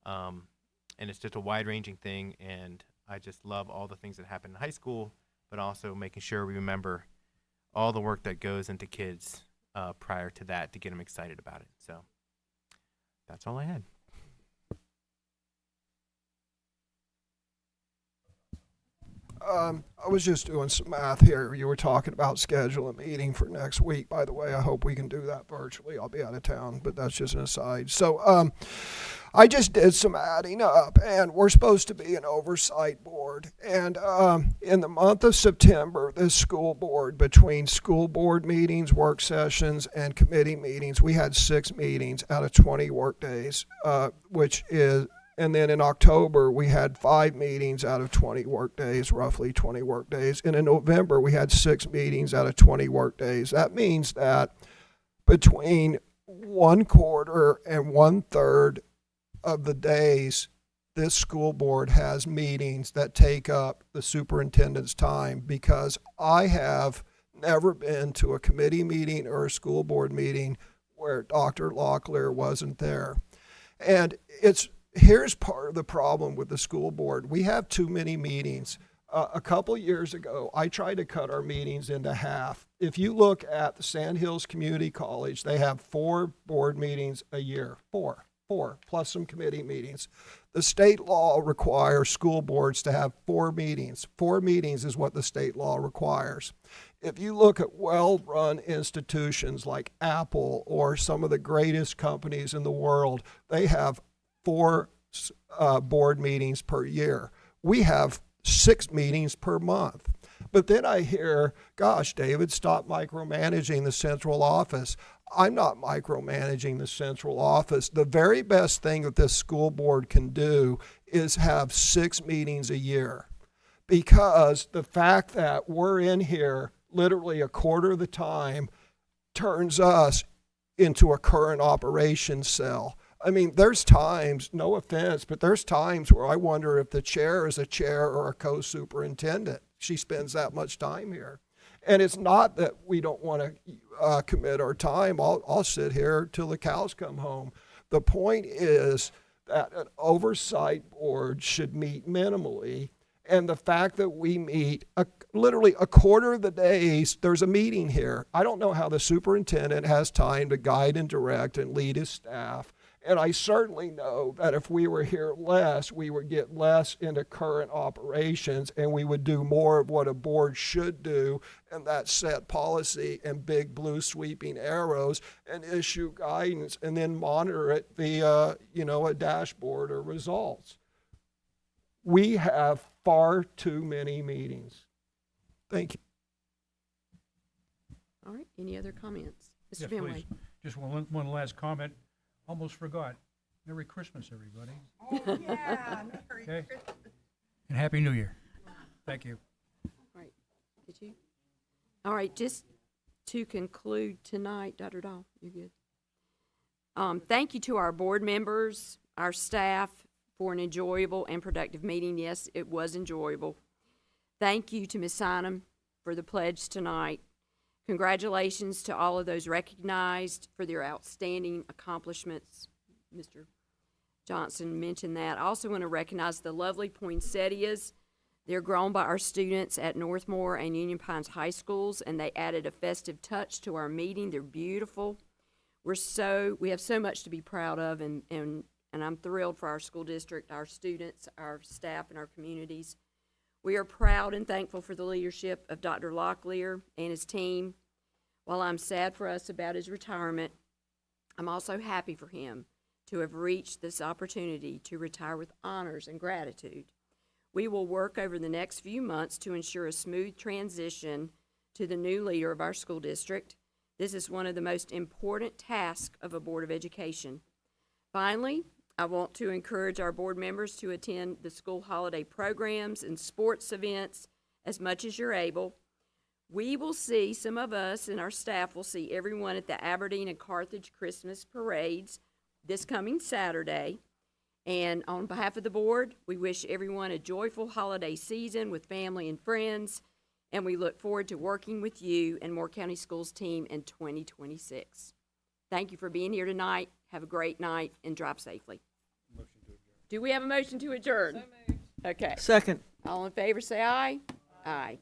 And it's just a wide-ranging thing, and I just love all the things that happen in high school, but also making sure we remember all the work that goes into kids prior to that to get them excited about it. So that's all I had. I was just doing some math here. You were talking about scheduling a meeting for next week. By the way, I hope we can do that virtually. I'll be out of town, but that's just an aside. So I just did some adding up, and we're supposed to be an oversight board. And in the month of September, this school board, between school board meetings, work sessions, and committee meetings, we had 6 meetings out of 20 work days, and then in October, we had 5 meetings out of 20 work days, roughly 20 work days. And in November, we had 6 meetings out of 20 work days. That means that between 1/4 and 1/3 of the days, this school board has meetings that take up the superintendent's time, because I have never been to a committee meeting or a school board meeting where Dr. Locklear wasn't there. And here's part of the problem with the school board. We have too many meetings. A couple years ago, I tried to cut our meetings into half. If you look at the Sand Hills Community College, they have 4 board meetings a year. Four, plus some committee meetings. The state law requires school boards to have 4 meetings. 4 meetings is what the state law requires. If you look at well-run institutions like Apple or some of the greatest companies in the world, they have 4 board meetings per year. We have 6 meetings per month. But then I hear, gosh, David, stop micromanaging the central office. I'm not micromanaging the central office. The very best thing that this school board can do is have 6 meetings a year, because the fact that we're in here literally a quarter of the time turns us into a current operations cell. I mean, there's times, no offense, but there's times where I wonder if the chair is a chair or a co-superintendent. She spends that much time here. And it's not that we don't want to commit our time. I'll sit here till the cows come home. The point is that an oversight board should meet minimally. And the fact that we meet literally a quarter of the days, there's a meeting here. I don't know how the superintendent has time to guide and direct and lead his staff. And I certainly know that if we were here less, we would get less into current operations, and we would do more of what a board should do, and that's set policy and big blue sweeping arrows and issue guidance and then monitor it via, a dashboard or results. We have far too many meetings. Thank you. All right, any other comments? Mr. Yes, Finley? please. Just one last comment. Almost forgot. Merry Christmas, everybody. Oh, yeah. Merry Okay. Christmas. And Happy New Year. Thank you. All right, did you? All right, just to conclude tonight, Dr. Dahl, you're good. Thank you to our board members, our staff, for an enjoyable and productive meeting. Yes, it was enjoyable. Thank you to Ms. Sinem for the pledge tonight. Congratulations to all of those recognized for their outstanding accomplishments. Mr. Johnson mentioned that. I also want to recognize the lovely poinsettias. They're grown by our students at Northmore and Union Pines High Schools, and they added a festive touch to our meeting. They're beautiful. We have so much to be proud of, and I'm thrilled for our school district, our students, our staff, and our communities. We are proud and thankful for the leadership of Dr. Locklear and his team. While I'm sad for us about his retirement, I'm also happy for him to have reached this opportunity to retire with honors and gratitude. We will work over the next few months to ensure a smooth transition to the new leader of our school district. This is one of the most important tasks of a Board of Education. Finally, I want to encourage our board members to attend the school holiday programs and sports events as much as you're able. We will see, some of us and our staff will see everyone at the Aberdeen and Carthage Christmas parades this coming Saturday. And on behalf of the board, we wish everyone a joyful holiday season with family and friends, and we look forward to working with you and Moore County Schools team in 2026. Thank you for being here tonight. Have a great night and drive safely. Do we have a motion to adjourn? Okay. Second. All in favor, say aye. Aye.